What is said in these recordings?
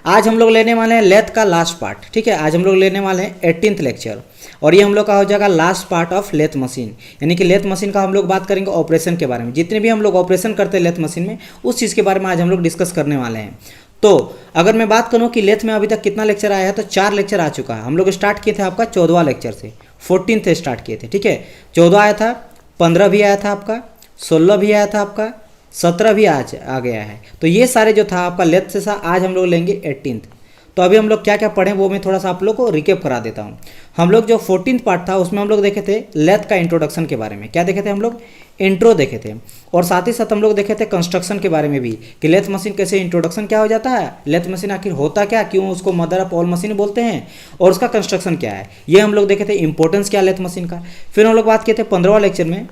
आज हम लोग लेने वाले हैं लेथ का लास्ट पार्ट। ठीक है, आज हम लोग लेने वाले हैं 18th लेक्चर और ये हम लोग का हो जाएगा last part of lathe machine. यानी कि लेथ मशीन का हम लोग बात करेंगे ऑपरेशन के बारे में। जितने भी हम लोग ऑपरेशन करते हैं लेथ मशीन में, उस चीज़ के बारे में आज हम लोग डिस्कस करने वाले हैं। तो अगर मैं बात करूं कि लेथ में अभी तक कितना लेक्चर आया है, तो 4 लेक्चर आ चुका है। हम लोग स्टार्ट किए थे आपका 14वां लेक्चर से, 14th से स्टार्ट किए थे। ठीक है, 14 आया था, 15 भी आया था आपका, 16 भी आया था आपका, 17 भी आज आ गया है। तो ये सारे जो था आपका लेथ से आज हम लोग लेंगे 18th। तो अभी हम लोग क्या क्या पढ़े वो मैं थोड़ा सा आप लोग को रिकेप करा देता हूँ। हम लोग जो 14th पार्ट था उसमें हम लोग देखे थे लेथ का इंट्रोडक्शन के बारे में। क्या देखे थे हम लोग? इंट्रो देखे थे। और साथ ही साथ हम लोग देखे थे कंस्ट्रक्शन के बारे में भी, कि लेथ मशीन कैसे इंट्रोडक्शन क्या हो जाता है, लेथ मशीन आखिर होता क्या, क्यों उसको मदर ऑफ ऑल मशीन बोलते हैं, और उसका कंस्ट्रक्शन क्या है, ये हम लोग देखे थे। इंपॉर्टेंस क्या लेथ मशीन का। फिर हम लोग बात किए थे 15वां लेक्चर में,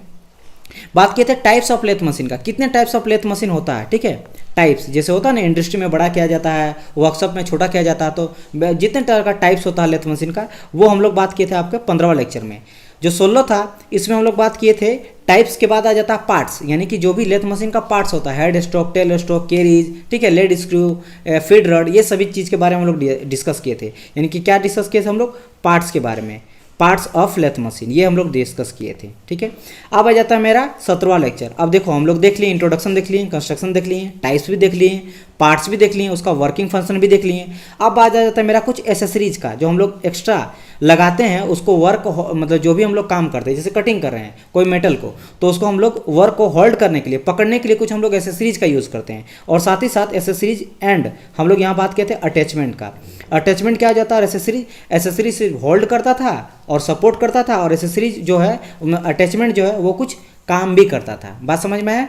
बात किए थे टाइप्स ऑफ लेथ मशीन का। कितने टाइप्स ऑफ लेथ मशीन होता है। ठीक है, टाइप्स जैसे होता है ना, इंडस्ट्री में बड़ा किया जाता है, वर्कशॉप में छोटा किया जाता है, तो जितने तरह का टाइप्स होता है लेथ मशीन का, वो हम लोग बात किए थे आपके 15वां लेक्चर में। जो 16 था इसमें हम लोग बात किए थे टाइप्स के बाद आ जाता है पार्ट्स, यानी कि जो भी लेथ मशीन का पार्ट्स होता है, head stroke, tail stroke, carriage, ठीक है, लेड स्क्रू, फीड रड, ये सभी चीज़ के बारे में हम लोग डिस्कस किए थे। यानी कि क्या डिस्कस किए थे हम लोग? पार्ट्स के बारे में, पार्ट्स ऑफ लेथ मशीन, ये हम लोग डिस्कस किए थे। ठीक है, अब आ जाता है मेरा 17वां लेक्चर। अब देखो हम लोग देख लिए, इंट्रोडक्शन देख लिए, कंस्ट्रक्शन देख लिए, टाइप्स भी देख लिए, पार्ट्स भी देख लिए, उसका वर्किंग फंक्शन भी देख लिए। अब आ जाता है मेरा कुछ एसेसरीज का, जो हम लोग एक्स्ट्रा लगाते हैं उसको वर्क, मतलब जो भी हम लोग काम करते हैं, जैसे कटिंग कर रहे हैं कोई मेटल को, तो उसको हम लोग वर्क को होल्ड करने के लिए, पकड़ने के लिए कुछ हम लोग एसेसरीज का यूज़ करते हैं। और साथ ही साथ एसेसरीज एंड हम लोग यहाँ बात किए थे अटैचमेंट का। अटैचमेंट क्या हो जाता है? एसेसरीज से होल्ड करता था और सपोर्ट करता था, और एसेसरीज जो है अटैचमेंट जो है वो कुछ काम भी करता था। बात समझ में आया?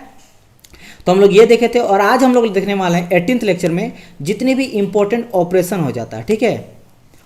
तो हम लोग ये देखे थे। और आज हम लोग देखने वाले हैं 18th लेक्चर में जितने भी इंपॉर्टेंट ऑपरेशन हो जाता है। ठीक है,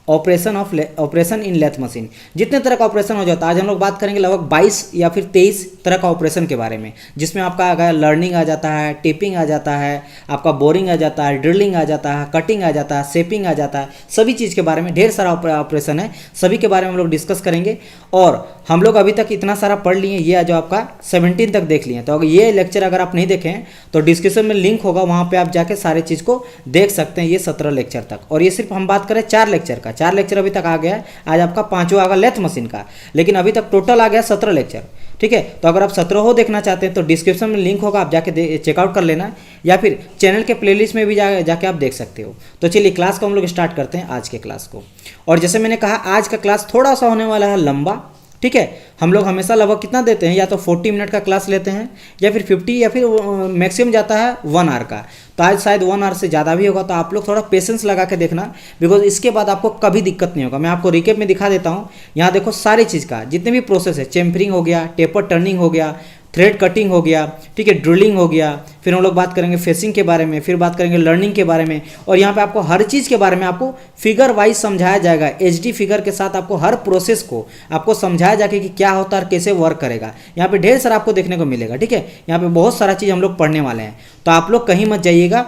ऑपरेशन इन लेथ मशीन, जितने तरह का ऑपरेशन हो जाता है, आज हम लोग बात करेंगे लगभग 22 या फिर 23 तरह का ऑपरेशन के बारे में, जिसमें आपका आ लर्निंग आ जाता है, टेपिंग आ जाता है, आपका बोरिंग आ जाता है, ड्रिलिंग आ जाता है, कटिंग आ जाता है, शेपिंग आ जाता है। सभी चीज़ के बारे में ढेर सारा ऑपरेशन है, सभी के बारे में हम लोग डिस्कस करेंगे। और हम लोग अभी तक इतना सारा पढ़ लिए, ये जो आपका 17 तक देख लिए। तो अगर ये लेक्चर अगर आप नहीं देखें तो डिस्क्रिप्शन में लिंक होगा, वहाँ पर आप जाके सारे चीज़ को देख सकते हैं, ये 17 लेक्चर तक। और ये सिर्फ हम बात करें 4 लेक्चर का, 4 लेक्चर अभी तक आ गया है। आज आपका 5वां आ गया लेथ मशीन का, लेकिन अभी तक टोटल आ गया 17 लेक्चर। ठीक है, तो अगर आप 17 देखना चाहते हैं तो डिस्क्रिप्शन में लिंक होगा, आप जाके चेकआउट कर लेना, या फिर चैनल के प्लेलिस्ट में भी जाके आप देख सकते हो। तो चलिए क्लास को हम लोग स्टार्ट करते हैं, आज के क्लास को। और जैसे मैंने कहा आज का क्लास थोड़ा सा होने वाला है लंबा। ठीक है, हम लोग हमेशा लगभग कितना देते हैं, या तो 40 मिनट का क्लास लेते हैं, या फिर 50, या फिर मैक्सिमम जाता है 1 आवर का। तो आज शायद 1 आवर से ज़्यादा भी होगा, तो आप लोग थोड़ा पेशेंस लगा के देखना, बिकॉज इसके बाद आपको कभी दिक्कत नहीं होगा। मैं आपको रिकेप में दिखा देता हूँ। यहाँ देखो सारी चीज़ का जितने भी प्रोसेस है, चेम्फरिंग हो गया, टेपर टर्निंग हो गया, थ्रेड कटिंग हो गया, ठीक है, ड्रिलिंग हो गया, फिर हम लोग बात करेंगे फेसिंग के बारे में, फिर बात करेंगे लर्निंग के बारे में। और यहाँ पे आपको हर चीज़ के बारे में आपको फिगर वाइज समझाया जाएगा, HD फिगर के साथ आपको हर प्रोसेस को आपको समझाया जाएगा कि क्या होता है और कैसे वर्क करेगा। यहाँ पे ढेर सारा आपको देखने को मिलेगा। ठीक है, यहाँ पे बहुत सारा चीज़ हम लोग पढ़ने वाले हैं, तो आप लोग कहीं मत जाइएगा,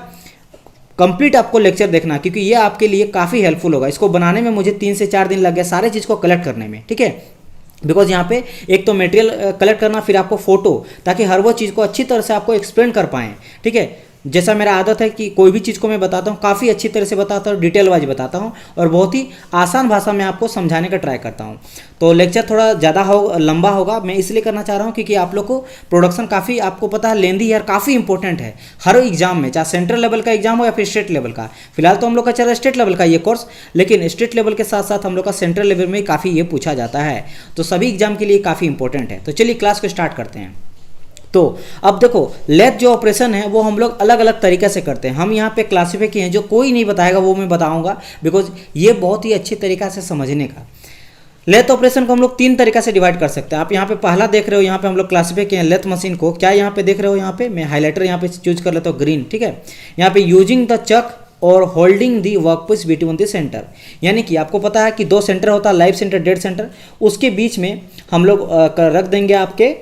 कंप्लीट आपको लेक्चर देखना, क्योंकि ये आपके लिए काफ़ी हेल्पफुल होगा। इसको बनाने में मुझे 3 से 4 दिन लग गए, सारे चीज़ को कलेक्ट करने में। ठीक है, बिकॉज यहाँ पे एक तो मटेरियल कलेक्ट करना, फिर आपको फोटो, ताकि हर वो चीज़ को अच्छी तरह से आपको एक्सप्लेन कर पाएँ। ठीक है, जैसा मेरा आदत है कि कोई भी चीज़ को मैं बताता हूँ काफ़ी अच्छी तरह से बताता हूँ, डिटेल वाइज बताता हूँ, और बहुत ही आसान भाषा में आपको समझाने का ट्राई करता हूँ। तो लेक्चर थोड़ा ज़्यादा लंबा होगा, मैं इसलिए करना चाह रहा हूँ क्योंकि आप लोग को प्रोडक्शन काफ़ी, आपको पता है, लेंदी यार काफ़ी इंपॉर्टेंट है हर एग्जाम में, चाहे सेंट्रल लेवल का एग्जाम हो या फिर स्टेट लेवल का। फिलहाल तो हम लोग का चल रहा है स्टेट लेवल का ये कोर्स, लेकिन स्टेट लेवल के साथ साथ हम लोग का सेंट्रल लेवल में काफ़ी ये पूछा जाता है, तो सभी एग्जाम के लिए काफ़ी इंपॉर्टेंट है। तो चलिए क्लास को स्टार्ट करते हैं। तो अब देखो लेथ जो ऑपरेशन है वो हम लोग अलग अलग तरीके से करते हैं। हम यहाँ पे क्लासीफाई किए हैं, जो कोई नहीं बताएगा वो मैं बताऊंगा, बिकॉज ये बहुत ही अच्छी तरीका से समझने का। लेथ ऑपरेशन को हम लोग 3 तरीका से डिवाइड कर सकते हैं। आप यहाँ पे पहला देख रहे हो, यहाँ पे हम लोग क्लासीफाई किए हैं लेथ मशीन को। क्या यहाँ पे देख रहे हो, यहाँ पे मैं हाईलाइटर यहाँ पे चूज कर लेता हूँ ग्रीन। ठीक है, यहाँ पे यूजिंग द चक और holding the workpiece between the centre, यानी कि आपको पता है कि 2 सेंटर होता है, लाइव सेंटर, डेड सेंटर, उसके बीच में हम लोग रख देंगे आपके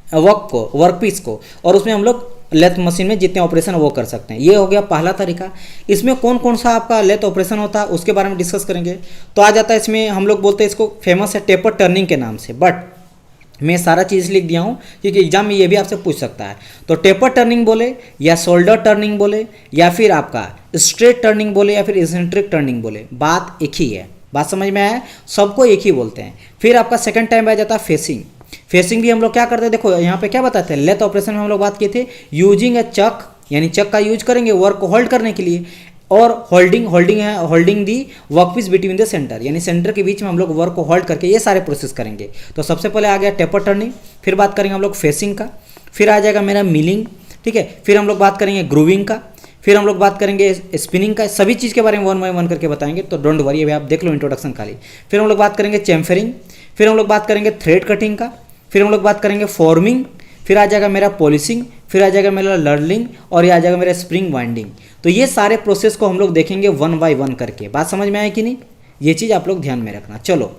वर्कपीस को, और उसमें हम लोग लेथ मशीन में जितने ऑपरेशन वो कर सकते हैं। ये हो गया पहला तरीका। इसमें कौन कौन सा आपका लेथ ऑपरेशन होता है उसके बारे में डिस्कस करेंगे। तो आ जाता है इसमें, हम लोग बोलते हैं इसको, फेमस है टेपर टर्निंग के नाम से, बट मैं सारा चीज़ लिख दिया हूँ क्योंकि एग्जाम में ये भी आपसे पूछ सकता है। तो टेपर टर्निंग बोले या शोल्डर टर्निंग बोले या फिर आपका स्ट्रेट टर्निंग बोले या फिर इसेंट्रिक टर्निंग बोले, बात एक ही है। बात समझ में आया? सबको एक ही बोलते हैं। फिर आपका सेकंड टाइम आ जाता है फेसिंग। फेसिंग भी हम लोग क्या करते हैं, देखो यहाँ पे क्या बताते हैं, लेथ ऑपरेशन में हम लोग बात किए थे यूजिंग ए चक, यानी चक का यूज करेंगे वर्क को होल्ड करने के लिए, और holding the workpiece between the centre, यानी सेंटर के बीच में हम लोग वर्क को होल्ड करके ये सारे प्रोसेस करेंगे। तो सबसे पहले आ गया टेपर टर्निंग, फिर बात करेंगे हम लोग फेसिंग का, फिर आ जाएगा मेरा मिलिंग, ठीक है, फिर हम लोग बात करेंगे ग्रूविंग का, फिर हम लोग बात करेंगे स्पिनिंग का। सभी चीज़ के बारे में 1 बाय 1 करके बताएंगे, तो डोंट वरी, अभी आप देख लो इंट्रोडक्शन खाली। फिर हम लोग बात करेंगे चैम्फरिंग, फिर हम लोग बात करेंगे थ्रेड कटिंग का, फिर हम लोग बात करेंगे फॉर्मिंग, फिर आ जाएगा मेरा पॉलिशिंग, फिर आ जाएगा मेरा लर्लिंग, और ये आ जाएगा मेरा स्प्रिंग वाइंडिंग। तो ये सारे प्रोसेस को हम लोग देखेंगे 1 बाय 1 करके। बात समझ में आए कि नहीं, ये चीज़ आप लोग ध्यान में रखना। चलो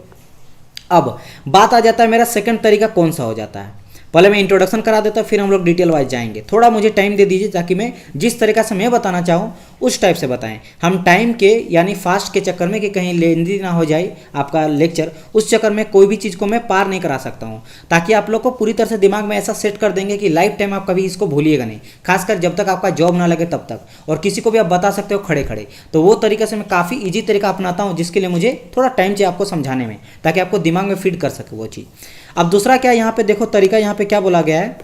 अब बात आ जाता है मेरा सेकंड तरीका कौन सा हो जाता है। पहले मैं इंट्रोडक्शन करा देता हूँ, फिर हम लोग डिटेल वाइज जाएंगे। थोड़ा मुझे टाइम दे दीजिए ताकि मैं जिस तरीका से मैं बताना चाहूँ उस टाइप से बताएं। हम टाइम के यानी फास्ट के चक्कर में कि कहीं लेंदी ना हो जाए आपका लेक्चर, उस चक्कर में कोई भी चीज़ को मैं पार नहीं करा सकता हूँ, ताकि आप लोग को पूरी तरह से दिमाग में ऐसा सेट कर देंगे कि लाइफ टाइम आप कभी इसको भूलिएगा नहीं, खासकर जब तक आपका जॉब ना लगे तब तक, और किसी को भी आप बता सकते हो खड़े खड़े। तो वो तरीके से मैं काफ़ी ईजी तरीका अपनाता हूँ, जिसके लिए मुझे थोड़ा टाइम चाहिए आपको समझाने में, ताकि आपको दिमाग में फीड कर सके वो चीज़। अब दूसरा क्या यहाँ पे देखो तरीका, यहाँ पे क्या बोला गया है,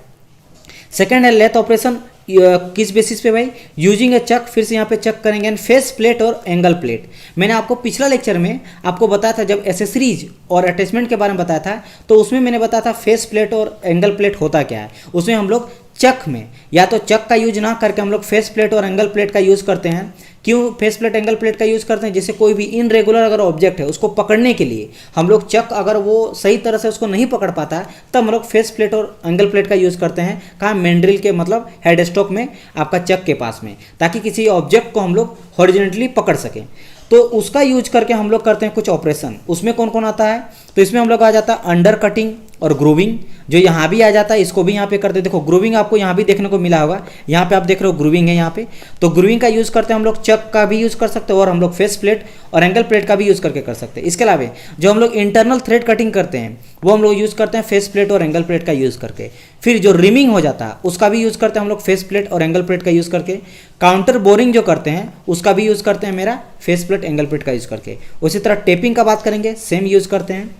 सेकंड है लेथ ऑपरेशन। किस बेसिस पे भाई, यूजिंग ए चक, फिर से यहाँ पे चक करेंगे एंड फेस प्लेट और एंगल प्लेट। मैंने आपको पिछला लेक्चर में आपको बताया था, जब एसेसरीज और अटैचमेंट के बारे में बताया था, तो उसमें मैंने बताया था फेस प्लेट और एंगल प्लेट होता क्या है। उसमें हम लोग चक में या तो चक का यूज ना करके हम लोग फेस प्लेट और एंगल प्लेट का यूज़ करते हैं। क्यों फेस प्लेट एंगल प्लेट का यूज़ करते हैं, जैसे कोई भी इनरेगुलर अगर ऑब्जेक्ट है उसको पकड़ने के लिए हम लोग चक, अगर वो सही तरह से उसको नहीं पकड़ पाता है, तब हम लोग फेस प्लेट और एंगल प्लेट का यूज़ करते हैं। कहाँ, मैंड्रिल के मतलब हेड स्टॉक में, आपका चक के पास में, ताकि किसी ऑब्जेक्ट को हम लोग हॉरिजॉन्टली पकड़ सकें। तो उसका यूज करके हम लोग करते हैं कुछ ऑपरेशन। उसमें कौन कौन आता है, तो इसमें हम लोग आ जाता है अंडर कटिंग और ग्रूविंग, जो यहाँ भी आ जाता है, इसको भी यहाँ पे करते हैं। देखो ग्रूविंग आपको यहाँ भी देखने को मिला होगा, यहाँ पे आप देख रहे हो ग्रूविंग है यहाँ पे। तो ग्रूविंग का यूज़ करते हैं हम लोग, चक का भी यूज़ कर सकते हैं, और हम लोग फेस प्लेट और एंगल प्लेट का भी यूज़ करके कर सकते हैं। इसके अलावा जो हम लोग इंटरनल थ्रेड कटिंग करते हैं, वो हम लोग यूज़ करते हैं फेस प्लेट और एंगल प्लेट का यूज़ करके। फिर जो रिमिंग हो जाता है उसका भी यूज़ करते हैं हम लोग फेस प्लेट और एंगल प्लेट का यूज़ करके। काउंटर बोरिंग जो करते हैं उसका भी यूज़ करते हैं मेरा फेस प्लेट एंगल प्लेट का यूज़ करके। उसी तरह टेपिंग का बात करेंगे, सेम यूज़ करते हैं।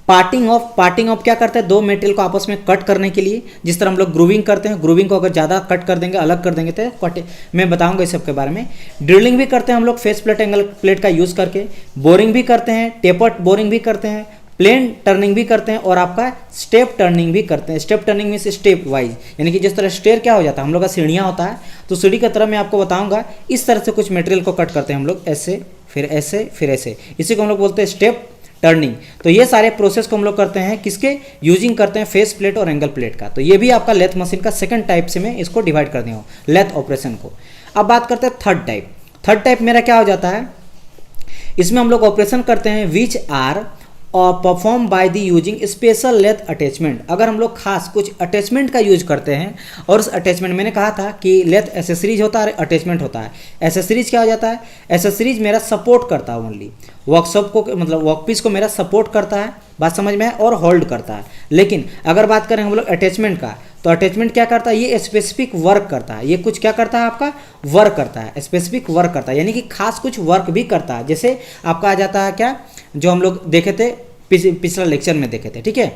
पार्टिंग ऑफ क्या करते हैं, दो मेटेरियल को आपस में कट करने के लिए, जिस तरह हम लोग ग्रूविंग करते हैं। ग्रूविंग को अगर ज़्यादा कट कर देंगे, अलग कर देंगे, तो कट, मैं बताऊंगा इस सब के बारे में। ड्रिलिंग भी करते हैं हम लोग फेस प्लेट एंगल प्लेट का यूज़ करके। बोरिंग भी करते हैं, टेपर बोरिंग भी करते हैं, प्लेन टर्निंग भी करते हैं, और आपका स्टेप टर्निंग भी करते हैं। Step turning means step wise, यानी कि जिस तरह स्टेयर क्या हो जाता है, हम लोग का सीढ़ियाँ होता है, तो सीढ़ी की तरह मैं आपको बताऊंगा, इस तरह से कुछ मटेरियल को कट करते हैं हम लोग, ऐसे फिर ऐसे फिर ऐसे, इसी को हम लोग बोलते हैं स्टेप टर्निंग। तो ये सारे प्रोसेस को हम लोग करते हैं किसके, यूजिंग करते हैं फेस प्लेट और एंगल प्लेट का। तो ये भी आपका लेथ मशीन का सेकंड टाइप से मैं इसको डिवाइड कर दिया हूँ, लेथ ऑपरेशन को। अब बात करते हैं थर्ड टाइप। थर्ड टाइप मेरा क्या हो जाता है, इसमें हम लोग ऑपरेशन करते हैं विच आर और perform by the using special lathe attachment. अगर हम लोग खास कुछ अटैचमेंट का यूज करते हैं, और उस अटैचमेंट, मैंने कहा था कि लेथ एसेसरीज होता है, अटैचमेंट होता है। एसेसरीज क्या हो जाता है, एसेसरीज मेरा सपोर्ट करता है ओनली, वर्कशॉप को मतलब वर्कपीस को मेरा सपोर्ट करता है, बात समझ में है, और होल्ड करता है। लेकिन अगर बात करें हम लोग अटैचमेंट का, तो अटैचमेंट क्या करता है, ये स्पेसिफिक वर्क करता है। ये कुछ क्या करता है, आपका वर्क करता है, स्पेसिफिक वर्क करता है, यानी कि खास कुछ वर्क भी करता है। जैसे आपका आ जाता है क्या, जो हम लोग देखे थे पिछला लेक्चर में देखे थे, ठीक है,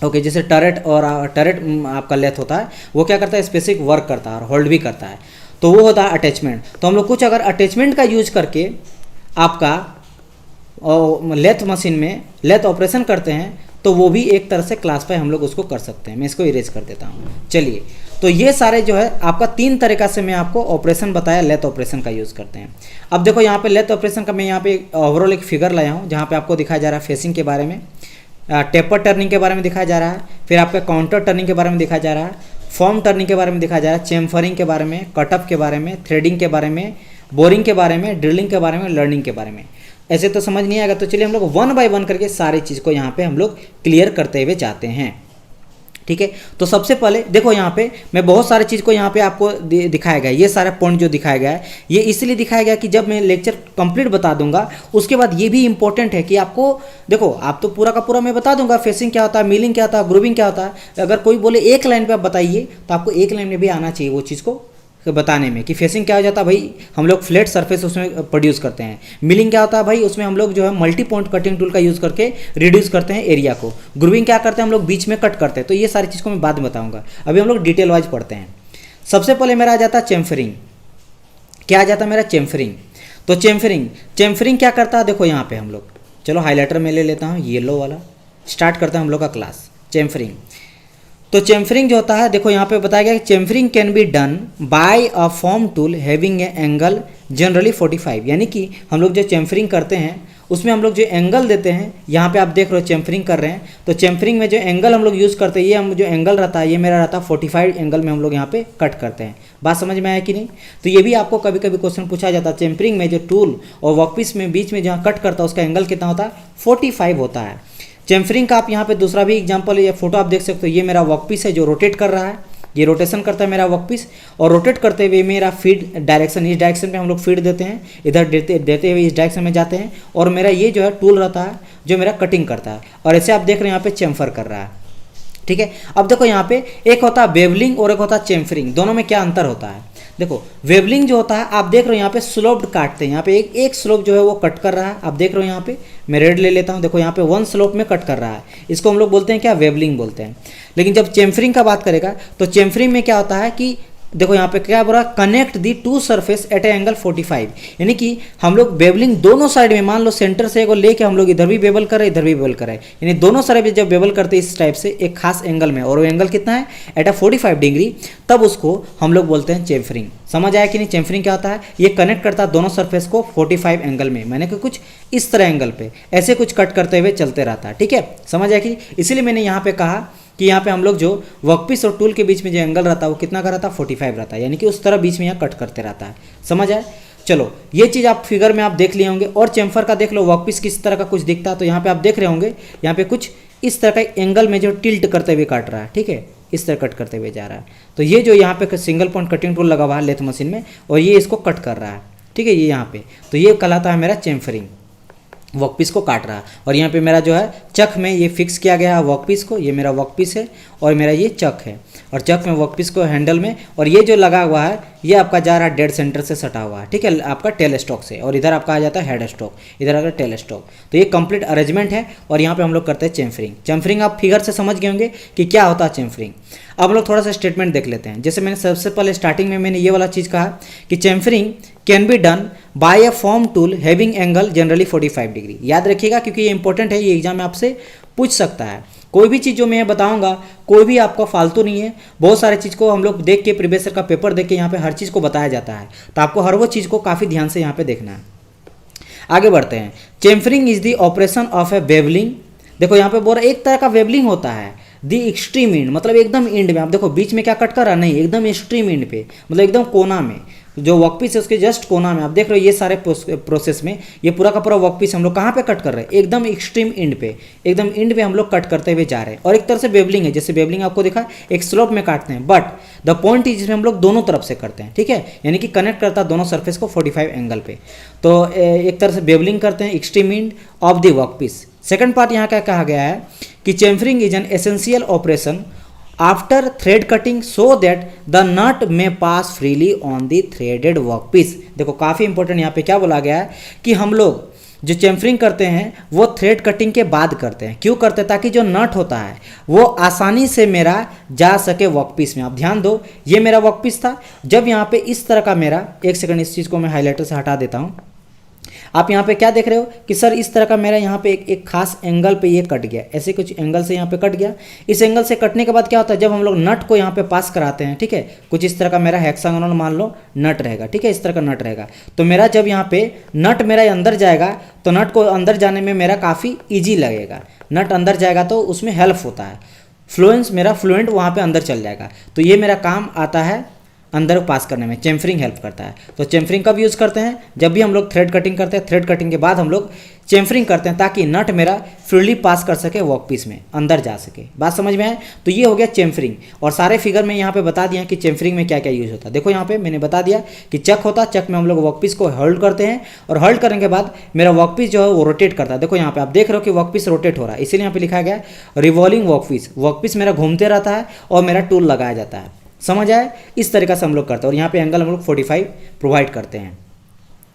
ओके। जैसे टरेट, और टरेट आपका लेथ होता है, वो क्या करता है, स्पेसिफिक वर्क करता है और होल्ड भी करता है, तो वो होता है अटैचमेंट। तो हम लोग कुछ अगर अटैचमेंट का यूज करके आपका लेथ मशीन में लेथ ऑपरेशन करते हैं, तो वो भी एक तरह से क्लास पे हम लोग उसको कर सकते हैं। मैं इसको इरेज कर देता हूँ। चलिए, तो ये सारे जो है आपका 3 तरीका से मैं आपको ऑपरेशन बताया, लेथ ऑपरेशन का यूज़ करते हैं। अब देखो यहाँ पे लेथ ऑपरेशन का मैं यहाँ पे ओवरऑल एक फिगर लाया हूँ, जहाँ पे आपको दिखाया जा रहा है फेसिंग के बारे में, टेपर टर्निंग के बारे में दिखाया जा रहा है, फिर आपका काउंटर टर्निंग के बारे में दिखाया जा रहा है, फॉर्म टर्निंग के बारे में दिखाया जा रहा है, चेम्फरिंग के बारे में, कटअप के बारे में, थ्रेडिंग के बारे में, बोरिंग के बारे में, ड्रिलिंग के बारे में, लर्निंग के बारे में। ऐसे तो समझ नहीं आएगा, तो चलिए हम लोग 1 बाय 1 करके सारी चीज़ को यहाँ पे हम लोग क्लियर करते हुए जाते हैं। ठीक है। तो सबसे पहले देखो यहाँ पे मैं बहुत सारे चीज़ को यहाँ पे आपको दिखाया गया है, ये सारा पॉइंट जो दिखाया गया है ये इसलिए दिखाया गया कि जब मैं लेक्चर कंप्लीट बता दूंगा उसके बाद ये भी इंपॉर्टेंट है कि आपको देखो, आप तो पूरा का पूरा मैं बता दूंगा फेसिंग क्या होता है, मिलिंग क्या होता है, ग्रूविंग क्या होता है। अगर कोई बोले एक लाइन पे आप बताइए तो आपको एक लाइन में भी आना चाहिए वो चीज़ को बताने में कि फेसिंग क्या हो जाता है भाई, हम लोग फ्लैट सरफेस उसमें प्रोड्यूस करते हैं। मिलिंग क्या होता है भाई, उसमें हम लोग जो है मल्टी पॉइंट कटिंग टूल का यूज़ करके रिड्यूस करते हैं एरिया को। ग्रूविंग क्या करते हैं, हम लोग बीच में कट करते हैं। तो ये सारी चीज़ को मैं बाद में बताऊंगा, अभी हम लोग डिटेल वाइज पढ़ते हैं। सबसे पहले मेरा आ जाता है चेम्फरिंग। क्या आ जाता है मेरा, चेम्फरिंग। तो चेम्फरिंग क्या करता है, देखो यहाँ पे हम लोग, चलो हाईलाइटर में ले लेता हूँ येलो वाला, स्टार्ट करते हैं हम लोग का क्लास। चेम्फरिंग, तो चेम्फरिंग जो होता है देखो यहाँ पे बताया गया कि chamfering can be done by a form tool having a angle generally 45, यानी कि हम लोग जो चेम्फरिंग करते हैं उसमें हम लोग जो एंगल देते हैं, यहाँ पे आप देख रहे हो चेम्फरिंग कर रहे हैं, तो चेम्फरिंग में जो एंगल हम लोग यूज़ करते हैं, ये हम जो एंगल रहता है ये मेरा रहता है 45 एंगल में हम लोग यहाँ पे कट करते हैं। बात समझ में आया कि नहीं। तो ये भी आपको कभी कभी क्वेश्चन पूछा जाता है, चेम्फरिंग में जो टूल और वर्कपीस में बीच में जहाँ कट करता है उसका एंगल कितना होता है, 45 होता है। चेम्फरिंग का आप यहाँ पे दूसरा भी एग्जांपल या फोटो आप देख सकते हो, ये मेरा वर्कपीस है जो रोटेट कर रहा है, ये रोटेशन करता है मेरा वर्कपीस, और रोटेट करते हुए मेरा फीड डायरेक्शन, इस डायरेक्शन पे हम लोग फीड देते हैं, इधर देते हुए इस डायरेक्शन में जाते हैं, और मेरा ये जो है टूल रहता है जो मेरा कटिंग करता है, और ऐसे आप देख रहे हैं यहाँ पे चेम्फर कर रहा है। ठीक है, अब देखो यहाँ पे एक होता है वेवलिंग और एक होता है चेम्फरिंग, दोनों में क्या अंतर होता है। देखो वेवलिंग जो होता है आप देख रहे हो यहाँ पे स्लोप्ड काटते हैं, यहाँ पे एक स्लोप जो है वो कट कर रहा है, आप देख रहे हो यहाँ पे मैं रेड ले लेता हूँ, देखो यहाँ पे वन स्लोप में कट कर रहा है, इसको हम लोग बोलते हैं क्या, वेवलिंग बोलते हैं। लेकिन जब चेम्फरिंग का बात करेगा तो चेम्फरिंग में क्या होता है कि देखो यहाँ पे क्या बोला, connect the to surface at a angle 45, यानी कि हम लोग बेवलिंग दोनों साइड में, मान लो सेंटर से एगो लेके हम लोग इधर भी बेवल करें इधर भी बेवल करें, यानी दोनों साइड जब बेवल करते हैं इस टाइप से एक खास एंगल में, और वो एंगल कितना है एट अ 45 डिग्री, तब उसको हम लोग बोलते हैं चेम्फरिंग। समझ आया कि नहीं। चेम्फरिंग क्या होता है, ये कनेक्ट करता है दोनों सरफेस को 45 एंगल में, मैंने कि कुछ इस तरह एंगल पे ऐसे कुछ कट करते हुए चलते रहता है। ठीक है, समझ आया कि, इसीलिए मैंने यहाँ पे कहा कि यहाँ पे हम लोग जो वर्कपीस और टूल के बीच में जो एंगल रहता है वो कितना का रहता है, 45 रहता है, यानी कि उस तरह बीच में यहाँ कट करते रहता है। समझ आए। चलो ये चीज़ आप फिगर में आप देख लिए होंगे, और चेम्फर का देख लो, वर्कपीस किस तरह का कुछ दिखता है, तो यहाँ पे आप देख रहे होंगे यहाँ पे कुछ इस तरह का एंगल में जो टिल्ट करते हुए काट रहा है। ठीक है, इस तरह कट करते हुए जा रहा है, तो ये जो यहाँ पे सिंगल पॉइंट कटिंग टूल लगा हुआ है लेथ मशीन में, और ये इसको कट कर रहा है। ठीक है, ये यहाँ पे, तो ये कहलाता है मेरा चेम्फरिंग, वर्कपीस को काट रहा है। और यहाँ पे मेरा जो है चक में ये फिक्स किया गया है वर्कपीस को, ये मेरा वर्कपीस है और मेरा ये चक है, और चक में वर्कपीस को हैंडल में, और ये जो लगा हुआ है ये आपका जा रहा है डेड सेंटर से सटा हुआ है। ठीक है, आपका टेल स्टॉक से, और इधर आपका आ जाता है हेड स्टॉक, इधर आकर टेल स्टॉक। तो ये कंप्लीट अरेंजमेंट है, और यहाँ पे हम लोग करते हैं चेम्फरिंग। चेम्फरिंग आप फिगर से समझ गए होंगे कि क्या होता है चेम्फरिंग। अब हम लोग थोड़ा सा स्टेटमेंट देख लेते हैं। जैसे मैंने सबसे पहले स्टार्टिंग में मैंने ये वाला चीज़ कहा कि chamfering can be done by a form tool having angle generally 45 degree. याद रखिएगा क्योंकि ये इंपॉर्टेंट है, ये एग्जाम में आपसे पूछ सकता है। कोई भी चीज़ जो मैं बताऊंगा कोई भी आपका फालतू नहीं है, बहुत सारे चीज़ को हम लोग देख के प्रीवियस ईयर का पेपर देख के यहाँ पे हर चीज़ को बताया जाता है, तो आपको हर वो चीज़ को काफ़ी ध्यान से यहाँ पे देखना है। आगे बढ़ते हैं। Chamfering is the operation of a bevelling. देखो यहाँ पे बोल रहा एक तरह का वेवलिंग होता है दी एक्सट्रीम एंड, मतलब एकदम एंड में। आप देखो बीच में क्या कट कर रहा, नहीं, एकदम एक्सट्रीम एंड पे, मतलब एकदम कोना में, जो वर्कपीस है उसके जस्ट कोना में। आप देख रहे हो ये सारे प्रोसेस में ये पूरा का पूरा वर्कपीस हम लोग कहाँ पे कट कर रहे हैं, एकदम एक्सट्रीम एंड पे, एकदम एंड पे हम लोग कट करते हुए जा रहे हैं। और एक तरह से वेवलिंग है, जैसे वेवलिंग आपको देखा एक स्लोप में काटते हैं, बट द पॉइंट इज जिसमें हम लोग दोनों तरफ से करते हैं। ठीक है, यानी कि कनेक्ट करता है दोनों सर्फेस को 45 एंगल पे, तो एक तरह से वेवलिंग करते हैं extreme end of the workpiece. Second part यहाँ क्या कहा गया है कि chamfering is an essential operation after thread cutting so that the nut may pass freely on the threaded workpiece. देखो काफ़ी इंपॉर्टेंट यहाँ पे क्या बोला गया है कि हम लोग जो चेम्फरिंग करते हैं वो थ्रेड कटिंग के बाद करते हैं। क्यों करते हैं, ताकि जो नट होता है वो आसानी से मेरा जा सके वर्कपीस में। आप ध्यान दो, ये मेरा वर्कपीस था, जब यहाँ पे इस तरह का मेरा, एक सेकंड इस चीज़ को मैं हाईलाइटर से हटा देता हूँ। आप यहाँ पे क्या देख रहे हो कि सर इस तरह का मेरा यहाँ पे एक खास एंगल पे ये कट गया, ऐसे कुछ एंगल से यहाँ पे कट गया। इस एंगल से कटने के बाद क्या होता है, जब हम लोग नट को यहाँ पे पास कराते हैं, ठीक है, कुछ इस तरह का मेरा हेक्सागोनल मान लो नट रहेगा, ठीक है, इस तरह का नट रहेगा, तो मेरा जब यहाँ पे नट मेरा अंदर जाएगा तो नट को अंदर जाने में मेरा काफ़ी ईजी लगेगा। नट अंदर जाएगा तो उसमें हेल्प होता है, फ्लुएंस मेरा फ्लुएंट वहाँ पर अंदर चल जाएगा, तो ये मेरा काम आता है अंदर पास करने में, चेम्फरिंग हेल्प करता है। तो चेम्फरिंग कब यूज़ करते हैं, जब भी हम लोग थ्रेड कटिंग करते हैं, थ्रेड कटिंग के बाद हम लोग चेम्फरिंग करते हैं ताकि नट मेरा फ्रीली पास कर सके वर्क पीस में, अंदर जा सके। बात समझ में आए? तो ये हो गया चेम्फरिंग। और सारे फिगर में यहाँ पे बता दिया कि चेम्फरिंग में क्या क्या यूज होता है। देखो यहाँ पे मैंने बता दिया कि चक होता है, चक में हम लोग वर्क पीस को होल्ड करते हैं और होल्ड करने के बाद मेरा वर्क पीस जो है वो रोटेट करता है। देखो यहाँ पे आप देख रहे हो कि वर्क पीस रोटेट हो रहा है, इसीलिए यहाँ पे लिखा गया revolving work piece. Work piece मेरा घूमते रहता है और मेरा टूल लगाया जाता है। समझ आए? इस तरीका से हम लोग करते हैं। और यहाँ पे एंगल हम लोग 45 प्रोवाइड करते हैं।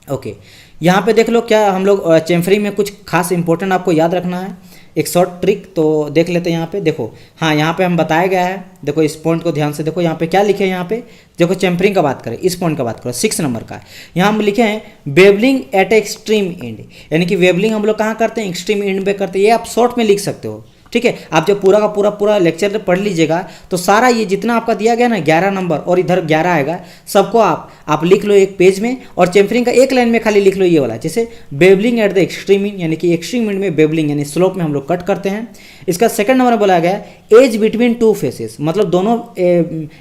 ओके, यहाँ पे देख लो क्या हम लोग चेम्फरिंग में कुछ खास इंपॉर्टेंट आपको याद रखना है, एक शॉर्ट ट्रिक तो देख लेते हैं। यहाँ पे देखो, हाँ यहाँ पे हम बताया गया है, देखो इस पॉइंट को ध्यान से देखो, यहाँ पे क्या लिखे हैं, यहाँ पे देखो चेम्फरिंग का बात करें, इस पॉइंट का बात करो 6 नंबर का, यहाँ हम लिखे हैं वेवलिंग एट एक्सट्रीम एंड, यानी कि वेवलिंग हम लोग कहाँ करते हैं, एक्सट्रीम एंड पे करते हैं। ये आप शॉर्ट में लिख सकते हो, ठीक है। आप जब पूरा का पूरा लेक्चर पढ़ लीजिएगा तो सारा ये जितना आपका दिया गया ना 11 नंबर और इधर 11 आएगा, सबको आप लिख लो एक पेज में, और चेम्फरिंग का एक लाइन में खाली लिख लो ये वाला, जैसे bevelling at the extreme and, यानी कि एक्सट्रीम एंड में बेवलिंग यानी स्लोप में हम लोग कट करते हैं। इसका सेकंड नंबर में बोला गया एज बिटवीन टू फेसेस, मतलब दोनों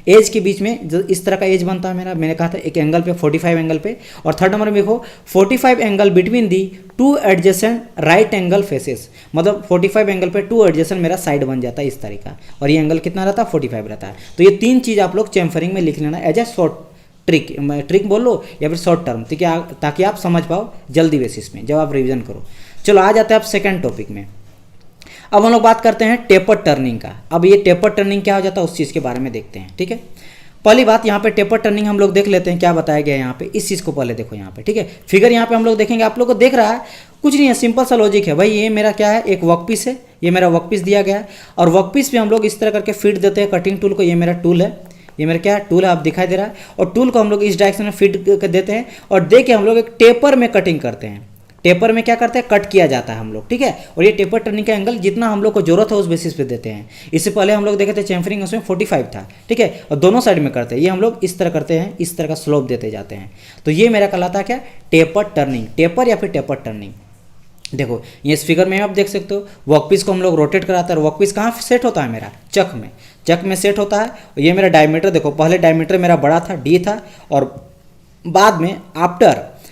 एज के बीच में जो इस तरह का एज बनता है मेरा, मैंने कहा था एक एंगल पे 45 एंगल पे। और थर्ड नंबर में देखो 45 angle between the two adjacent right angle faces, मतलब 45 एंगल पे टू एडजेसेंट मेरा साइड बन जाता है इस तरीका, और ये एंगल कितना रहता है 45 रहता है। तो ये 3 चीज़ आप लोग चेम्फरिंग में लिख लेना एज ए शॉर्ट ट्रिक बोल लो या फिर शॉर्ट टर्म, ठीक है, ताकि आप समझ पाओ जल्दी बेसिस में जब आप रिवीजन करो। चलो आ जाते हैं आप सेकेंड टॉपिक में। अब हम लोग बात करते हैं टेपर टर्निंग का। अब ये टेपर टर्निंग क्या हो जाता है उस चीज़ के बारे में देखते हैं, ठीक है। पहली बात यहाँ पे टेपर टर्निंग हम लोग देख लेते हैं क्या बताया गया है यहाँ पे, इस चीज़ को पहले देखो यहाँ पे, ठीक है। फिगर यहाँ पे हम लोग देखेंगे, आप लोग को देख रहा है, कुछ नहीं है, सिंपल सा लॉजिक है भाई। ये मेरा क्या है, एक वर्क पीस है, ये मेरा वर्क पीस दिया गया है, और वर्क पीस पे हम लोग इस तरह करके फीड देते हैं कटिंग टूल को। ये मेरा टूल है, ये मेरा क्या है, टूल है, आप दिखाई दे रहा है, और टूल को हम लोग इस डायरेक्शन में फीड कर देते हैं, और दे के हम लोग एक टेपर में कटिंग करते हैं। टेपर में क्या करते हैं, कट किया जाता है हम लोग, ठीक है। और ये टेपर टर्निंग का एंगल जितना हम लोग को जरूरत है उस बेसिस पे देते हैं। इससे पहले हम लोग देखे थे चेम्फरिंग, उसमें 45 था, ठीक है, और दोनों साइड में करते हैं। ये हम लोग इस तरह करते हैं, इस तरह का स्लोप देते जाते हैं। तो ये मेरा कहलाता है क्या, टेपर टर्निंग, टेपर या फिर टेपर टर्निंग। देखो ये इस फिगर में आप देख सकते हो, वर्कपीस को हम लोग रोटेट कराते हैं, और वर्कपीस कहाँ सेट होता है मेरा, चक में सेट होता है। ये मेरा डायमीटर देखो, पहले डायमीटर मेरा बड़ा था, डी था, और बाद में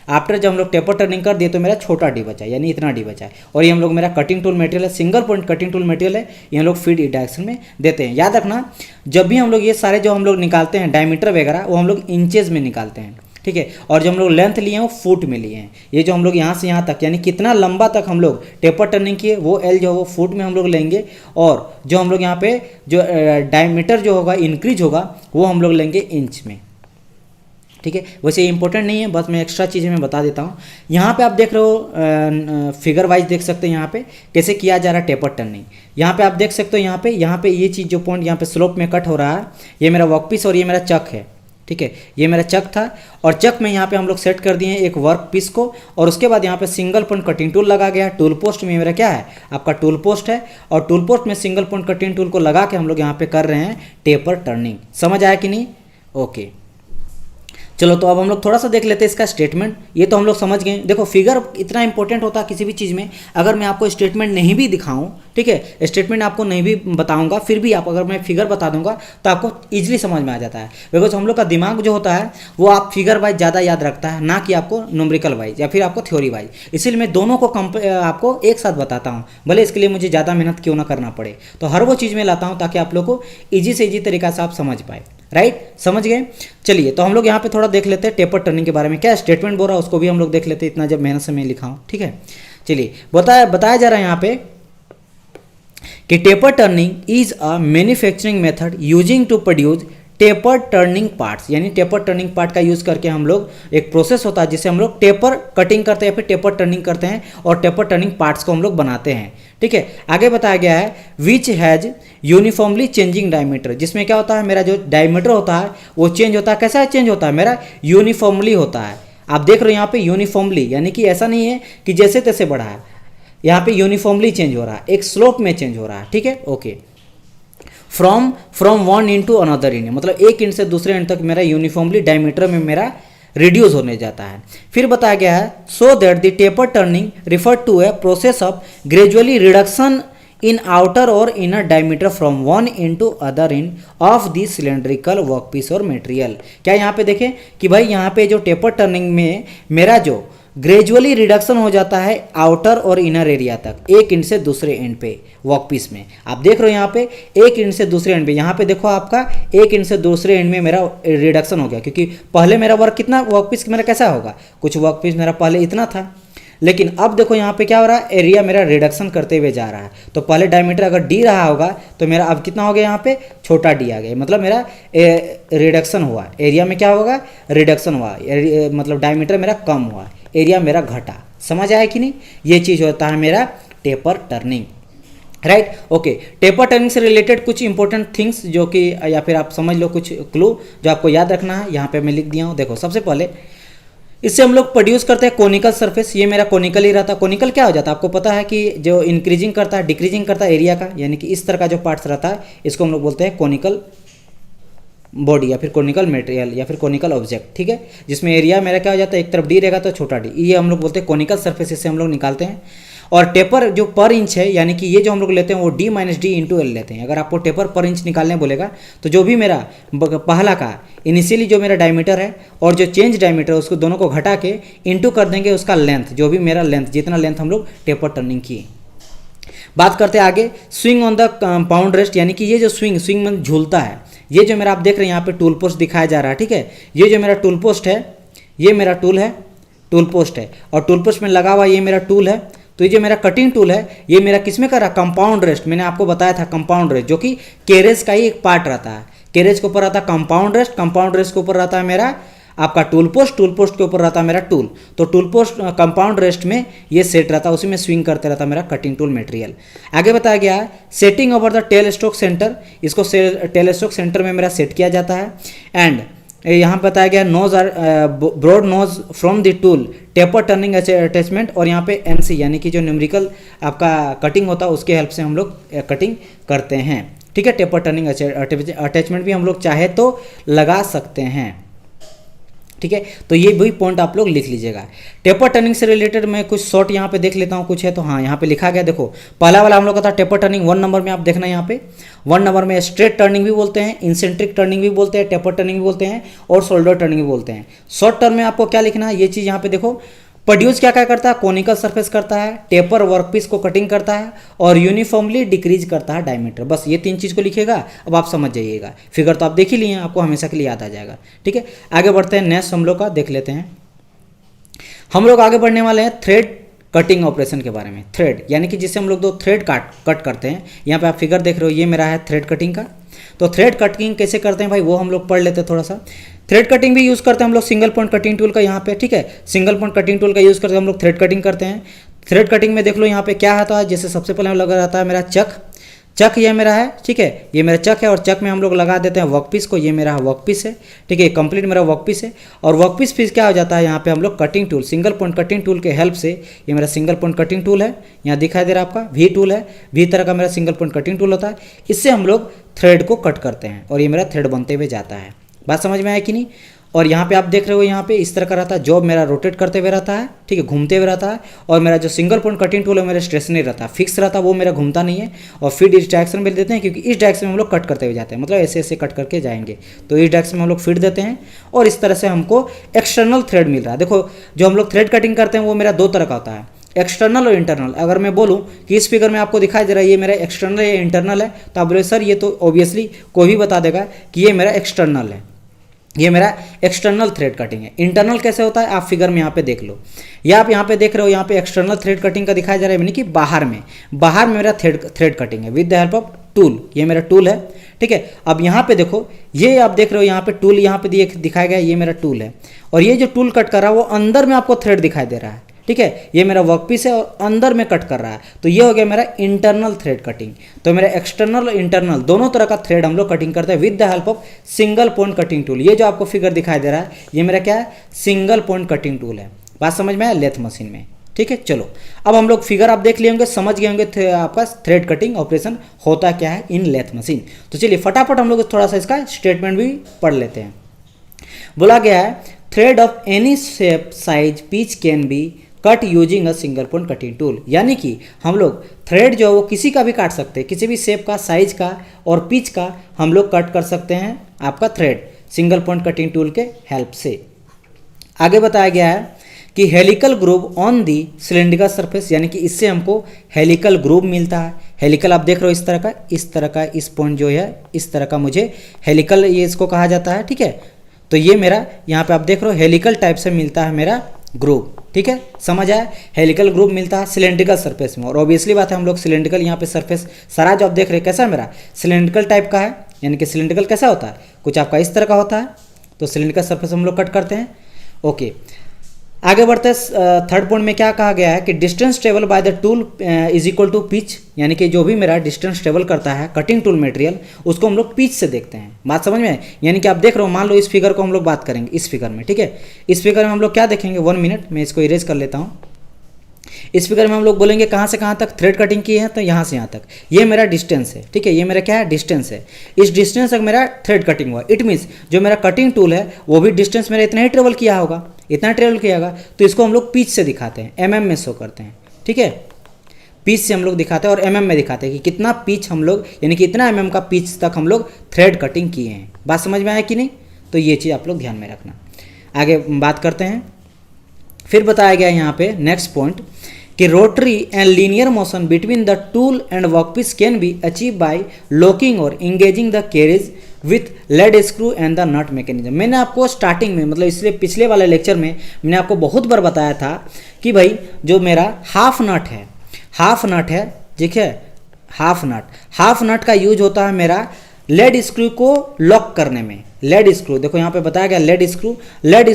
आफ्टर जब हम लोग टेपर टर्निंग कर दिए तो मेरा छोटा डी बचा, यानी इतना डी बचा है। और ये हम लोग मेरा कटिंग टूल मटेरियल है, single point cutting tool material है, ये हम लोग फीड डायरेक्शन में देते हैं। याद रखना, जब भी हम लोग ये सारे जो हम लोग निकालते हैं डायमीटर वगैरह, वो हम लोग इंचेज में निकालते हैं, ठीक है। और जो हम लोग लेंथ लिए हैं वो फुट में लिए हैं। ये जो हम लोग यहाँ से यहाँ तक, यानी कितना लंबा तक हम लोग टेपर टर्निंग किए, वो एल जो है वो फुट में हम लोग लेंगे, और जो हम लोग यहाँ पे जो डायमीटर जो होगा इंक्रीज होगा वो हम लोग लेंगे इंच में, ठीक है। वैसे इंपॉर्टेंट नहीं है, बस मैं एक्स्ट्रा चीज़ें मैं बता देता हूँ। यहाँ पे आप देख रहे हो फिगर वाइज देख सकते हैं यहाँ पे कैसे किया जा रहा है टेपर टर्निंग। यहाँ पे आप देख सकते हो, यहाँ पे ये चीज़ जो पॉइंट यहाँ पे स्लोप में कट हो रहा है, ये मेरा वर्कपीस और ये मेरा चक है, ठीक है। ये मेरा चक था, और चक में यहाँ पे हम लोग सेट कर दिए एक वर्क पीस को, और उसके बाद यहाँ पे सिंगल पॉइंट कटिंग टूल लगा गया। टूल पोस्ट में मेरा क्या है, आपका टूल पोस्ट है, और टूल पोस्ट में सिंगल पॉइंट कटिंग टूल को लगा के हम लोग यहाँ पे कर रहे हैं टेपर टर्निंग। समझ आया कि नहीं? ओके, चलो तो अब हम लोग थोड़ा सा देख लेते हैं इसका स्टेटमेंट। ये तो हम लोग समझ गए। देखो फिगर इतना इंपॉर्टेंट होता है किसी भी चीज़ में, अगर मैं आपको स्टेटमेंट नहीं भी दिखाऊं, ठीक है, स्टेटमेंट आपको नहीं भी बताऊंगा, फिर भी आप अगर मैं फिगर बता दूंगा तो आपको इजीली समझ में आ जाता है। बिकॉज हम लोग का दिमाग जो होता है वो आप फिगर वाइज ज़्यादा याद रखता है, ना कि आपको न्यूमेरिकल वाइज या फिर आपको थ्योरी वाइज। इसीलिए मैं दोनों को आपको एक साथ बताता हूँ, भले इसके लिए मुझे ज़्यादा मेहनत क्यों ना करना पड़े। तो हर वो चीज़ में लाता हूँ ताकि आप लोग को ईजी से ईजी तरीका से आप समझ पाए। राइट, समझ गए? चलिए तो हम लोग यहाँ पे थोड़ा देख लेते हैं टेपर टर्निंग के बारे में, क्या स्टेटमेंट बोल रहा है उसको भी हम लोग देख लेते हैं, इतना जब मेहनत से मैं लिखा हूँ, ठीक है। चलिए बताया जा रहा है यहाँ पे कि taper turning is a manufacturing method using to produce taper turning parts, यानी टेपर टर्निंग पार्ट का यूज करके हम लोग, एक प्रोसेस होता है जिसे हम लोग टेपर कटिंग करते हैं या फिर टेपर टर्निंग करते हैं, और टेपर टर्निंग पार्ट्स को हम लोग बनाते हैं, ठीक है। आगे बताया गया है which has uniformly changing diameter, जिसमें क्या होता है, मेरा जो डायमीटर होता है वो चेंज होता है। कैसा चेंज होता है, मेरा यूनिफॉर्मली होता है। आप देख रहे हो यहाँ पे यूनिफॉर्मली, यानी कि ऐसा नहीं है कि जैसे तैसे बढ़ा है, यहाँ पे यूनिफॉर्मली चेंज हो रहा है, एक स्लोप में चेंज हो रहा है, ठीक है। Okay, from one end to another end, मतलब एक इंड से दूसरे इंड तक मेरा यूनिफॉर्मली डायमीटर में मेरा रिड्यूस होने जाता है। फिर बताया गया है so that the taper turning refer to a process of gradually reduction in outer और inner diameter from one end to other end of the cylindrical workpiece और मटेरियल। क्या यहाँ पे देखें कि भाई यहाँ पे जो टेपर टर्निंग में मेरा जो ग्रेजुअली रिडक्शन हो जाता है आउटर और इनर एरिया तक, एक एंड से दूसरे एंड पे वर्कपीस में। आप देख रहे हो यहाँ पे एक एंड से दूसरे एंड पे, यहाँ पे देखो आपका एक एंड से दूसरे एंड में मेरा रिडक्शन हो गया, क्योंकि पहले मेरा वर्क कितना वर्कपीस मेरा कैसा होगा, कुछ वर्कपीस मेरा पहले इतना था, लेकिन अब देखो यहाँ पे क्या हो रहा है, एरिया मेरा रिडक्शन करते हुए जा रहा है। तो पहले डायमीटर अगर डी रहा होगा तो मेरा अब कितना हो गया, यहाँ पे छोटा डी आ गया, मतलब मेरा रिडक्शन हुआ, एरिया में क्या होगा, रिडक्शन हुआ, मतलब डायमीटर मेरा कम हुआ, एरिया मेरा घटा। समझ आया कि नहीं, ये चीज़ होता है मेरा taper turning, right. Okay, taper turning से रिलेटेड कुछ इंपॉर्टेंट थिंग्स जो कि, या फिर आप समझ लो कुछ क्लू जो आपको याद रखना है, यहाँ पे मैं लिख दिया हूँ। देखो सबसे पहले इससे हम लोग प्रोड्यूस करते हैं कोनिकल सरफेस, ये मेरा कोनिकल ही रहता है। कोनिकल क्या हो जाता है, आपको पता है कि जो इंक्रीजिंग करता है डिक्रीजिंग करता है एरिया का, यानी कि इस तरह का जो पार्ट्स रहता है इसको हम लोग बोलते हैं कोनिकल बॉडी या फिर कोनिकल मटेरियल या फिर कोनिकल ऑब्जेक्ट, ठीक है, जिसमें एरिया मेरा क्या हो जाता है, एक तरफ डी रहेगा तो छोटा डी, ये हम लोग बोलते हैं कोनिकल सरफेस, इससे हम लोग निकालते हैं। और टेपर जो पर इंच है, यानी कि ये जो हम लोग लेते हैं वो d minus D into L लेते हैं। अगर आपको टेपर पर इंच निकालने बोलेगा तो जो भी मेरा पहला का इनिशियली जो मेरा डायमीटर है और जो चेंज डायमीटर है उसको दोनों को घटा के इंटू कर देंगे उसका लेंथ, जो भी मेरा लेंथ, जितना लेंथ हम लोग टेपर टर्निंग किए। बात करते हैं आगे, swing on the pound rest, यानी कि ये जो स्विंग में झूलता है, ये जो मेरा आप देख रहे हैं यहाँ पे टूल पोस्ट दिखाया जा रहा है, ठीक है, ये जो मेरा टूल पोस्ट है, ये मेरा टूल है, टूल पोस्ट है, और टूल पोस्ट में लगा हुआ ये मेरा टूल है। तो ये जो मेरा कटिंग टूल है ये मेरा किस में कर रहा है, कंपाउंड रेस्ट, मैंने आपको बताया था कंपाउंड रेस्ट, जो कि कैरेज का ही एक पार्ट रहता है। कैरेज के ऊपर रहता है कंपाउंड रेस्ट, कंपाउंड रेस्ट के ऊपर रहता है मेरा आपका टूल पोस्ट, टूल पोस्ट के ऊपर रहता है मेरा टूल। तो टूल पोस्ट कंपाउंड रेस्ट में ये सेट रहता है, उसी में स्विंग करते रहता है मेरा कटिंग टूल मटेरियल। आगे बताया गया है setting over the tail stroke centre, इसको टेल स्ट्रोक सेंटर में मेरा सेट किया जाता है। एंड यहाँ बताया गया nose or broad nose from the tool taper turning attachment, और यहाँ पे एनसी यानी कि जो न्यूमेरिकल आपका कटिंग होता है उसके हेल्प से हम लोग कटिंग करते हैं, ठीक है। टेपर टर्निंग अटैचमेंट भी हम लोग चाहे तो लगा सकते हैं, ठीक है। तो ये भी पॉइंट आप लोग लिख लीजिएगा। टेपर टर्निंग से रिलेटेड मैं कुछ शॉर्ट यहाँ पे देख लेता हूँ, कुछ है तो हाँ यहाँ पे लिखा गया, देखो पहला वाला हम लोग का था टेपर टर्निंग 1 नंबर में, आप देखना यहाँ पे 1 नंबर में स्ट्रेट टर्निंग भी बोलते हैं, इंसेंट्रिक टर्निंग भी बोलते हैं, टेपर टर्निंग भी बोलते हैं और शोल्डर टर्निंग भी बोलते हैं। शॉर्ट टर्म में आपको क्या लिखना है, ये चीज़ यहाँ पे देखो, प्रोड्यूस क्या क्या करता है, कोनिकल सरफेस करता है, टेपर वर्कपीस को कटिंग करता है और यूनिफॉर्मली डिक्रीज करता है डायमीटर। बस ये 3 चीज़ को लिखिएगा, अब आप समझ जाइएगा। फिगर तो आप देख ही लिए हैं, आपको हमेशा के लिए याद आ जाएगा, ठीक है। आगे बढ़ते हैं, नेक्स्ट हम लोग का देख लेते हैं। हम लोग आगे बढ़ने वाले हैं थ्रेड कटिंग ऑपरेशन के बारे में। थ्रेड यानी कि जिससे हम लोग 2 थ्रेड कट करते हैं। यहाँ पे आप फिगर देख रहे हो, ये मेरा है थ्रेड कटिंग का। तो थ्रेड कटिंग कैसे करते हैं भाई, वो हम लोग पढ़ लेते हैं थोड़ा सा। थ्रेड कटिंग भी यूज़ करते हैं हम लोग सिंगल पॉइंट कटिंग टूल का, यहाँ पे ठीक है, सिंगल पॉइंट कटिंग टूल का यूज़ करते हैं हम लोग थ्रेड कटिंग करते हैं। थ्रेड कटिंग में देख लो यहाँ पे क्या आता है, जैसे सबसे पहले लगा रहता है मेरा चक ये मेरा है, ठीक है, ये मेरा चक है और चक में हम लोग लगा देते हैं वर्कपीस को, ये मेरा वर्कपीस है, ठीक है, कंप्लीट मेरा वर्कपीस है। और वर्कपीस फिर क्या हो जाता है, यहाँ पे हम लोग cutting tool, single point cutting tool के हेल्प से, ये मेरा सिंगल पॉइंट कटिंग टूल है, यहाँ दिखाई दे रहा है आपका वी टूल है, वी तरह का मेरा सिंगल पॉइंट कटिंग टूल होता है। इससे हम लोग थ्रेड को कट करते हैं और ये मेरा थ्रेड बनते हुए जाता है। बात समझ में आया कि नहीं। और यहाँ पे आप देख रहे हो, यहाँ पे इस तरह का रहता है, जॉब मेरा रोटेट करते हुए रहता है, ठीक है, घूमते हुए रहता है। और मेरा जो सिंगल पॉइंट कटिंग टूल है मेरा स्टेशनरी रहता है, फिक्स रहता है, वो मेरा घूमता नहीं है। और फीड इस डायरेक्शन में देते हैं, क्योंकि इस डायरेक्शन में हम लोग कट करते हुए जाते हैं, मतलब ऐसे ऐसे कट करके जाएंगे, तो इस डायरेक्शन में हम लोग फीड देते हैं और इस तरह से हमको एक्सटर्नल थ्रेड मिल रहा है। देखो जो हम लोग थ्रेड कटिंग करते हैं वो मेरा 2 तरह का होता है, एक्सटर्नल और इंटरनल। अगर मैं बोलूं कि इस फिगर में आपको दिखाई दे रहा है ये मेरा एक्सटर्नल या इंटरनल है, तो आप बोले सर ये तो ऑब्वियसली कोई भी बता देगा कि ये मेरा एक्सटर्नल है, ये मेरा एक्सटर्नल थ्रेड कटिंग है। इंटरनल कैसे होता है, आप फिगर में यहाँ पे देख लो, या आप यहाँ पे देख रहे हो, यहाँ पे एक्सटर्नल थ्रेड कटिंग का दिखाया जा रहा है, यानी कि बाहर में मेरा थ्रेड कटिंग है with the help of tool, ये मेरा टूल है, ठीक है। अब यहाँ पे देखो, ये आप देख रहे हो यहाँ पे टूल यहाँ पे दिखाया गया, ये मेरा टूल है, और ये जो टूल कट कर रहा है वो अंदर में आपको थ्रेड दिखाई दे रहा है, ठीक है, ये मेरा वर्कपीस है और अंदर में कट कर रहा है, तो ये हो गया मेरा इंटरनल थ्रेड कटिंग। तो मेरा एक्सटर्नल और इंटरनल दोनों तरह का थ्रेड हम लोग कटिंग करते हैं with the help of single point cutting tool. ये जो आपको फिगर दिखाई दे रहा है ये मेरा क्या है, सिंगल पॉइंट कटिंग टूल है। बात समझ में आया, लेथ मशीन में, ठीक है। चलो अब हम लोग फिगर आप देख लिए होंगे, समझ गए होंगे आपका थ्रेड कटिंग ऑपरेशन होता क्या है इन लेथ मशीन। तो चलिए फटाफट हम लोग थोड़ा सा इसका स्टेटमेंट भी पढ़ लेते हैं। बोला गया है thread of any shape size pitch can be cut using a single point cutting tool, यानी कि हम लोग थ्रेड जो है वो किसी का भी काट सकते हैं, किसी भी शेप का, साइज का और पिच का हम लोग कट कर सकते हैं आपका thread single point cutting tool के हेल्प से। आगे बताया गया है कि helical groove on the cylindrical surface, यानी कि इससे हमको हेलिकल ग्रूव मिलता है। हेलिकल आप देख रहे हो इस तरह का इस पॉइंट जो है इस तरह का मुझे हेलिकल ये इसको कहा जाता है, ठीक है। तो ये मेरा यहाँ पे आप देख रहे हो हेलिकल टाइप से मिलता है मेरा ग्रूव, ठीक है, समझ आया। हेलिकल ग्रूव मिलता है सिलेंड्रिकल सरफेस में, और ऑब्वियसली बात है हम लोग सिलेंड्रिकल यहाँ पे सरफेस सारा जो आप देख रहे हैं कैसा मेरा सिलेंड्रिकल टाइप का है, यानी कि सिलेंड्रिकल कैसा होता है, कुछ आपका इस तरह का होता है। तो सिलेंड्रिकल सरफेस हम लोग कट करते हैं। ओके, आगे बढ़ते हैं। थर्ड पॉइंट में क्या कहा गया है कि distance travel by the tool is equal to pitch, यानी कि जो भी मेरा डिस्टेंस ट्रेवल करता है कटिंग टूल मटेरियल उसको हम लोग पिच से देखते हैं। बात समझ में है, यानी कि आप देख रहे हो, मान लो इस फिगर को हम लोग बात करेंगे इस फिगर में, ठीक है। इस फिगर में हम लोग क्या देखेंगे, 1 मिनट मैं इसको इरेज कर लेता हूँ। इस फिगर में हम लोग बोलेंगे कहाँ से कहाँ तक थ्रेड कटिंग की है, तो यहाँ से यहाँ तक ये मेरा डिस्टेंस है, ठीक है। ये मेरा क्या है, डिस्टेंस है। इस डिस्टेंस तक मेरा थ्रेड कटिंग हुआ। इट मीन्स जो मेरा कटिंग टूल है वो भी डिस्टेंस मेरा इतना ही ट्रेवल किया होगा, इतना ट्रेवल किया होगा। तो इसको हम लोग पिच से दिखाते हैं, एमएम में शो करते हैं, ठीक है। पिच से हम लोग दिखाते हैं और एमएम में दिखाते हैं कि कितना पिच हम लोग, यानी कि इतना एमएम का पिच तक हम लोग थ्रेड कटिंग किए हैं। बात समझ में आया कि नहीं, तो ये चीज़ आप लोग ध्यान में रखना। आगे बात करते हैं। फिर बताया गया यहाँ पे नेक्स्ट पॉइंट कि rotary and linear motion between the tool and workpiece can be achieve by locking और engaging the carriage with lead screw and the nut mechanism. मैंने आपको स्टार्टिंग में, मतलब इसलिए पिछले वाले लेक्चर में मैंने आपको बहुत बार बताया था कि भाई जो मेरा हाफ नट है, ठीक है, हाफ नट का यूज होता है मेरा लेड स्क्रू को लॉक करने में। लेड स्क्रू देखो यहाँ पे बताया गया, लेड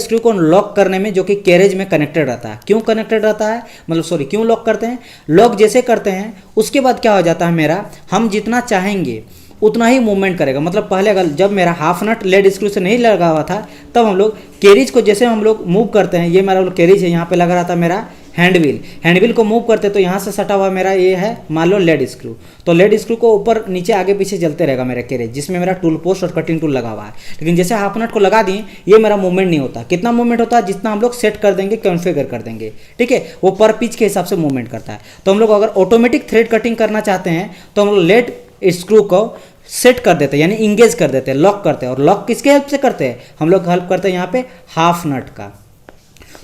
स्क्रू को लॉक करने में, जो कि कैरेज में कनेक्टेड रहता है। क्यों कनेक्टेड रहता है, मतलब सॉरी क्यों लॉक करते हैं, लॉक जैसे करते हैं उसके बाद क्या हो जाता है मेरा, हम जितना चाहेंगे उतना ही मूवमेंट करेगा। मतलब पहले अगर जब मेरा हाफ नट लेड स्क्रू से नहीं लगा हुआ था तब हम लोग कैरिज को जैसे हम लोग मूव करते हैं, ये मेरा कैरिज है, यहाँ पे लगा रहा था मेरा हैंडविल को मूव करते तो यहाँ से सटा हुआ मेरा ये है मान लो लेड स्क्रू। तो लेड स्क्रू को ऊपर नीचे आगे पीछे चलते रहेगा मेरा कैरेज, जिसमें मेरा टूल पोस्ट और कटिंग टूल लगा हुआ है। लेकिन जैसे हाफ नट को लगा दिए ये मेरा मूवमेंट नहीं होता। कितना मूवमेंट होता है, जितना हम लोग सेट कर देंगे, कॉन्फ़िगर कर देंगे, ठीक है, वो पर पिच के हिसाब से मूवमेंट करता है। तो हम लोग अगर ऑटोमेटिक थ्रेड कटिंग करना चाहते हैं तो हम लोग लेड स्क्रू को सेट कर देते हैं, यानी इंगेज कर देते हैं, लॉक करते हैं। और लॉक किसके हेल्प से करते हैं, हम लोग हेल्प करते हैं यहाँ पे हाफ नट का।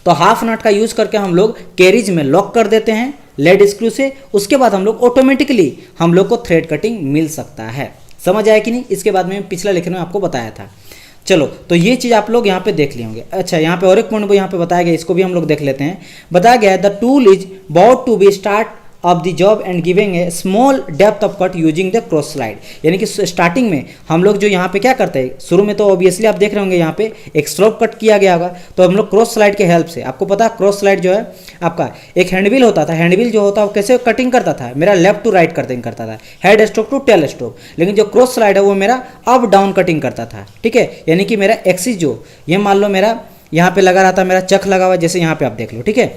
तो हाफ नट का यूज करके हम लोग कैरिज में लॉक कर देते हैं लेड स्क्रू से। उसके बाद हम लोग ऑटोमेटिकली हम लोग को थ्रेड कटिंग मिल सकता है। समझ आया कि नहीं, इसके बाद में पिछला लेक्चर में आपको बताया था। चलो, तो ये चीज़ आप लोग यहाँ पे देख लिए होंगे। अच्छा, यहाँ पे और एक पॉइंट यहाँ पे बताया गया, इसको भी हम लोग देख लेते हैं। बताया गया है the tool is about to be start of the job and giving a small depth of cut using the cross slide. यानी कि स्टार्टिंग में हम लोग जो यहाँ पे क्या करते हैं, शुरू में तो ऑब्वियसली आप देख रहे होंगे यहाँ पे एक स्लोप कट किया गया होगा, तो हम लोग क्रॉस स्लाइड के हेल्प से, आपको पता है क्रॉस स्लाइड जो है आपका एक हैंडविल होता था। हैंडविल जो होता है वो कैसे कटिंग करता था, मेरा लेफ्ट टू राइट कटिंग करता था, head stroke to tail stroke. लेकिन जो क्रॉस स्लाइड है वो मेरा अप डाउन कटिंग करता था, ठीक है। यानी कि मेरा एक्सिस जो ये मान लो मेरा यहाँ पे लगा रहा था, मेरा चक लगा हुआ, जैसे यहाँ पे आप देख लो, ठीक है।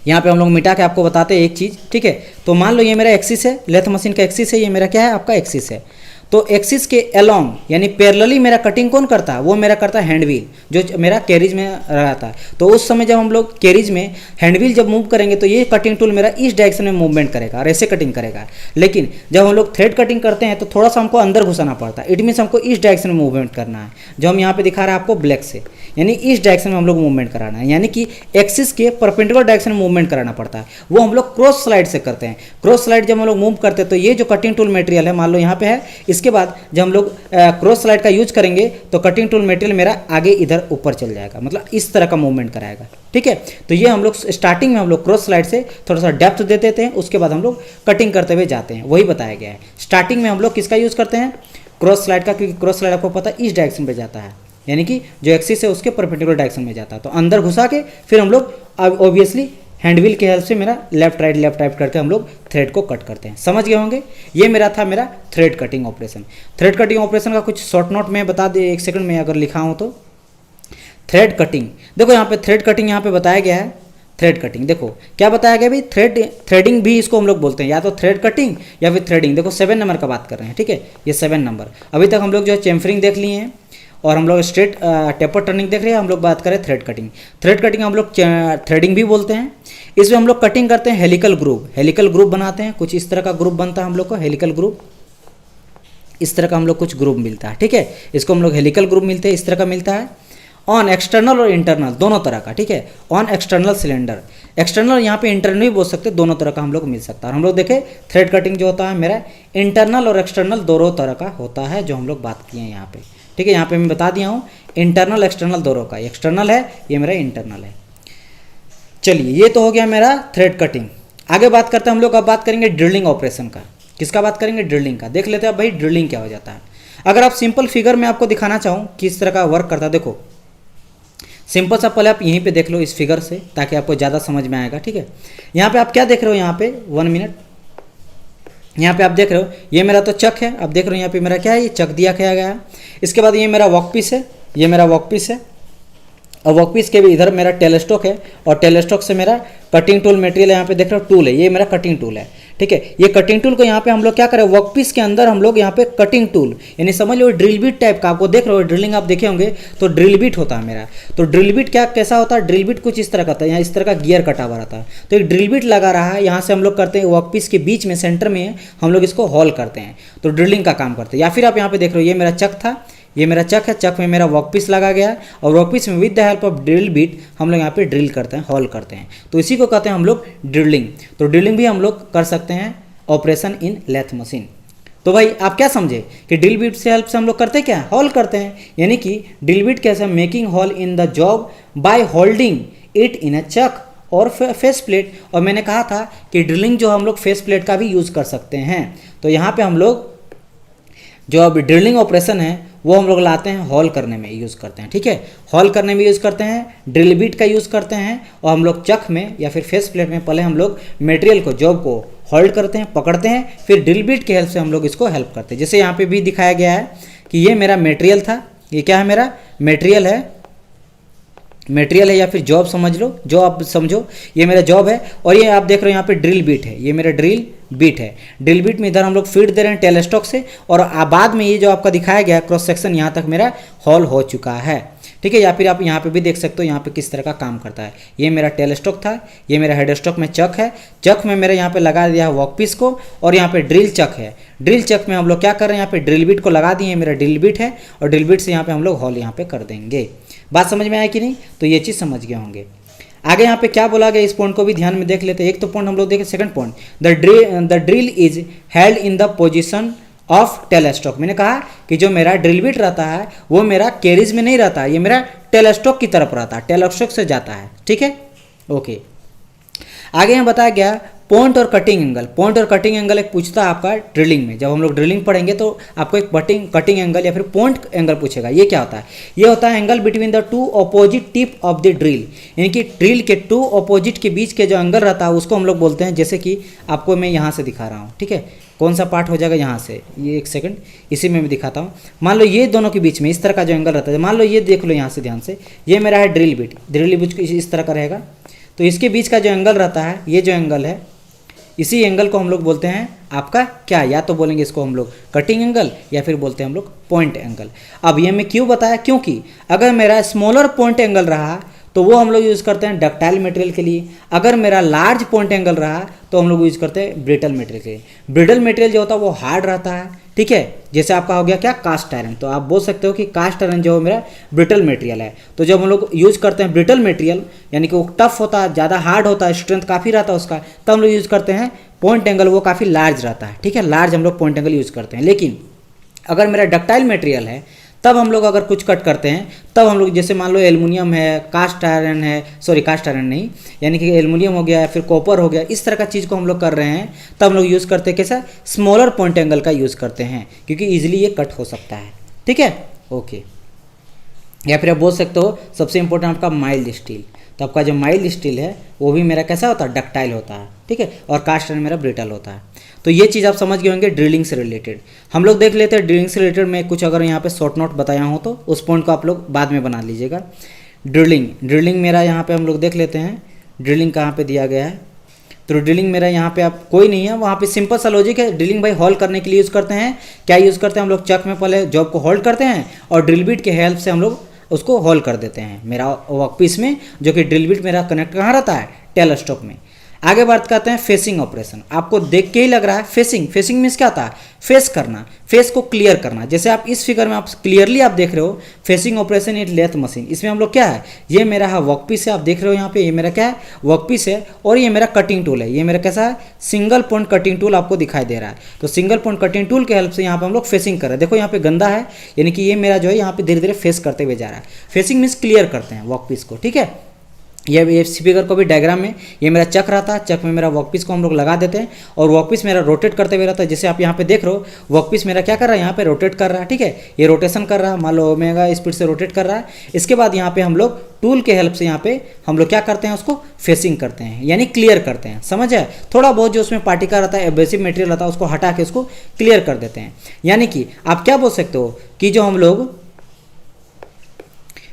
यहाँ पे हम लोग मिटा के आपको बताते हैं एक चीज़, ठीक है। तो मान लो ये मेरा एक्सिस है, लेथ मशीन का एक्सिस है, ये मेरा क्या है आपका एक्सिस है। तो एक्सिस के अलोंग यानी पैरेलली मेरा कटिंग कौन करता है, वो मेरा करता है हैंडव्हील, जो मेरा कैरिज में रहता है। तो उस समय जब हम लोग कैरिज में हैंडव्हील जब मूव करेंगे तो ये कटिंग टूल मेरा इस डायरेक्शन में मूवमेंट करेगा और ऐसे कटिंग करेगा। लेकिन जब हम लोग थ्रेड कटिंग करते हैं तो थोड़ा सा हमको अंदर घुसाना पड़ता है। इट मीन्स हमको इस डायरेक्शन में मूवमेंट करना है, जो हम यहाँ पे दिखा रहे हैं आपको ब्लैक से, यानी इस डायरेक्शन में हम लोग मूवमेंट कराना है, यानी कि एक्सिस के परपेंडिकुलर डायरेक्शन में मूवमेंट कराना पड़ता है। वो हम लोग क्रॉस स्लाइड से करते हैं। क्रॉस स्लाइड जब हम लोग मूव करते हैं तो ये जो कटिंग टूल मटेरियल है मान लो यहाँ पे है, इसके बाद जब हम लोग क्रॉस स्लाइड का यूज करेंगे तो कटिंग टूल मटेरियल मेरा आगे इधर ऊपर चल जाएगा, मतलब इस तरह का मूवमेंट कराएगा, ठीक है। तो ये हम लोग स्टार्टिंग में हम लोग क्रॉस स्लाइड से थोड़ा सा डेप्थ दे देते हैं, उसके बाद हम लोग कटिंग करते हुए जाते हैं, वही बताया गया है। स्टार्टिंग में हम लोग किसका यूज करते हैं, क्रॉस स्लाइड का, क्योंकि क्रॉस स्लाइड आपको पता है इस डायरेक्शन पे जाता है, यानी कि जो एक्सिस है उसके परपेंडिकुलर डायरेक्शन में जाता है। तो अंदर घुसा के फिर हम लोग ऑब्वियसली हैंडव्हील के हेल्प से मेरा लेफ्ट राइट करके हम लोग थ्रेड को कट करते हैं। समझ गए होंगे, ये मेरा था मेरा thread cutting operation. Thread cutting operation का कुछ शॉर्ट नोट में बता दे, एक सेकंड में अगर लिखा हूँ तो। थ्रेड कटिंग देखो यहाँ पे थ्रेड कटिंग यहाँ पे बताया गया है। थ्रेड कटिंग देखो क्या बताया गया भाई, थ्रेडिंग भी इसको हम लोग बोलते हैं, या तो थ्रेड कटिंग या फिर थ्रेडिंग। देखो 7 नंबर का बात कर रहे हैं, ठीक है, ये 7 नंबर। अभी तक हम लोग जो है चेम्फरिंग देख लिए हैं और हम लोग स्ट्रेट टेपर टर्निंग देख रहे हैं। हम लोग बात करें थ्रेड कटिंग। थ्रेड कटिंग हम लोग थ्रेडिंग भी बोलते हैं। इसमें हम लोग कटिंग करते हैं हेलिकल ग्रुप बनाते हैं। कुछ इस तरह का ग्रुप बनता है हम लोग को, हेलिकल ग्रुप इस तरह का हम लोग कुछ ग्रुप मिलता है, ठीक है। इसको हम लोग हेलिकल ग्रुप मिलते हैं, इस तरह का मिलता है। ऑन एक्सटर्नल और इंटरनल दोनों तरह का, ठीक है, ऑन एक्सटर्नल सिलेंडर, एक्सटर्नल यहाँ पे इंटरनल भी बोल सकते हैं, दोनों तरह का हम लोग मिल सकता है। हम लोग देखें थ्रेड कटिंग जो होता है मेरा इंटरनल और एक्सटर्नल दोनों तरह का होता है, जो हम लोग बात किए हैं यहाँ पे, ठीक है। यहाँ पे मैं बता दिया हूँ इंटरनल एक्सटर्नल दोनों का, एक्सटर्नल है ये मेरा इंटरनल है। चलिए ये तो हो गया मेरा थ्रेड कटिंग। आगे बात करते हैं हम लोग, अब बात करेंगे ड्रिलिंग ऑपरेशन का। किसका बात करेंगे? ड्रिलिंग का। देख लेते हैं भाई ड्रिलिंग क्या हो जाता है। अगर आप सिंपल फिगर में आपको दिखाना चाहूँ किस तरह का वर्क करता है, देखो सिंपल सा पहले आप यहीं पे देख लो इस फिगर से, ताकि आपको ज़्यादा समझ में आएगा, ठीक है। यहाँ पे आप क्या देख रहे हो, यहाँ पे 1 मिनट, यहाँ पे आप देख रहे हो ये मेरा तो चक है, आप देख रहे हो यहाँ पे मेरा क्या है, ये चक दिया गया है। इसके बाद ये मेरा वर्क पीस है, ये मेरा वर्क पीस है, और वर्क पीस के भी इधर मेरा टेलस्टॉक है, और टेलस्टॉक से मेरा कटिंग टूल मटेरियल यहाँ पे देख रहे हो टूल है, ये मेरा कटिंग टूल है, ठीक है। ये कटिंग टूल को यहाँ पे हम लोग क्या करें, वर्क पीस के अंदर हम लोग यहाँ पे कटिंग टूल यानी समझ लो ड्रिल बीट टाइप का, आपको देख रहे हो ड्रिलिंग आप देखे होंगे तो ड्रिल बीट होता है मेरा। तो ड्रिल बीट क्या कैसा होता है, ड्रिल बीट कुछ इस तरह का होता है, यहाँ इस तरह का गियर कटा हुआ रहता है, तो एक ड्रिल बीट लगा रहा है, यहाँ से हम लोग करते हैं वर्क पीस के बीच में सेंटर में हम लोग इसको हॉल करते हैं, तो ड्रिलिंग का काम करते हैं। या फिर आप यहाँ पे देख रहे हो ये मेरा चक था, ये मेरा चक है, चक में मेरा वर्क पीस लगा गया है, और वर्क पीस में with the help of drill beat हम लोग यहाँ पे ड्रिल करते हैं, हॉल करते हैं, तो इसी को कहते हैं हम लोग ड्रिलिंग। तो ड्रिलिंग भी हम लोग कर सकते हैं ऑपरेशन इन लेथ मशीन। तो भाई आप क्या समझे कि ड्रिल बीट से हेल्प से हम लोग करते क्या, हॉल करते हैं, यानी कि ड्रिल बीट कैसे making hole in the job by holding it in a chuck और फेस प्लेट। और मैंने कहा था कि ड्रिलिंग जो हम लोग फेस प्लेट का भी यूज़ कर सकते हैं, तो यहाँ पे हम लोग जो अब ड्रिलिंग ऑपरेशन है वो हम लोग लाते हैं हॉल करने में यूज़ करते हैं, ठीक है। हॉल करने में यूज़ करते हैं, ड्रिल बीट का यूज़ करते हैं, और हम लोग चक में या फिर फेस प्लेट में पहले हम लोग मटेरियल को जॉब को होल्ड करते हैं, पकड़ते हैं, फिर ड्रिल बीट की हेल्प से हम लोग इसको हेल्प करते हैं। जैसे यहाँ पे भी दिखाया गया है कि ये मेरा मटेरियल था, ये क्या है मेरा मटेरियल है, मटेरियल है या फिर जॉब समझ लो, जो आप समझो, ये मेरा जॉब है। और ये आप देख रहे हो यहाँ पे ड्रिल बीट है, ये मेरा ड्रिल बीट है। ड्रिल बीट में इधर हम लोग फीड दे रहे हैं टेलस्टॉक से, और बाद में ये जो आपका दिखाया गया क्रॉस सेक्शन यहाँ तक मेरा हॉल हो चुका है, ठीक है। या फिर आप यहाँ पे भी देख सकते हो यहाँ पे किस तरह का काम करता है। ये मेरा टेलस्टॉक था, ये मेरा हेडस्टॉक में चक है, चक में मेरे यहाँ पे लगा दिया है वर्क पीस को, और यहाँ पे ड्रिल चक है, ड्रिल चक में हम लोग क्या कर रहे हैं, यहाँ पे ड्रिल बीट को लगा दिए, मेरा ड्रिल बीट है, और ड्रिल बीट से यहाँ पे हम लोग हॉल यहाँ पे कर देंगे। बात समझ में आया कि नहीं? तो ये चीज़ समझ गए होंगे। आगे यहाँ पे क्या बोला गया, इस पॉइंट को भी ध्यान में देख लेते हैं। एक तो पॉइंट हम लोग देखें, second point, the drill is held in the position of tailstock. मैंने कहा कि जो मेरा ड्रिल बीट रहता है वो मेरा कैरिज में नहीं रहता है, ये मेरा टेलस्टॉक की तरफ रहता है, टेलस्टॉक से जाता है, ठीक है, ओके। आगे यहाँ बताया गया पॉइंट और कटिंग एंगल। पॉइंट और कटिंग एंगल एक पूछता है आपका ड्रिलिंग में, जब हम लोग ड्रिलिंग पढ़ेंगे तो आपको एक कटिंग एंगल या फिर पॉइंट एंगल पूछेगा। ये क्या होता है? ये होता है angle between the two opposite tip of the drill, यानी कि ड्रिल के टू अपोजिट के बीच के जो एंगल रहता है उसको हम लोग बोलते हैं, जैसे कि आपको मैं यहाँ से दिखा रहा हूँ, ठीक है। कौन सा पार्ट हो जाएगा, यहाँ से, ये एक सेकंड इसी में मैं दिखाता हूँ। मान लो ये दोनों के बीच में इस तरह का जो एंगल रहता है, मान लो ये देख लो यहाँ से ध्यान से, ये मेरा है ड्रिल बीट, ड्रिल बीट इस तरह का रहेगा, तो इसके बीच का जो एंगल रहता है, ये जो एंगल है, इसी एंगल को हम लोग बोलते हैं आपका क्या, या तो बोलेंगे इसको हम लोग कटिंग एंगल या फिर बोलते हैं हम लोग पॉइंट एंगल। अब ये मैं क्यों बताया, क्योंकि अगर मेरा स्मॉलर पॉइंट एंगल रहा तो वो हम लोग यूज़ करते हैं डक्टाइल मटेरियल के लिए, अगर मेरा लार्ज पॉइंट एंगल रहा तो हम लोग यूज़ करते हैं ब्रिटल मटेरियल के लिए। ब्रिटल मटेरियल जो होता है वो हार्ड रहता है, ठीक है, जैसे आपका हो गया क्या कास्ट आयरन, तो आप बोल सकते हो कि कास्ट आयरन जो मेरा ब्रिटल मटेरियल है। तो जब हम लोग यूज़ करते हैं ब्रिटल मटेरियल, यानी कि वो टफ होता है, ज़्यादा हार्ड होता है, स्ट्रेंथ काफ़ी रहता है उसका, तब हम लोग यूज़ करते हैं पॉइंट एंगल, वो काफ़ी लार्ज रहता है, ठीक है, लार्ज हम लोग पॉइंट एंगल यूज़ करते हैं। लेकिन अगर मेरा डक्टाइल मटेरियल है तब हम लोग अगर कुछ कट करते हैं, तब हम लोग जैसे मान लो एल्युमिनियम है, कास्ट आयरन है, सॉरी कास्ट आयरन नहीं, यानी कि एल्युमिनियम हो गया या फिर कॉपर हो गया, इस तरह का चीज़ को हम लोग कर रहे हैं, तब हम लोग यूज़ करते हैं कैसा, स्मॉलर पॉइंट एंगल का यूज़ करते हैं, क्योंकि ईजिली ये कट हो सकता है, ठीक है, ओके। या फिर आप बोल सकते हो सबसे इंपॉर्टेंट आपका माइल्ड स्टील, तो आपका जो माइल्ड स्टील है वो भी मेरा कैसा होता है, डक्टाइल होता है, ठीक है, और कास्ट आयरन मेरा ब्रिटल होता है। तो ये चीज़ आप समझ गए होंगे ड्रिलिंग से रिलेटेड। हम लोग देख लेते हैं ड्रिलिंग से रिलेटेड में कुछ अगर यहाँ पे शॉर्ट नोट बताया हो तो उस पॉइंट को आप लोग बाद में बना लीजिएगा। ड्रिलिंग मेरा यहाँ पे हम लोग देख लेते हैं ड्रिलिंग कहाँ पे दिया गया है। तो ड्रिलिंग मेरा यहाँ पे आप कोई नहीं है, वहाँ पे सिंपल सा लॉजिक है। ड्रिलिंग भाई हॉल करने के लिए यूज़ करते हैं, क्या यूज़ करते हैं हम लोग, चक में पहले जॉब को होल्ड करते हैं और ड्रिल बीट के हेल्प से हम लोग उसको होल्ड कर देते हैं मेरा वर्क पीस में, जो कि ड्रिल बीट मेरा कनेक्ट कहाँ रहता है, टेलस्टॉक में। आगे बात करते हैं फेसिंग ऑपरेशन। आपको देख के ही लग रहा है फेसिंग, फेसिंग मीन्स क्या होता है, फेस करना, फेस को क्लियर करना। जैसे आप इस फिगर में आप क्लियरली आप देख रहे हो facing operation in lathe machine. इसमें हम लोग क्या है, ये मेरा है वर्क पीस है, आप देख रहे हो यहाँ पे, ये मेरा क्या है वर्क पीस है, और ये मेरा कटिंग टूल है। ये मेरा कैसा है, सिंगल पॉइंट कटिंग टूल आपको दिखाई दे रहा है। तो सिंगल पॉइंट कटिंग टूल के हेल्प से यहाँ पे हम लोग फेसिंग कर रहे हैं। देखो यहाँ पे गंदा है, यानी कि ये मेरा जो है यहाँ पे धीरे धीरे फेस करते हुए जा रहा है। फेसिंग मीन्स क्लियर करते हैं वर्क पीस को, ठीक है। ये फिगर को भी डायग्राम में ये मेरा चक रहता है, चक में मेरा वर्कपीस को हम लोग लगा देते हैं और वर्कपीस मेरा रोटेट करते हुए रहता है। जैसे आप यहाँ पे देख रहे हो वर्कपीस मेरा क्या कर रहा है, यहाँ पे रोटेट कर रहा है, ठीक है। ये रोटेशन कर रहा है, मान लो ओमेगा स्पीड से रोटेट कर रहा है। इसके बाद यहाँ पे हम लोग टूल के हेल्प से यहाँ पे हम लोग क्या करते हैं, उसको फेसिंग करते हैं, यानी क्लियर करते हैं। समझ है, थोड़ा बहुत जो उसमें पार्टिकल रहता है, एब्रेसिव मटेरियल रहता है, उसको हटा के उसको क्लियर कर देते हैं। यानी कि आप क्या बोल सकते हो कि जो हम लोग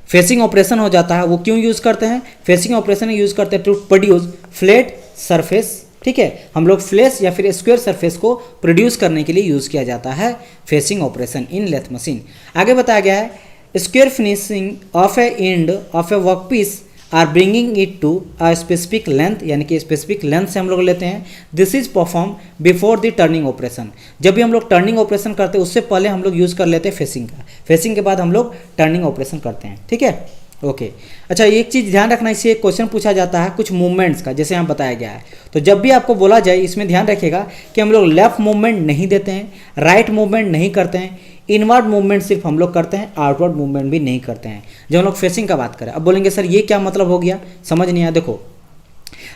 फेसिंग ऑपरेशन हो जाता है वो क्यों यूज़ करते हैं, फेसिंग ऑपरेशन यूज़ करते हैं टू प्रोड्यूस फ्लैट सरफेस, ठीक है। हम लोग फ्लैट या फिर स्क्वायर सरफेस को प्रोड्यूस करने के लिए यूज़ किया जाता है facing operation in lathe machine. आगे बताया गया है square finishing of a end of a work piece or bringing it to a specific length, यानी कि स्पेसिफिक लेंथ से हम लोग लेते हैं। This is perform before the turning operation. जब भी हम लोग टर्निंग ऑपरेशन करते हैं उससे पहले हम लोग यूज़ कर लेते हैं फेसिंग का, फेसिंग के बाद हम लोग टर्निंग ऑपरेशन करते हैं, ठीक है। ओके अच्छा, एक चीज़ ध्यान रखना, इससे एक क्वेश्चन पूछा जाता है कुछ मूवमेंट्स का, जैसे यहाँ बताया गया है। तो जब भी आपको बोला जाए इसमें ध्यान रखिएगा कि हम लोग लेफ्ट मूवमेंट नहीं देते हैं, राइट मूवमेंट नहीं करते हैं, इनवर्ड मूवमेंट सिर्फ हम लोग करते हैं, आउटवर्ड मूवमेंट भी नहीं करते हैं। जब हम लोग फेसिंग का बात करें, अब बोलेंगे सर ये क्या मतलब हो गया, समझ नहीं आया। देखो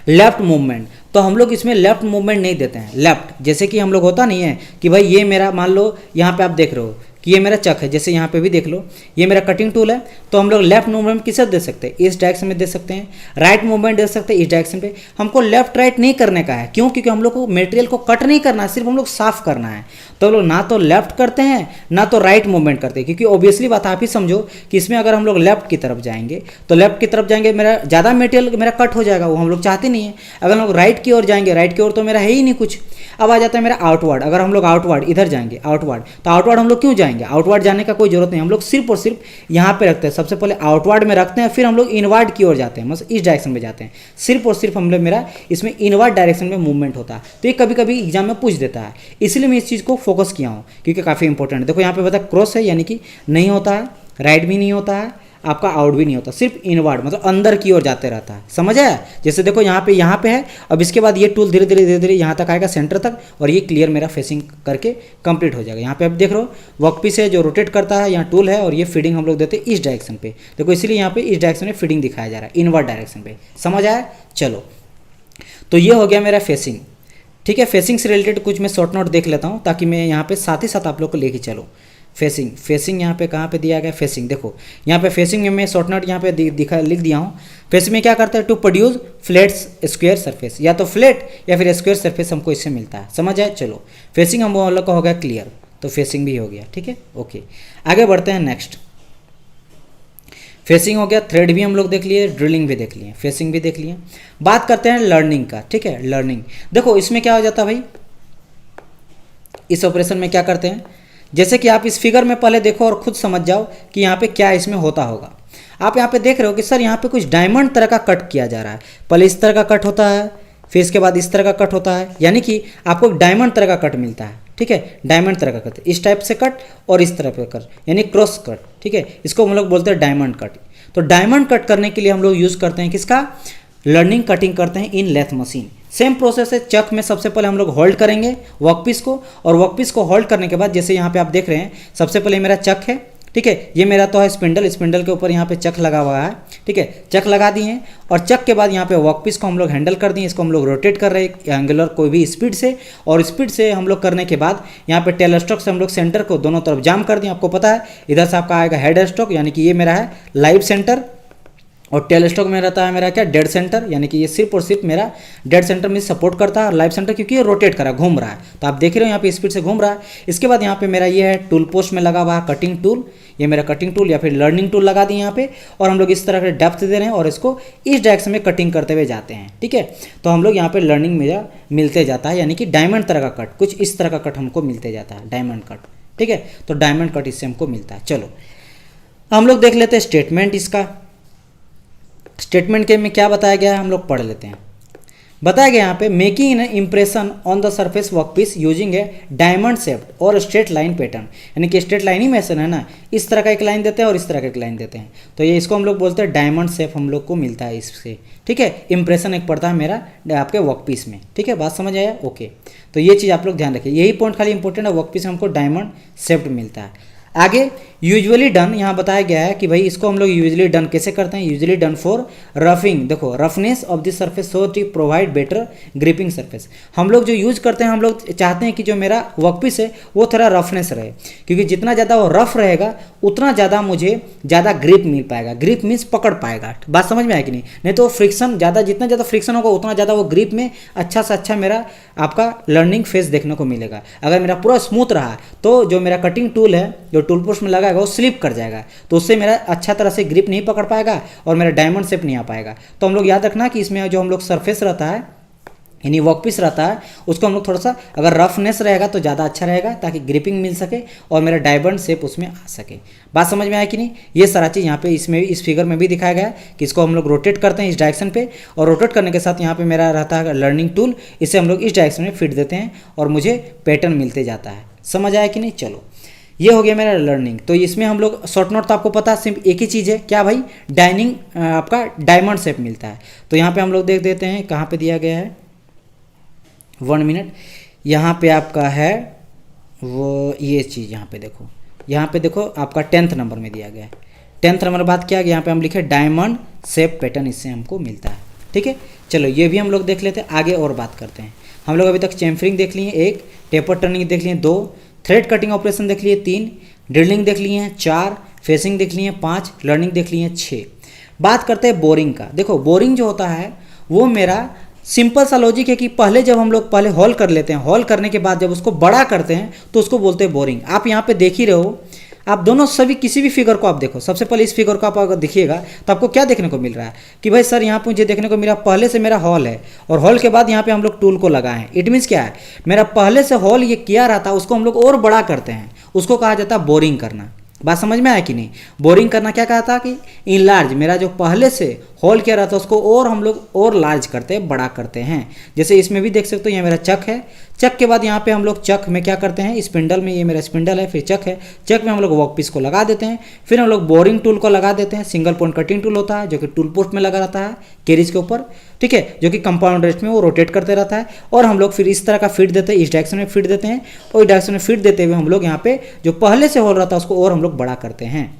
लेफ्ट मूवमेंट, तो हम लोग इसमें लेफ्ट मूवमेंट नहीं देते हैं। लेफ्ट जैसे कि हम लोग होता नहीं है कि भाई ये मेरा मान लो यहाँ पे आप देख रहे हो कि ये मेरा चक है, जैसे यहाँ पे भी देख लो ये मेरा कटिंग टूल है, तो हम लोग लेफ्ट मूवमेंट किसे दे सकते हैं, इस डायरेक्शन में दे सकते हैं, राइट मूवमेंट दे सकते हैं इस डायरेक्शन पे। हमको लेफ्ट राइट नहीं करने का है, क्यों, क्योंकि हम लोग को मटेरियल को कट नहीं करना है, सिर्फ हम लोग साफ करना है। तो हम लोग ना तो लेफ्ट करते हैं ना तो राइट मूवमेंट करते हैं, क्योंकि ऑब्वियसली बात आप ही समझो कि इसमें अगर हम लोग लेफ्ट की तरफ जाएंगे तो लेफ्ट की तरफ जाएंगे मेरा ज़्यादा मटेरियल मेरा कट हो जाएगा, वो हम लोग चाहते नहीं है। अगर हम लोग राइट की ओर जाएंगे, राइट की ओर तो मेरा है ही नहीं कुछ। अब आ जाता है मेरा आउटवर्ड, अगर हम लोग आउटवर्ड इधर जाएंगे आउटवर्ड, तो आउटवर्ड हम लोग क्यों जाएंगे, आउटवर्ड जाने का कोई जरूरत नहीं, हम लोग सिर्फ और सिर्फ यहाँ पे रखते हैं। सबसे पहले आउटवर्ड में रखते हैं, फिर हम लोग इनवर्ड की ओर जाते हैं, मतलब इस डायरेक्शन में जाते हैं। सिर्फ और सिर्फ हम लोग मेरा इसमें इनवर्ड डायरेक्शन में मूवमेंट होता है। तो ये कभी कभी एग्जाम में पूछ देता है, इसलिए मैं इस चीज़ को फोकस किया हूँ क्योंकि काफ़ी इंपॉर्टेंट है। देखो यहाँ पे बता क्रॉस है, यानी कि नहीं होता है, राइट भी नहीं होता है, आपका आउट भी नहीं होता, सिर्फ इनवर्ड मतलब अंदर की ओर जाते रहता है। समझ आया, जैसे देखो यहाँ पे है, अब इसके बाद ये टूल धीरे धीरे यहाँ तक आएगा सेंटर तक, और ये क्लियर मेरा फेसिंग करके कंप्लीट हो जाएगा। यहाँ पे आप देख रहे हो वर्क पीस है जो रोटेट करता है, यहाँ टूल है, और ये फीडिंग हम लोग देते हैं इस डायरेक्शन पे। देखो इसीलिए यहाँ पे इस डायरेक्शन में फीडिंग दिखाया जा रहा है, इनवर्ड डायरेक्शन पे। समझ आया, चलो तो ये हो गया मेरा फेसिंग, ठीक है। फेसिंग से रिलेटेड कुछ मैं शॉर्ट नोट देख लेता हूँ ताकि मैं यहाँ पे साथ ही साथ आप लोग को लेके चलो। फेसिंग यहाँ पे कहाँ पे दिया गया, फेसिंग देखो यहाँ पे फेसिंग में मैं शॉर्ट नोट यहाँ पे लिख दिया हूँ। फेसिंग में क्या करता है, to produce flat square surface, या तो फ्लैट या फिर स्क्वायर सरफेस हमको इससे मिलता है। समझ आए, चलो फेसिंग हम लोग का हो गया क्लियर, तो फेसिंग भी हो गया, ठीक है। ओके आगे बढ़ते हैं नेक्स्ट। फेसिंग हो गया, थ्रेड भी हम लोग देख लिए, ड्रिलिंग भी देख लिए, फेसिंग भी देख लिए। बात करते हैं लर्निंग का, ठीक है। लर्निंग देखो इसमें क्या हो जाता है भाई, इस ऑपरेशन में क्या करते हैं, जैसे कि आप इस फिगर में पहले देखो और खुद समझ जाओ कि यहाँ पे क्या इसमें होता होगा। आप यहाँ पे देख रहे हो कि सर यहाँ पे कुछ डायमंड तरह का कट किया जा रहा है, पहले इस तरह का कट होता है, फिर इसके बाद इस तरह का कट होता है, यानी कि आपको एक डायमंड तरह का कट मिलता है, ठीक है। डायमंड तरह का कट, इस टाइप से कट और इस तरह का कट, यानी क्रॉस कट, ठीक है। इसको हम लोग बोलते हैं डायमंड कट। तो डायमंड कट करने के लिए हम लोग यूज़ करते हैं किसका, लर्निंग कटिंग करते हैं इन लेथ मशीन। सेम प्रोसेस है, चक में सबसे पहले हम लोग होल्ड करेंगे वर्कपीस को, और वर्कपीस को होल्ड करने के बाद जैसे यहाँ पे आप देख रहे हैं सबसे पहले मेरा चक है, ठीक है। ये मेरा तो है स्पिंडल, स्पिंडल के ऊपर यहाँ पे चक लगा हुआ है, ठीक है। चक लगा दिए हैं और चक के बाद यहाँ पे वर्कपीस को हम लोग हैंडल कर दिए, इसको हम लोग रोटेट कर रहे हैं एंगुलर कोई भी स्पीड से, और स्पीड से हम लोग करने के बाद यहाँ पे टेल स्ट्रोक से हम लोग सेंटर को दोनों तरफ जाम कर दिए। आपको पता है इधर से आपका आएगा हेड स्ट्रोक, यानी कि ये मेरा है लाइव सेंटर, और टेल स्ट्रोक में रहता है मेरा क्या, डेड सेंटर, यानी कि ये सिर्फ और सिर्फ मेरा डेड सेंटर में सपोर्ट करता है, और लाइव सेंटर क्योंकि ये रोटेट कर रहा है, घूम रहा है, तो आप देख रहे हो यहाँ पे स्पीड से घूम रहा है। इसके बाद यहाँ पे मेरा ये है टूल पोस्ट में लगा हुआ है कटिंग टूल, ये मेरा कटिंग टूल या फिर लर्निंग टूल लगा दिए यहाँ पे, और हम लोग इस तरह के डेप्थ दे रहे हैं और इसको इस डायरेक्शन में कटिंग करते हुए जाते हैं, ठीक है। तो हम लोग यहाँ पे लर्निंग मेरा मिलते जाता है, यानी कि डायमंड तरह का कट, कुछ इस तरह का कट हमको मिलते जाता है, डायमंड कट, ठीक है। तो डायमंड कट इससे हमको मिलता है। चलो हम लोग देख लेते हैं स्टेटमेंट इसका। स्टेटमेंट के में क्या बताया गया है हम लोग पढ़ लेते हैं। बताया गया यहाँ पे making an impression on the surface workpiece using A diamond shaped और स्ट्रेट लाइन पैटर्न, यानी कि स्ट्रेट लाइन ही मेसन है ना, इस तरह का एक लाइन देते हैं और इस तरह का एक लाइन देते हैं, तो ये इसको हम लोग बोलते हैं डायमंड शेप हम लोग को मिलता है इससे, ठीक है। इंप्रेशन एक पड़ता है मेरा आपके वर्कपीस में, ठीक है, बात समझ आया, ओके। तो ये चीज़ आप लोग ध्यान रखिए, यही पॉइंट खाली इंपॉर्टेंट है, वर्कपीस में हमको डायमंड शेप्ड मिलता है। आगे यूजुअली डन यहाँ बताया गया है कि भाई इसको हम लोग यूजुअली डन कैसे करते हैं, यूजुअली डन फॉर रफिंग, देखो roughness of the surface so to provide better gripping surface, हम लोग जो यूज करते हैं, हम लोग चाहते हैं कि जो मेरा वर्कपीस है वो थोड़ा रफनेस रहे, क्योंकि जितना ज़्यादा वो रफ रहेगा उतना ज़्यादा मुझे ज़्यादा ग्रिप मिल पाएगा, ग्रिप मीन्स पकड़ पाएगा, बात समझ में आया कि नहीं तो फ्रिक्शन ज़्यादा, जितना ज़्यादा फ्रिक्शन होगा उतना ज़्यादा वो ग्रिप में अच्छा से अच्छा मेरा आपका लर्निंग फेस देखने को मिलेगा। अगर मेरा पूरा स्मूथ रहा तो जो मेरा कटिंग टूल है जो टूल पोस्ट में लगाएगा वो स्लिप कर जाएगा, तो उससे मेरा अच्छा तरह से ग्रिप नहीं पकड़ पाएगा और मेरा डायमंड शेप नहीं आ पाएगा। तो हम लोग याद रखना कि इसमें जो हम लोग सरफेस रहता है यानी वर्कपीस रहता है उसको हम लोग थोड़ा सा अगर रफनेस रहेगा तो ज़्यादा अच्छा रहेगा, ताकि ग्रिपिंग मिल सके और मेरा डायमंड शेप उसमें आ सके। बात समझ में आया कि नहीं, ये सारा चीज़ यहाँ पे इसमें इस फिगर में भी दिखाया गया है कि इसको हम लोग रोटेट करते हैं इस डायरेक्शन पे, और रोटेट करने के साथ यहाँ पे मेरा रहता है लर्निंग टूल, इसे हम लोग इस डायरेक्शन में फिट देते हैं और मुझे पैटर्न मिलते जाता है। समझ आया कि नहीं, चलो ये हो गया मेरा लर्निंग। तो इसमें हम लोग शॉर्ट नोट तो आपको पता है सिर्फ एक ही चीज़ है, क्या भाई, डाइनिंग आपका डायमंड शेप मिलता है। तो यहाँ पे हम लोग देख देते हैं कहाँ पे दिया गया है, 1 मिनट, यहाँ पे आपका है वो ये चीज़, यहाँ पे देखो आपका 10th नंबर में दिया गया है। 10th नंबर बात क्या है, यहाँ पे हम लिखे डायमंड शेप पैटर्न, इससे हमको मिलता है, ठीक है। चलो ये भी हम लोग देख लेते हैं, आगे और बात करते हैं। हम लोग अभी तक चैम्फरिंग देख लिए 1, टेपर टर्निंग देख लिए 2, थ्रेड कटिंग ऑपरेशन देख लिए 3, ड्रिलिंग देख लिए हैं 4, फेसिंग देख लिए 5, लर्निंग देख लिए 6। बात करते हैं बोरिंग का। देखो बोरिंग जो होता है वो मेरा सिंपल सा लॉजिक है कि पहले जब हम लोग पहले हॉल कर लेते हैं, हॉल करने के बाद जब उसको बड़ा करते हैं तो उसको बोलते हैं बोरिंग। आप यहाँ पे देख ही रहे हो, आप दोनों सभी किसी भी फिगर को आप देखो, सबसे पहले इस फिगर को आप अगर देखिएगा तो आपको क्या देखने को मिल रहा है कि भाई सर यहाँ पे मुझे देखने को मिला पहले से मेरा हॉल है और हॉल के बाद यहाँ पे हम लोग टूल को लगाए हैं। इट मीन्स क्या है, मेरा पहले से हॉल ये किया रहा था उसको हम लोग और बड़ा करते हैं, उसको कहा जाता है बोरिंग करना। बात समझ में आया कि नहीं, बोरिंग करना क्या कहा था कि इनलार्ज, मेरा जो पहले से होल किया रहा था उसको और हम लोग और लार्ज करते हैं, बड़ा करते हैं। जैसे इसमें भी देख सकते हो ये मेरा चक है, चक के बाद यहाँ पे हम लोग चक में क्या करते हैं, स्पिंडल में, ये मेरा स्पिंडल है, फिर चक है, चक में हम लोग वर्कपीस को लगा देते हैं, फिर हम लोग बोरिंग टूल को लगा देते हैं। सिंगल पॉइंट कटिंग टूल होता है जो कि टूल पोस्ट में लगा रहता है कैरिज के ऊपर, ठीक है, जो कि कंपाउंड रेस्ट में वो रोटेट करते रहता है, और हम लोग फिर इस तरह का फिट देते हैं, इस डायरेक्शन में फिट देते हैं, और इस डायरेक्शन में फिट देते हुए हम लोग यहाँ पे जो पहले से होल रहता है उसको और हम लोग बड़ा करते हैं।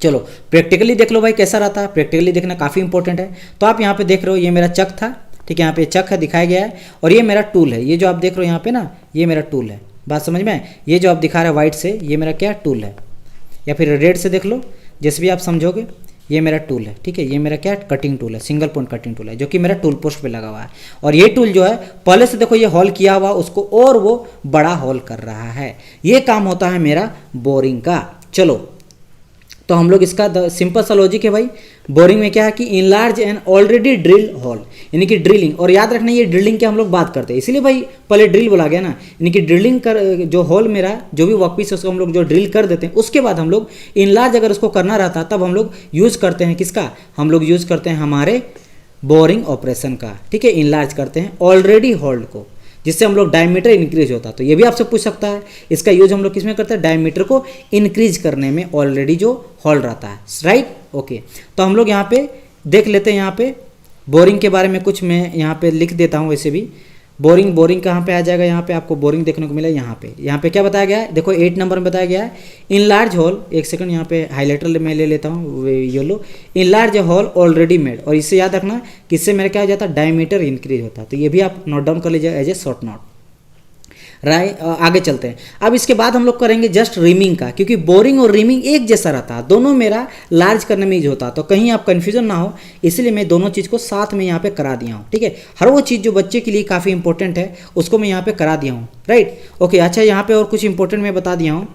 चलो प्रैक्टिकली देख लो भाई कैसा रहता है, प्रैक्टिकली देखना काफ़ी इंपॉर्टेंट है। तो आप यहाँ पे देख रहे हो ये मेरा चक था, ठीक है, यहाँ पे चक है दिखाया गया है, और ये मेरा टूल है, ये जो आप देख रहे हो यहाँ पे ना, ये मेरा टूल है। बात समझ में, ये जो आप दिखा रहे हैं व्हाइट से, ये मेरा क्या टूल है, या फिर रेड से देख लो, जैसे भी आप समझोगे, ये मेरा टूल है, ठीक है, ये मेरा क्या कटिंग टूल है, सिंगल पॉइंट कटिंग टूल है, जो कि मेरा टूल पोस्ट पे लगा हुआ है। और ये टूल जो है पहले से देखो ये हॉल किया हुआ, उसको और वो बड़ा हॉल कर रहा है, ये काम होता है मेरा बोरिंग का। चलो तो हम लोग इसका सिंपल सा लॉजिक है भाई, बोरिंग में क्या है कि enlarge and already drill hall, यानी कि ड्रिलिंग, और याद रखना ये ड्रिलिंग की हम लोग बात करते हैं, इसीलिए भाई पहले ड्रिल बोला गया ना, यानी कि ड्रिलिंग कर जो हॉल मेरा जो भी वर्कपीस है उसको हम लोग जो ड्रिल कर देते हैं, उसके बाद हम लोग इनलार्ज अगर उसको करना रहता तब हम लोग यूज़ करते हैं किसका, हम लोग यूज़ करते हैं हमारे बोरिंग ऑपरेशन का, ठीक है, इनलार्ज करते हैं ऑलरेडी हॉल्ड को, जिससे हम लोग डायमीटर इंक्रीज होता है। तो ये भी आपसे पूछ सकता है इसका यूज हम लोग किस में करते हैं, डायमीटर को इंक्रीज करने में, ऑलरेडी जो हॉल रहता है, राइट, ओके। तो हम लोग यहाँ पे देख लेते हैं, यहाँ पे बोरिंग के बारे में कुछ मैं यहाँ पे लिख देता हूँ। वैसे भी बोरिंग कहाँ पे आ जाएगा, यहाँ पे आपको बोरिंग देखने को मिला, यहाँ पे क्या बताया गया है, देखो 8 नंबर में बताया गया है, इन लार्ज हॉल, एक सेकंड यहाँ पे हाईलाइटर मैं ले लेता हूँ yellow, in large hall already made, और इससे याद रखना कि इससे मेरा क्या हो जाता है, डायमीटर इंक्रीज होता है। तो ये भी आप नोट डाउन कर लीजिए as a short note, right. आगे चलते हैं। अब इसके बाद हम लोग करेंगे जस्ट रिमिंग का, क्योंकि बोरिंग और रिमिंग एक जैसा रहता है, दोनों मेरा लार्ज करने में यूज होता है, तो कहीं आप कन्फ्यूजन ना हो, इसलिए मैं दोनों चीज़ को साथ में यहाँ पे करा दिया हूँ, ठीक है। हर वो चीज़ जो बच्चे के लिए काफ़ी इंपॉर्टेंट है उसको मैं यहाँ पे करा दिया हूँ, राइट, ओके। अच्छा, यहाँ पे और कुछ इंपॉर्टेंट मैं बता दिया हूँ,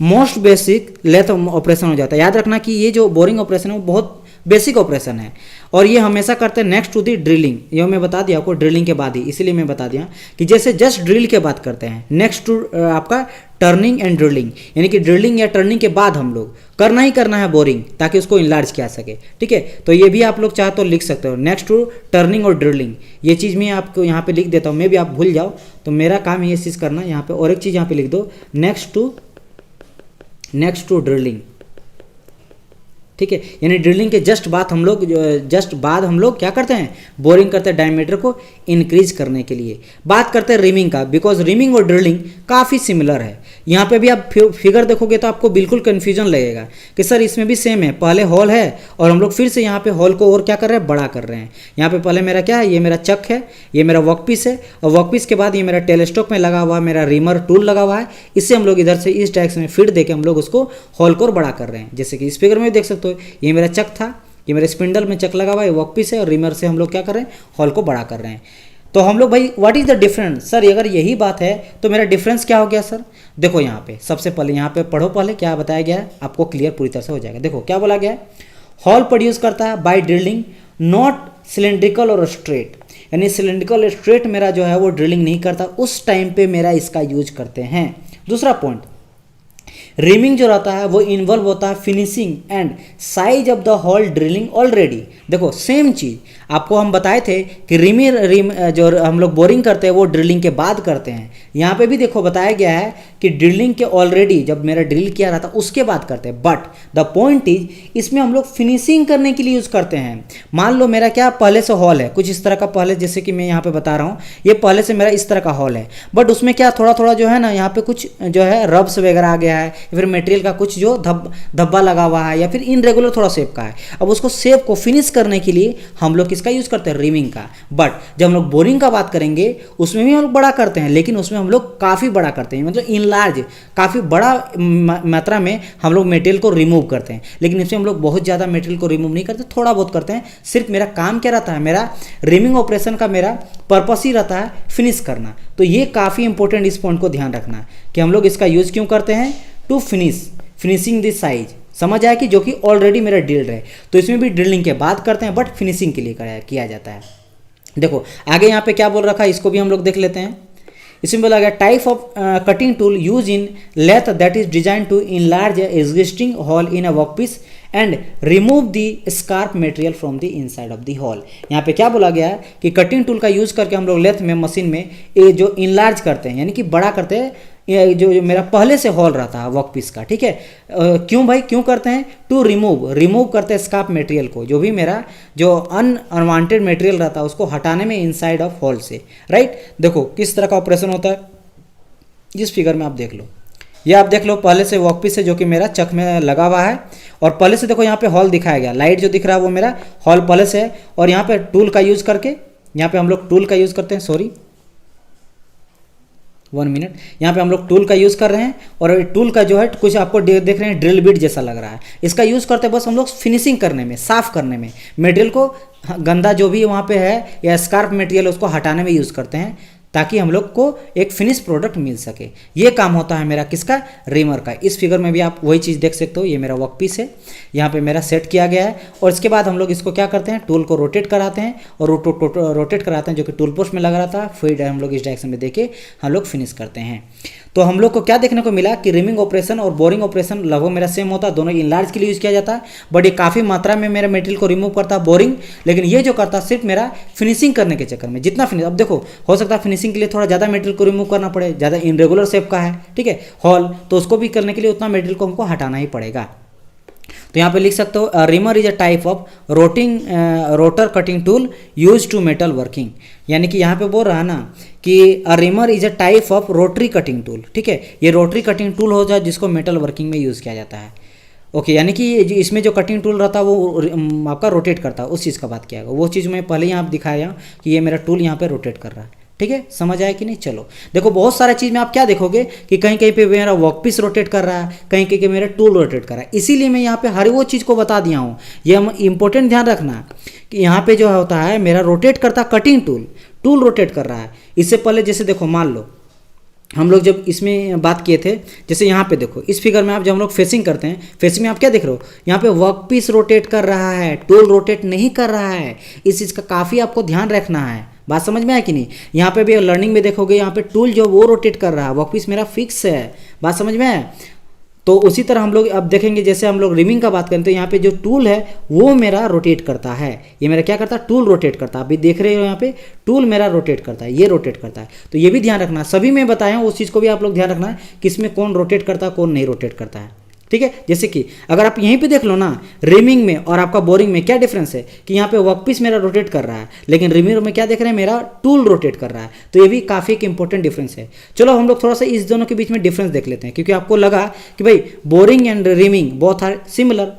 मोस्ट बेसिक लेथ ऑपरेशन हो जाता है। याद रखना कि ये जो बोरिंग ऑपरेशन है वो बहुत बेसिक ऑपरेशन है, और ये हमेशा करते हैं नेक्स्ट टू दी ड्रिलिंग, ये मैं बता दिया आपको ड्रिलिंग के बाद ही, इसीलिए मैं बता दिया कि जैसे जस्ट ड्रिल के बाद करते हैं, नेक्स्ट टू आपका टर्निंग एंड ड्रिलिंग, यानी कि ड्रिलिंग या टर्निंग के बाद हम लोग करना ही करना है बोरिंग, ताकि उसको इनलार्ज किया सके। ठीक है, तो ये भी आप लोग चाहे तो लिख सकते हो। नेक्स्ट टू टर्निंग और ड्रिलिंग, ये चीज़ मैं आपको यहाँ पे लिख देता हूँ, मैं भी आप भूल जाओ तो मेरा काम है ये चीज़ करना यहाँ पे। और एक चीज़ यहाँ पे लिख दो, नेक्स्ट टू ड्रिलिंग। ठीक है, यानी ड्रिलिंग के जस्ट बाद हम लोग क्या करते हैं, बोरिंग करते हैं डायमीटर को इंक्रीज करने के लिए। बात करते हैं रिमिंग का, बिकॉज रिमिंग और ड्रिलिंग काफ़ी सिमिलर है। यहाँ पे भी आप फिगर देखोगे तो आपको बिल्कुल कन्फ्यूजन लगेगा कि सर इसमें भी सेम है, पहले हॉल है और हम लोग फिर से यहाँ पे हॉल को और क्या कर रहे हैं, बड़ा कर रहे हैं। यहाँ पे पहले मेरा क्या है, ये मेरा चक है, ये मेरा वर्कपीस है, और वर्कपीस के बाद ये मेरा टेलीस्कोप में लगा हुआ मेरा रिमर टूल लगा हुआ है। इससे हम लोग इधर से इस डायरेक्शन में फिट देके हम लोग उसको हॉल को और बड़ा कर रहे हैं। जैसे कि इस फिगर में देख सकते हो, ये मेरा चक था, ये मेरे स्पिंडल में चक लगा हुआ है, वर्कपीस है, और रिमर से हम लोग क्या कर रहे हैं, हॉल को बड़ा कर रहे हैं। तो हम लोग भाई what is the difference, sir अगर यही बात है तो मेरा डिफरेंस क्या हो गया सर। देखो यहाँ पे सबसे पहले यहाँ पे पढ़ो, पहले क्या बताया गया है, आपको क्लियर पूरी तरह से हो जाएगा। देखो क्या बोला गया है, हॉल प्रोड्यूस करता है बाय ड्रिलिंग नॉट सिलेंड्रिकल और स्ट्रेट, यानी सिलेंड्रिकल स्ट्रेट मेरा जो है वो ड्रिलिंग नहीं करता, उस टाइम पे मेरा इसका यूज करते हैं। दूसरा पॉइंट, रिमिंग जो रहता है वो इन्वॉल्व होता है finishing and size of the hall drilling already. देखो सेम चीज़ आपको हम बताए थे कि रिम जो हम लोग बोरिंग करते हैं वो ड्रिलिंग के बाद करते हैं। यहाँ पे भी देखो बताया गया है कि ड्रिलिंग के ऑलरेडी जब मेरा ड्रिल किया रहता उसके बाद करते हैं, बट द पॉइंट इज इसमें हम लोग फिनिशिंग करने के लिए यूज़ करते हैं। मान लो मेरा क्या पहले से हॉल है कुछ इस तरह का, पहले जैसे कि मैं यहाँ पे बता रहा हूँ, ये पहले से मेरा इस तरह का हॉल है, बट उसमें क्या थोड़ा थोड़ा जो है ना यहाँ पे कुछ जो है रब्स वगैरह आ गया है, या फिर मटेरियल का कुछ जो धब्बा लगा हुआ है, या फिर इनरेगुलर थोड़ा शेप का है। अब उसको शेप को फिनिश करने के लिए हम लोग किसका यूज़ करते हैं, रिमिंग का। बट जब हम लोग बोरिंग का बात करेंगे उसमें भी हम लोग बड़ा करते हैं, लेकिन उसमें हम लोग काफ़ी बड़ा करते हैं, मतलब इनलार्ज काफ़ी बड़ा मात्रा में हम लोग मटेरियल को रिमूव करते हैं। लेकिन इसमें हम लोग बहुत ज़्यादा मटेरियल को रिमूव नहीं करते, थोड़ा बहुत करते हैं। सिर्फ मेरा काम क्या रहता है, मेरा रिमिंग ऑपरेशन का मेरा पर्पस ही रहता है फिनिश करना। तो ये काफ़ी इंपॉर्टेंट, इस पॉइंट को ध्यान रखना कि हम लोग इसका यूज़ क्यों करते हैं, टू फिनिशिंग दिस साइज। समझ आया कि जो कि ऑलरेडी मेरा ड्रिल्ड है, तो इसमें भी ड्रिलिंग के बाद करते हैं, बट फिनिशिंग के लिए किया जाता है। देखो आगे यहाँ पे क्या बोल रखा है, इसको भी हम लोग देख लेते हैं। इसमें बोला गया type of cutting tool use in lathe that is design to enlarge existing hole in a workpiece and remove the scrap material from the inside of the hole. यहाँ पे क्या बोला गया है कि कटिंग टूल का यूज करके हम लोग लेथ में मशीन में ये जो इनलार्ज करते हैं, यानी कि बड़ा करते हैं जो मेरा पहले से हॉल रहता है वर्कपीस का। ठीक है, क्यों भाई क्यों करते हैं, टू रिमूव करते हैं स्कार्प मटेरियल को, जो भी मेरा जो अनवांटेड मटेरियल रहता है उसको हटाने में इनसाइड ऑफ हॉल से। राइट, देखो किस तरह का ऑपरेशन होता है, जिस फिगर में आप देख लो, ये आप देख लो पहले से वर्कपीस है जो कि मेरा चक में लगा हुआ है, और पहले से देखो यहाँ पे हॉल दिखाया गया, लाइट जो दिख रहा है वो मेरा हॉल पहले से है। और यहाँ पे टूल का यूज करके, यहाँ पे हम लोग टूल का यूज करते हैं, सॉरी 1 मिनट, यहाँ पे हम लोग टूल का यूज़ कर रहे हैं। और टूल का जो है कुछ आपको देख रहे हैं ड्रिल बिट जैसा लग रहा है, इसका यूज़ करते हैं बस हम लोग फिनिशिंग करने में, साफ करने में, मटेरियल को गंदा जो भी वहाँ पे है या स्कार्प मटेरियल उसको हटाने में यूज़ करते हैं, ताकि हम लोग को एक फिनिश प्रोडक्ट मिल सके। ये काम होता है मेरा किसका, रिमर का। इस फिगर में भी आप वही चीज़ देख सकते हो, ये मेरा वर्कपीस है, यहाँ पे मेरा सेट किया गया है, और इसके बाद हम लोग इसको क्या करते हैं, टूल को रोटेट कराते हैं, और रोटेट कराते हैं जो कि टूल पोस्ट में लगा रहता है, फिर हम लोग इस डायरेक्शन में देके हम लोग फिनिश करते हैं। तो हम लोग को क्या देखने को मिला कि रिमिंग ऑपरेशन और बोरिंग ऑपरेशन लगभग मेरा सेम होता है, दोनों इनलार्ज के लिए यूज़ किया जाता है, बट ये काफ़ी मात्रा में मेरा मटेरियल को रिमूव करता है बोरिंग, लेकिन ये जो करता है सिर्फ मेरा फिनिशिंग करने के चक्कर में। जितना फिनिश, अब देखो हो सकता है फिनिशिंग के लिए थोड़ा ज़्यादा मटेरियल को रिमूव करना पड़े, ज़्यादा इनरेगुलर शेप का है, ठीक है हॉल, तो उसको भी करने के लिए उतना मटेरियल को हमको हटाना ही पड़ेगा। तो यहाँ पे लिख सकते हो reamer is a type of rotary cutting tool use to metal working, यानी कि यहाँ पे बोल रहा है ना कि reamer is a type of rotary cutting tool. ठीक है, ये रोटरी कटिंग टूल हो जाए जिसको मेटल वर्किंग में यूज़ किया जाता है। ओके, यानी कि इसमें जो कटिंग टूल रहता है वो आपका रोटेट करता है, उस चीज़ का बात किया गया। वो चीज़ मैं पहले ही आप दिखाया कि ये मेरा टूल यहाँ पे रोटेट कर रहा है। ठीक है, समझ आया कि नहीं। चलो देखो बहुत सारा चीज़ में आप क्या देखोगे कि कहीं कहीं पे मेरा वर्कपीस रोटेट कर रहा है, कहीं कहीं मेरा टूल रोटेट कर रहा है, इसीलिए मैं यहाँ पे हर वो चीज़ को बता दिया हूँ। ये हम इंपॉर्टेंट ध्यान रखना कि यहाँ पे जो होता है मेरा रोटेट करता कटिंग टूल रोटेट कर रहा है। इससे पहले जैसे देखो मान लो हम लोग जब इसमें बात किए थे, जैसे यहाँ पे देखो इस फिगर में आप जब हम लोग फेसिंग करते हैं, फेसिंग में आप क्या देख रहे हो, यहाँ पे वर्कपीस रोटेट कर रहा है, टूल रोटेट नहीं कर रहा है। इस चीज़ का काफ़ी आपको ध्यान रखना है। बात समझ में आया कि नहीं। यहाँ पे भी लर्निंग में देखोगे यहाँ पे टूल जो वो रोटेट कर रहा है, वर्कपीस मेरा फिक्स है। बात समझ में आया। तो उसी तरह हम लोग अब देखेंगे, जैसे हम लोग रिमिंग का बात करें तो यहाँ पे जो टूल है वो मेरा रोटेट करता है। ये मेरा क्या करता है, टूल रोटेट करता है। अभी देख रहे हो यहाँ पे टूल मेरा रोटेट करता है, ये रोटेट करता है। तो ये भी ध्यान रखना, सभी में बताया हूँ उस चीज़ को भी आप लोग ध्यान रखना है कि इसमें कौन रोटेट करता है कौन नहीं रोटेट करता है। ठीक है, जैसे कि अगर आप यहीं पे देख लो ना, रिमिंग में और आपका बोरिंग में क्या डिफरेंस है कि यहाँ पे वर्कपीस मेरा रोटेट कर रहा है, लेकिन रिमिंग में क्या देख रहे हैं, मेरा टूल रोटेट कर रहा है। तो ये भी काफ़ी एक इंपॉर्टेंट डिफरेंस है। चलो हम लोग थोड़ा सा इस दोनों के बीच में डिफरेंस देख लेते हैं, क्योंकि आपको लगा कि भाई boring and reaming both are similar,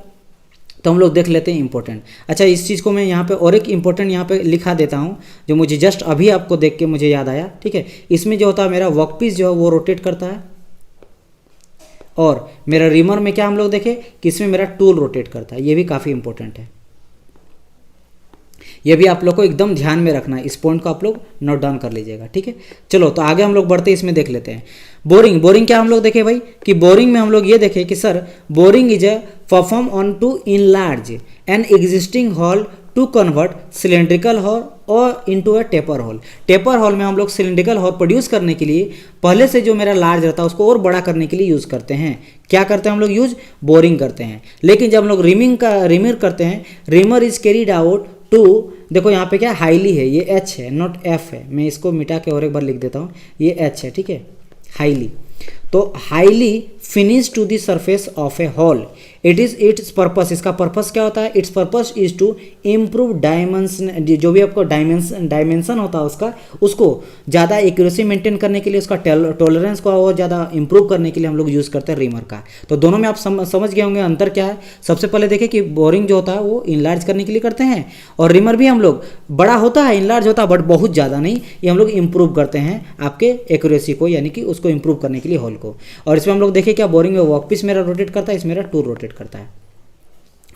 तो हम लोग देख लेते हैं इंपॉर्टेंट। अच्छा, इस चीज़ को मैं यहाँ पे और एक इंपॉर्टेंट यहाँ पे लिखा देता हूँ, जो मुझे जस्ट अभी आपको देख के मुझे याद आया। ठीक है, इसमें जो होता है मेरा वर्कपीस जो है वो रोटेट करता है, और मेरा रिमर में क्या हम लोग देखें कि इसमें मेरा टूल रोटेट करता है। ये भी काफ़ी इंपॉर्टेंट है, ये भी आप लोग को एकदम ध्यान में रखना है, इस पॉइंट को आप लोग नोट डाउन कर लीजिएगा। ठीक है, चलो तो आगे हम लोग बढ़ते इसमें देख लेते हैं। बोरिंग क्या हम लोग देखें भाई कि बोरिंग में हम लोग ये देखें कि sir boring is a perform on to enlarge an existing hole to convert cylindrical hole और into a taper hole. Taper hole में हम लोग सिलेंड्रिकल हॉल प्रोड्यूस करने के लिए पहले से जो मेरा लार्ज रहता है उसको और बड़ा करने के लिए यूज़ करते हैं। क्या करते हैं हम लोग, यूज बोरिंग करते हैं। लेकिन जब हम लोग रिमर करते हैं, reamer is carried out to, देखो यहाँ पे क्या हाईली है, ये एच है नॉट एफ है, मैं इसको मिटा के और एक बार लिख देता हूँ, ये एच है। ठीक है, हाईली, तो highly finish to the surface of a hole. It is its purpose, इसका पर्पस क्या होता है, its purpose is to improve dimension, जो भी आपको डायमेंशन होता है उसका, उसको ज़्यादा एक्यूरेसी मेंटेन करने के लिए, उसका टॉलरेंस को और ज़्यादा इंप्रूव करने के लिए हम लोग यूज़ करते हैं रिमर का। तो दोनों में आप समझ गए होंगे अंतर क्या है। सबसे पहले देखें कि बोरिंग जो होता है वो इनलार्ज करने के लिए करते हैं, और रिमर भी हम लोग बड़ा होता है, इनलार्ज होता है बट बहुत ज़्यादा नहीं, ये हम लोग इंप्रूव करते हैं आपके एक्यूरेसी को, यानी कि उसको इंप्रूव करने के लिए हॉल को। और इसमें हम लोग देखें क्या, बोरिंग में वर्कपीस मेरा रोटेट करता है, इसमें मेरा टूल रोटेट करता है।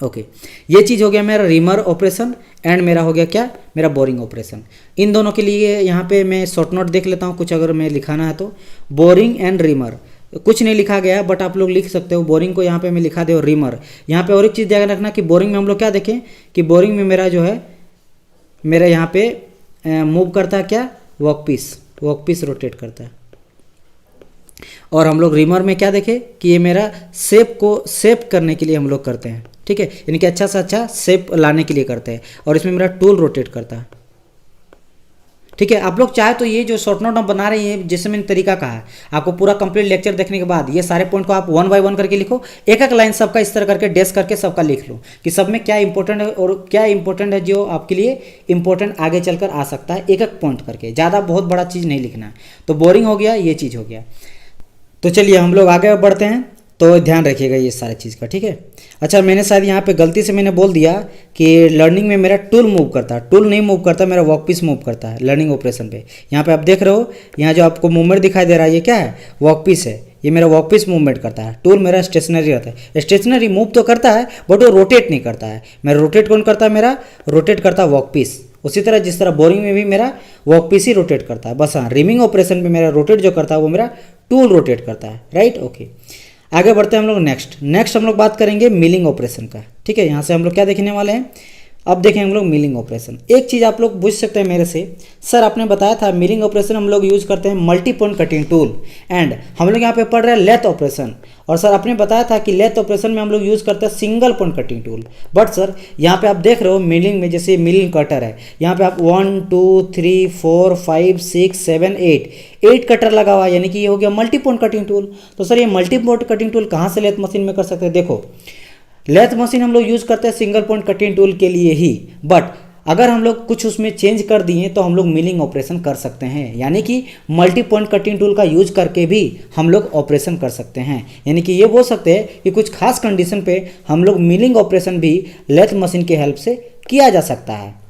ओके, ये चीज़ हो गया मेरा रिमर ऑपरेशन, एंड मेरा हो गया क्या, मेरा बोरिंग ऑपरेशन। इन दोनों के लिए यहाँ पे मैं शॉर्ट नोट देख लेता हूँ, कुछ अगर मैं लिखाना है तो बोरिंग एंड रिमर कुछ नहीं लिखा गया है, बट आप लोग लिख सकते हो। बोरिंग को यहाँ पे मैं लिखा दे और रिमर। यहाँ पे और एक चीज़ ध्यान रखना कि बोरिंग में हम लोग क्या देखें कि बोरिंग में मेरा जो है मेरा यहाँ पे मूव करता है क्या, वर्कपीस रोटेट करता है। और हम लोग रिमर में क्या देखें कि ये मेरा शेप करने के लिए हम लोग करते हैं। ठीक है, यानी कि अच्छा से अच्छा शेप लाने के लिए करते हैं, और इसमें मेरा टूल रोटेट करता है। ठीक है, आप लोग चाहे तो ये जो शॉर्ट नोट हम बना रहे हैं, जैसे मैंने तरीका कहा है, आपको पूरा कंप्लीट लेक्चर देखने के बाद ये सारे पॉइंट को आप 1 बाय 1 करके लिखो, एक लाइन सबका इस तरह करके डेस्क करके सबका लिख लो कि सब में क्या इंपॉर्टेंट है और क्या इंपॉर्टेंट है जो आपके लिए इंपॉर्टेंट आगे चलकर आ सकता है, एक पॉइंट करके, ज़्यादा बहुत बड़ा चीज़ नहीं लिखना है। तो बोरिंग हो गया, ये चीज़ हो गया। तो चलिए हम लोग आगे बढ़ते हैं, तो ध्यान रखिएगा ये सारी चीज़ का। ठीक है, अच्छा मैंने शायद यहाँ पे गलती से मैंने बोल दिया कि लर्निंग में मेरा टूल मूव करता है, टूल नहीं मूव करता, मेरा वर्कपीस मूव करता है लर्निंग ऑपरेशन पे। यहाँ पे आप देख रहे हो, यहाँ जो आपको मूवमेंट दिखाई दे रहा है ये क्या है, वर्कपीस है, ये मेरा वर्कपीस मूवमेंट करता है। टूल मेरा स्टेशनरी रहता है, स्टेशनरी मूव तो करता है बट वो रोटेट नहीं करता है। मेरा रोटेट कौन करता है, मेरा रोटेट करता है वर्कपीस। उसी तरह जिस तरह बोरिंग में भी मेरा वर्कपीस ही रोटेट करता है, बस हाँ रिमिंग ऑपरेशन में मेरा रोटेट जो करता है वो मेरा टूल रोटेट करता है। राइट, ओके, आगे बढ़ते हैं हम लोग नेक्स्ट हम लोग बात करेंगे मिलिंग ऑपरेशन का। ठीक है, यहाँ से हम लोग क्या देखने वाले हैं, अब देखें हम लोग मिलिंग ऑपरेशन। एक चीज़ आप लोग पूछ सकते हैं मेरे से, सर आपने बताया था मिलिंग ऑपरेशन हम लोग यूज़ करते हैं multi point cutting tool, and हम लोग यहाँ पे पढ़ रहे हैं लेथ ऑपरेशन, और सर आपने बताया था कि लेथ ऑपरेशन में हम लोग यूज़ करते हैं single point cutting tool. But sir यहाँ पे आप देख रहे हो मिलिंग में, जैसे मिलिंग कटर है, यहाँ पे आप 1 2 3 4 5 6 7 8 कटर लगा हुआ है, यानी कि ये हो गया मल्टी पॉइंट कटिंग टूल। तो सर ये मल्टी पॉइंट कटिंग टूल कहाँ से लेथ मशीन में कर सकते हैं, देखो लेथ मशीन हम लोग यूज़ करते हैं सिंगल पॉइंट कटिंग टूल के लिए ही, बट अगर हम लोग कुछ उसमें चेंज कर दिए तो हम लोग मिलिंग ऑपरेशन कर सकते हैं, यानी कि मल्टी पॉइंट कटिंग टूल का यूज करके भी हम लोग ऑपरेशन कर सकते हैं। यानी कि ये बोल सकते हैं कि कुछ खास कंडीशन पे हम लोग मिलिंग ऑपरेशन भी लेथ मशीन की हेल्प से किया जा सकता है।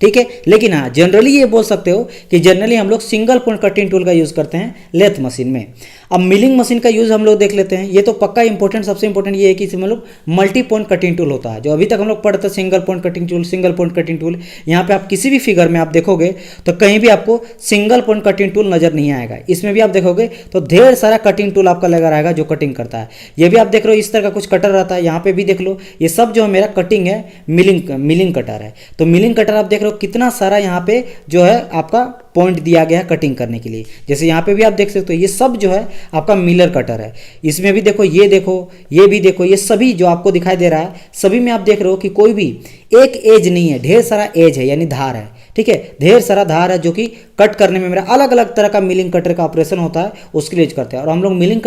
ठीक है, लेकिन हाँ जनरली ये बोल सकते हो कि जनरली हम लोग सिंगल पॉइंट कटिंग टूल का यूज़ करते हैं लेथ मशीन में। अब मिलिंग मशीन का यूज़ हम लोग देख लेते हैं। ये तो पक्का इंपॉर्टेंट, सबसे इंपॉर्टेंट ये है कि इसमें लोग मल्टी पॉइंट कटिंग टूल होता है। जो अभी तक हम लोग पढ़ते हैं सिंगल पॉइंट कटिंग टूल, यहाँ पे आप किसी भी फिगर में आप देखोगे तो कहीं भी आपको सिंगल पॉइंट कटिंग टूल नजर नहीं आएगा। इसमें भी आप देखोगे तो ढेर सारा कटिंग टूल आपका लगा रहेगा जो कटिंग करता है। ये भी आप देख रहे हो इस तरह का कुछ कटर रहता है, यहाँ पे भी देख लो, ये सब जो मेरा कटिंग है मिलिंग कटर है। तो मिलिंग कटर आप देख रहे हो कितना सारा यहाँ पे जो है आपका पॉइंट दिया गया है कटिंग करने के लिए। जैसे यहाँ पे भी आप देख सकते हो ये सब जो है आपका मिलर कटर है। इसमें भी देखो, ये देखो, ये भी देखो, ये सभी जो आपको दिखाई दे रहा है सभी में आप देख रहे हो कि कोई भी एक एज नहीं है, ढेर सारा एज है यानी धार है। ठीक है, ढेर सारा धार है जो कि कट करने में मेरा अलग अलग तरह का मिलिंग कटर का ऑपरेशन होता है, उसके लिए यूज करते हैं। और हम लोग मिलिंग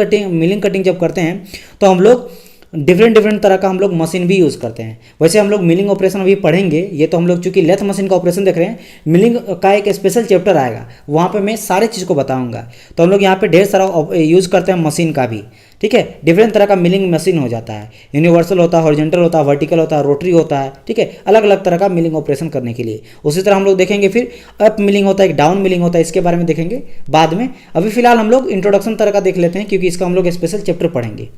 कटिंग जब करते हैं तो हम लोग डिफरेंट तरह का हम लोग मशीन भी यूज़ करते हैं। वैसे हम लोग मिलिंग ऑपरेशन अभी पढ़ेंगे, ये तो हम लोग चूंकि लेथ मशीन का ऑपरेशन देख रहे हैं, मिलिंग का एक स्पेशल चैप्टर आएगा, वहाँ पे मैं सारे चीज़ को बताऊंगा। तो हम लोग यहाँ पे ढेर सारा यूज़ करते हैं मशीन का भी। ठीक है, डिफरेंट तरह का मिलिंग मशीन हो जाता है, यूनिवर्सल होता है, हॉरिजॉन्टल होता है, वर्टिकल होता है, रोटरी होता है। ठीक है, अलग अलग तरह का मिलिंग ऑपरेशन करने के लिए। उसी तरह हम लोग देखेंगे फिर अप मिलिंग होता है, एक डाउन मिलिंग होता है, इसके बारे में देखेंगे बाद में। अभी फिलहाल हम लोग इंट्रोडक्शन तरह का देख लेते हैं क्योंकि इसका हम लोग स्पेशल चैप्टर पढ़ेंगे।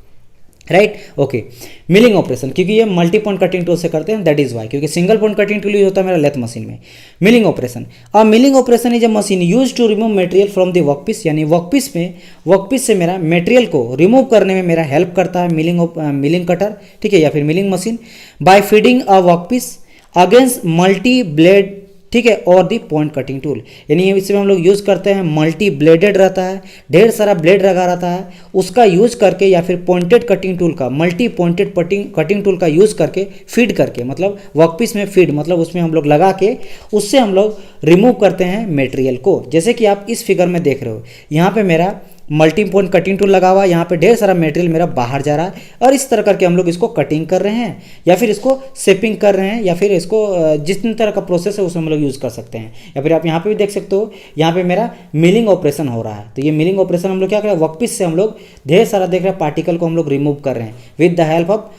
Right, okay. मिलिंग ऑपरेशन, क्योंकि ये मल्टी पॉइंट कटिंग टूल से करते हैं, दैट इज वाई, क्योंकि single point cutting tool use होता है मेरा लेथ मशीन में। मिलिंग ऑपरेशन, अब milling operation is a machine use to remove material from the workpiece, यानी वर्कपीस से मेरा मटेरियल को रिमूव करने में मेरा हेल्प करता है मिलिंग कटर। ठीक है, या फिर मिलिंग मशीन। बाय फीडिंग अ वर्कपीस अगेंस्ट मल्टी ब्लेड, ठीक है, और दी पॉइंट कटिंग टूल, यानी इसमें हम लोग यूज़ करते हैं मल्टी ब्लेडेड रहता है, ढेर सारा ब्लेड लगा रहता है, उसका यूज़ करके या फिर पॉइंटेड कटिंग टूल का, मल्टी पॉइंटेड कटिंग टूल का यूज़ करके फीड करके, मतलब वर्कपीस में फीड मतलब उसमें हम लोग लगा के उससे हम लोग रिमूव करते हैं मटेरियल को। जैसे कि आप इस फिगर में देख रहे हो, यहाँ पे मेरा मल्टी पॉइंट कटिंग टूल लगा हुआ है, यहाँ पे ढेर सारा मटेरियल मेरा बाहर जा रहा है और इस तरह करके हम लोग इसको कटिंग कर रहे हैं या फिर इसको शेपिंग कर रहे हैं या फिर इसको जितनी तरह का प्रोसेस है उसमें हम लोग यूज़ कर सकते हैं। या फिर आप यहाँ पे भी देख सकते हो, यहाँ पे मेरा मिलिंग ऑपरेशन हो रहा है। तो ये मिलिंग ऑपरेशन हम लोग क्या कर रहे हैं, वर्कपीस से हम लोग ढेर सारा देख रहे हैं पार्टिकल को हम लोग रिमूव कर रहे हैं विद द हेल्प ऑफ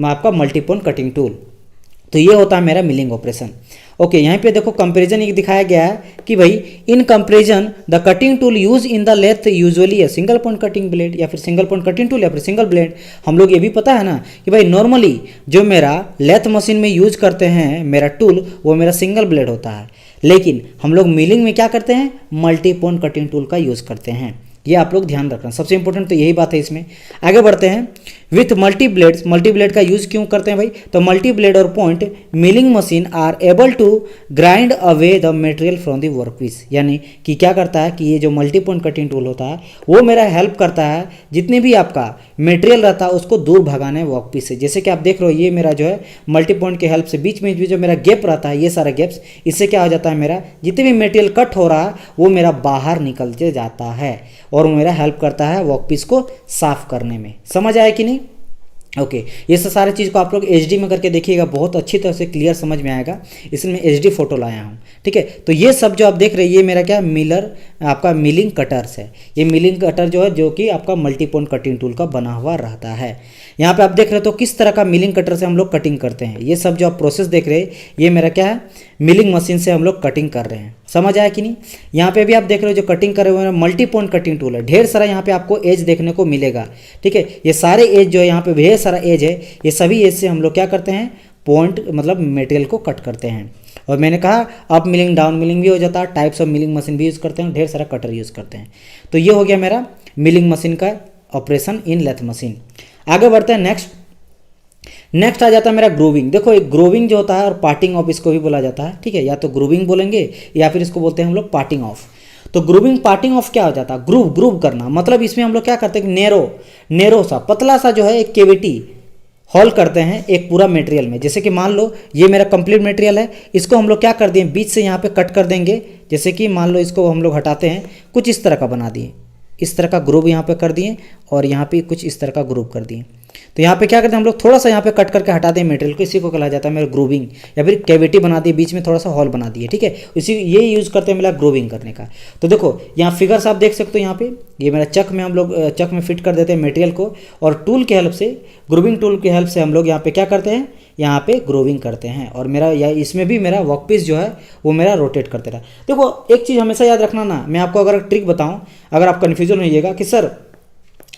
आपका मल्टी पॉइंट कटिंग टूल। तो ये होता है मेरा मिलिंग ऑपरेशन। ओके, यहाँ पे देखो कंपैरिजन ये दिखाया गया है कि भाई in comparison the cutting tool use in the lathe usually है सिंगल पॉइंट कटिंग ब्लेड या फिर सिंगल पॉइंट कटिंग टूल या फिर सिंगल ब्लेड। हम लोग ये भी पता है ना कि भाई नॉर्मली जो मेरा लेथ मशीन में यूज करते हैं मेरा टूल वो मेरा सिंगल ब्लेड होता है, लेकिन हम लोग मिलिंग में क्या करते हैं, मल्टी पॉइंट कटिंग टूल का यूज़ करते हैं। ये आप लोग ध्यान रखना, सबसे इंपॉर्टेंट तो यही बात है इसमें। आगे बढ़ते हैं, विथ मल्टी ब्लेड का यूज क्यों करते हैं भाई, तो मल्टी ब्लेड और point milling machine are able to grind away the material from the workpiece, यानी कि क्या करता है कि ये जो मल्टी पॉइंट कटिंग टूल होता है वो मेरा हेल्प करता है जितने भी आपका मटेरियल रहता है उसको दूर भगाने वर्कपीस से। जैसे कि आप देख रहे हो ये मेरा जो है मल्टी पॉइंट के हेल्प से बीच में जो मेरा गैप रहता है, ये सारा गैप्स, इससे क्या हो जाता है मेरा जितने भी मटेरियल कट हो रहा है वो मेरा बाहर निकलते जाता है और वो मेरा हेल्प करता है वर्कपीस को साफ करने में। समझ आया कि नहीं? ओके, ये सब सारे चीज़ को आप लोग एचडी में करके देखिएगा, बहुत अच्छी तरह से क्लियर समझ में आएगा। इसमें एचडी फोटो लाया हूँ। ठीक है, तो ये सब जो आप देख रहे हैं ये मेरा क्या आपका मिलिंग कटर्स है। ये मिलिंग कटर जो है जो कि आपका मल्टी पॉइंट कटिंग टूल का बना हुआ रहता है। यहाँ पे आप देख रहे हो तो किस तरह का मिलिंग कटर से हम लोग कटिंग करते हैं। ये सब जो आप प्रोसेस देख रहे हैं ये मेरा क्या है, मिलिंग मशीन से हम लोग कटिंग कर रहे हैं। समझ आया कि नहीं? यहाँ पे भी आप देख रहे हो जो कटिंग करे हुए हैं मल्टी पॉइंट कटिंग टूल है, ढेर सारा यहाँ पे आपको एज देखने को मिलेगा। ठीक है, ये सारे एज जो है यहाँ पे ढेर सारा एज है, ये सभी एज से हम लोग क्या करते हैं, पॉइंट मतलब मटेरियल को कट करते हैं। और मैंने कहा अप मिलिंग डाउन मिलिंग भी हो जाता है, टाइप्स ऑफ मिलिंग मशीन भी यूज़ करते हैं, ढेर सारा कटर यूज़ करते हैं। तो ये हो गया मेरा मिलिंग मशीन का ऑपरेशन इन लेथ मशीन। आगे बढ़ते हैं नेक्स्ट आ जाता है मेरा ग्रूविंग। देखो एक ग्रूविंग जो होता है और पार्टिंग ऑफ इसको भी बोला जाता है। ठीक है, या तो ग्रूविंग बोलेंगे या फिर इसको बोलते हैं हम लोग पार्टिंग ऑफ। तो ग्रूविंग पार्टिंग ऑफ क्या हो जाता है, ग्रूव करना, मतलब इसमें हम लोग क्या करते हैं, नेरो सा पतला सा जो है एक केविटी हॉल करते हैं एक पूरा मटेरियल में। जैसे कि मान लो ये मेरा कंप्लीट मटेरियल है, इसको हम लोग क्या कर दिए, बीच से यहाँ पे कट कर देंगे। जैसे कि मान लो इसको हम लोग हटाते हैं, कुछ इस तरह का बना दिए, इस तरह का ग्रूव यहाँ पे कर दिए और यहाँ पे कुछ इस तरह का ग्रूव कर दिए। तो यहाँ पे क्या करते हैं हम लोग, थोड़ा सा यहाँ पे कट करके हटा दें मटेरियल को, इसी को कहा जाता है मेरा ग्रूविंग, या फिर कैविटी बना दी बीच में थोड़ा सा हॉल बना दिए। ठीक है, इसी ये यूज़ करते हैं मेरा ग्रूविंग करने का। तो देखो यहाँ फिगर्स आप देख सकते हो, यहाँ पे ये मेरा चक में हम लोग चक में फिट कर देते हैं मटेरियल को और टूल के हेल्प से, ग्रूविंग टूल की हेल्प से हम लोग यहाँ पे क्या करते हैं, यहाँ पे ग्रूविंग करते हैं। और मेरा या इसमें भी मेरा वर्कपीस जो है वो मेरा रोटेट करते रहा। देखो एक चीज़ हमेशा याद रखना ना, मैं आपको अगर ट्रिक बताऊँ, अगर आप कन्फ्यूजन होइएगा कि सर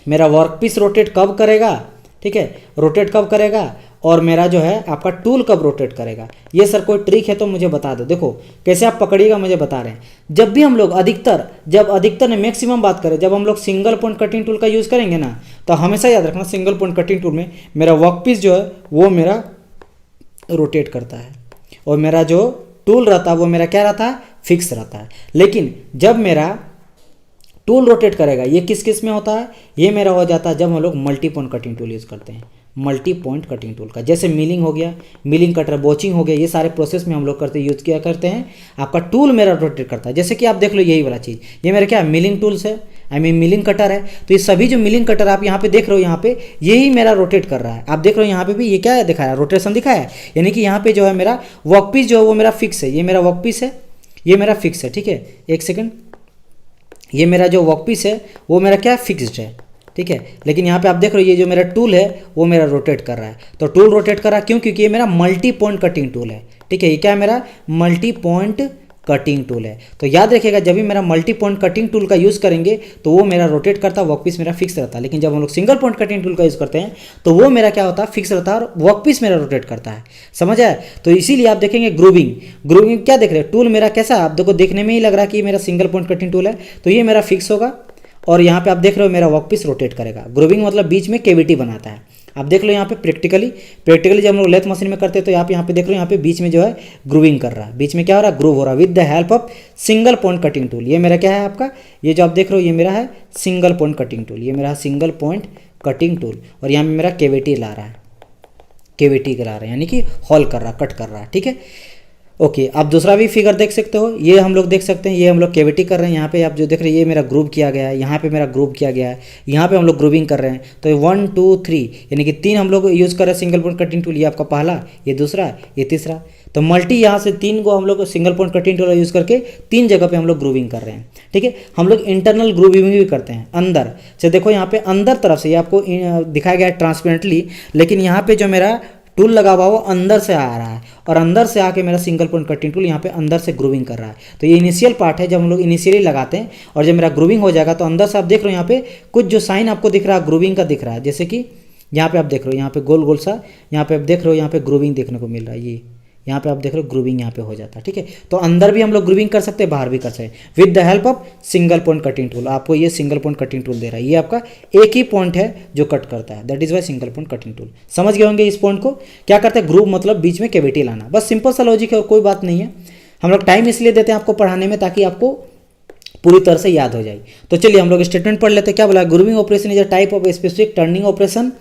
मेरा वर्कपीस रोटेट कब करेगा, ठीक है, रोटेट कब करेगा और मेरा जो है आपका टूल कब रोटेट करेगा, ये सर कोई ट्रिक है तो मुझे बता दो। देखो कैसे आप पकड़िएगा, मुझे बता रहे हैं। जब भी हम लोग अधिकतर ने मैक्सिमम बात करें, जब हम लोग सिंगल पॉइंट कटिंग टूल का यूज़ करेंगे ना, तो हमेशा याद रखना सिंगल पॉइंट कटिंग टूल में मेरा वर्कपीस जो है वो मेरा रोटेट करता है और मेरा जो टूल रहता है वो मेरा क्या रहता है, फिक्स रहता है। लेकिन जब मेरा टूल रोटेट करेगा, ये किस किस में होता है, ये मेरा हो जाता है जब हम लोग multi point cutting tool use करते हैं, मल्टी पॉइंट कटिंग टूल का। जैसे मिलिंग हो गया, मिलिंग कटर, बोचिंग हो गया, ये सारे प्रोसेस में हम लोग करते यूज़ किया करते हैं। आपका टूल मेरा रोटेट करता है। जैसे कि आप देख लो यही वाला चीज़, ये मेरा क्या मिलिंग टूल्स है, मिलिंग कटर है। तो ये सभी जो मिलिंग कटर आप यहाँ पे देख रहे हो, यहाँ पे यही मेरा रोटेट कर रहा है। आप देख रहे हो यहाँ पे भी ये क्या दिखाया, रोटेशन दिखाया है। यानी कि यहाँ पे जो है मेरा वर्क पीस जो है वो मेरा फिक्स है, ये मेरा वर्क पीस है, ये मेरा फिक्स है। ठीक है, एक सेकेंड, ये मेरा जो वर्क पीस है वो मेरा क्या फिक्स्ड है। ठीक है, लेकिन यहाँ पे आप देख रहे हो ये जो मेरा टूल है वो मेरा रोटेट कर रहा है। तो टूल रोटेट कर रहा है क्यों, क्योंकि ये मेरा मल्टी पॉइंट कटिंग टूल है। ठीक है, ये क्या है, मेरा मल्टी पॉइंट कटिंग टूल है। तो याद रखिएगा, जब भी मेरा मल्टी पॉइंट कटिंग टूल का यूज़ करेंगे तो वो मेरा रोटेट करता है, वर्क पीस मेरा फिक्स रहता है। लेकिन जब हम लोग सिंगल पॉइंट कटिंग टूल का यूज़ करते हैं तो वो मेरा क्या होता है, फिक्स रहता है और वर्क पीस मेरा रोटेट करता है। समझ आए। तो इसीलिए आप देखेंगे ग्रूविंग, ग्रूविंग क्या देख रहे हैं, टूल मेरा कैसा है, आप देखो देखने में ही लग रहा है कि मेरा सिंगल पॉइंट कटिंग टूल है, तो ये मेरा फिक्स होगा और यहाँ पे आप देख रहे हो मेरा वर्क पीस रोटेट करेगा। ग्रूविंग मतलब बीच में केविटी बनाता है। आप देख लो यहाँ पे प्रैक्टिकली जब हम लोग लेथ मशीन में करते हैं तो यहाँ पे देख लो, यहाँ पे बीच में जो है ग्रूविंग कर रहा है, बीच में क्या हो रहा है, ग्रूव हो रहा है with the help of single point cutting tool. ये मेरा क्या है आपका, ये जो आप देख रहे हो ये मेरा है सिंगल पॉइंट कटिंग टूल, ये मेरा सिंगल पॉइंट कटिंग टूल। और यहाँ पे मेरा केविटी ला रहा है, केविटी ला रहा है, यानी कि हॉल कर रहा है, कट कर रहा है। ठीक है, ओके। आप दूसरा भी फिगर देख सकते हो, ये हम लोग देख सकते हैं, ये हम लोग केविटी कर रहे हैं। यहाँ पे आप जो देख रहे हैं ये मेरा ग्रूव किया गया है, यहाँ पे मेरा ग्रूव किया गया है, यहाँ पे हम लोग ग्रूविंग कर रहे हैं। तो ये 1 2 3 यानी कि 3 हम लोग यूज़ कर रहे हैं सिंगल पॉइंट कटिंग टूल। ये आपका पहला, ये दूसरा, ये तीसरा। तो मल्टी यहाँ से 3 को हम लोग single point cutting tool use करके 3 जगह पे हम लोग ग्रूविंग कर रहे हैं। ठीक है, हम लोग इंटरनल ग्रूविंग भी करते हैं अंदर से। देखो यहाँ पे अंदर तरफ से, ये आपको दिखाया गया है ट्रांसपेरेंटली, लेकिन यहाँ पे जो मेरा टूल लगा हुआ वो अंदर से आ रहा है और अंदर से आके मेरा सिंगल पॉइंट कटिंग टूल यहाँ पे अंदर से ग्रूविंग कर रहा है। तो ये इनिशियल पार्ट है जब हम लोग इनिशियली लगाते हैं, और जब मेरा ग्रूविंग हो जाएगा तो अंदर से आप देख रहे हो यहाँ पे कुछ जो साइन आपको दिख रहा है ग्रूविंग का दिख रहा है। जैसे कि यहाँ पे आप देख रहे हो यहाँ पे गोल गोल सा, यहाँ पे आप देख रहे हो यहाँ पे ग्रूविंग देखने को मिल रहा है। ये यहाँ पे आप देख रहे हो ग्रूविंग यहाँ पे हो जाता है। ठीक है, तो अंदर भी हम लोग ग्रूविंग कर सकते हैं, बाहर भी कर सकते हैं with the help of single point cutting tool. आपको ये सिंगल पॉइंट कटिंग टूल दे रहा है, ये आपका एक ही पॉइंट है जो कट करता है, that is why single point cutting tool. समझ गए होंगे इस पॉइंट को। क्या करते हैं, ग्रूव मतलब बीच में केविटी लाना, बस सिंपल सा लॉजिक है और कोई बात नहीं है। हम लोग टाइम इसलिए देते हैं आपको पढ़ाने में ताकि आपको पूरी तरह से याद हो जाए। तो चलिए हम लोग स्टेटमेंट पढ़ लेते हैं। क्या बोला, grooving operation is a type of specific turning operation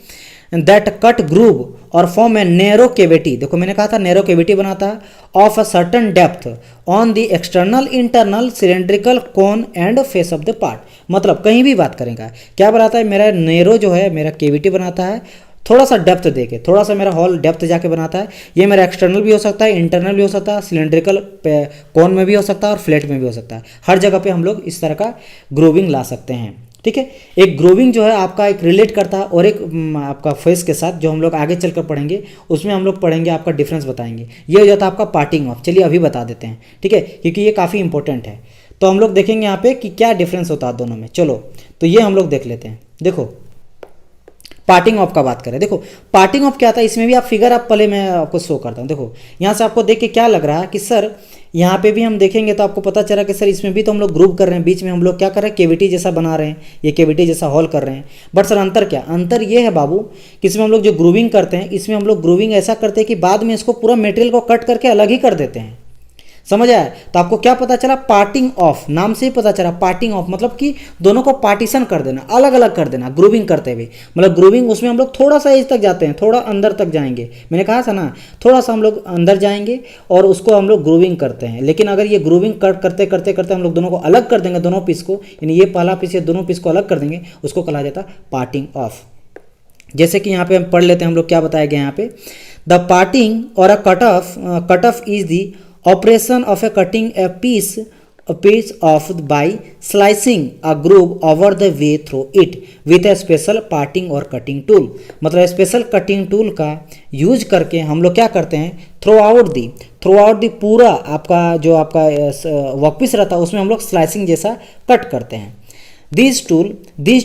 that cut groove और फॉर्म ए नैरो केविटी। देखो मैंने कहा था नैरो केविटी बनाता है of a certain depth on the external internal cylindrical cone and face of the part. मतलब कहीं भी बात करेंगे, क्या बनाता है, मेरा नैरो जो है मेरा केविटी बनाता है थोड़ा सा डेप्थ देके, थोड़ा सा मेरा हॉल डेप्थ जाके बनाता है। ये मेरा एक्सटर्नल भी हो सकता है, इंटरनल भी हो सकता है, सिलेंड्रिकल कोन में भी हो सकता है और फ्लैट में भी हो सकता है। हर जगह पे हम लोग इस तरह का ग्रूविंग ला सकते हैं। ठीक है, एक ग्रूविंग जो है आपका एक रिलेट करता है और एक आपका फेस के साथ, जो हम लोग आगे चलकर पढ़ेंगे उसमें हम लोग पढ़ेंगे, आपका डिफरेंस बताएंगे। ये हो जाता है आपका पार्टिंग ऑफ। चलिए अभी बता देते हैं, ठीक है, क्योंकि ये काफ़ी इंपॉर्टेंट है। तो हम लोग देखेंगे यहाँ पे कि क्या डिफरेंस होता है दोनों में। चलो तो ये हम लोग देख लेते हैं। देखो पार्टिंग ऑफ का बात करें, देखो पार्टिंग ऑफ क्या था, इसमें भी आप फिगर आप पहले मैं आपको शो करता हूँ। देखो यहाँ से आपको देख के क्या लग रहा है कि सर यहाँ पे भी हम देखेंगे तो आपको पता चला कि सर इसमें भी तो हम लोग ग्रुप कर रहे हैं, बीच में हम लोग क्या कर रहे हैं, केविटी जैसा बना रहे हैं, ये केविटी जैसा हॉल कर रहे हैं। बट सर अंतर क्या, अंतर ये है बाबू कि इसमें हम लोग जो ग्रूविंग करते हैं, इसमें हम लोग ग्रूविंग ऐसा करते हैं कि बाद में इसको पूरा मटेरियल को कट करके अलग ही कर देते हैं। समझ आया। तो आपको क्या पता चला, पार्टिंग ऑफ, नाम से ही पता चला पार्टिंग ऑफ मतलब कि दोनों को पार्टीशन कर देना, अलग अलग कर देना ग्रूविंग करते हुए। मतलब ग्रूविंग उसमें हम लोग थोड़ा सा एज तक जाते हैं, थोड़ा अंदर तक जाएंगे, मैंने कहा था ना थोड़ा सा हम लोग अंदर जाएंगे और उसको हम लोग ग्रूविंग करते हैं। लेकिन अगर ये ग्रूविंग कट करते करते करते हम लोग दोनों को अलग कर देंगे, दोनों पीस को, यानी ये पहला पीस, ये दोनों पीस को अलग कर देंगे, उसको कहा जाता है पार्टिंग ऑफ। जैसे कि यहाँ पे हम पढ़ लेते हैं, हम लोग क्या बताया गया यहाँ पे, द पार्टिंग और अ cut off is the operation of a cutting a piece off by slicing a groove over the way through it with a special parting or cutting tool। मतलब स्पेशल कटिंग टूल का use करके हम लोग क्या करते हैं, through out the पूरा आपका जो आपका वर्कपीस रहता है उसमें हम लोग स्लाइसिंग जैसा कट करते हैं। These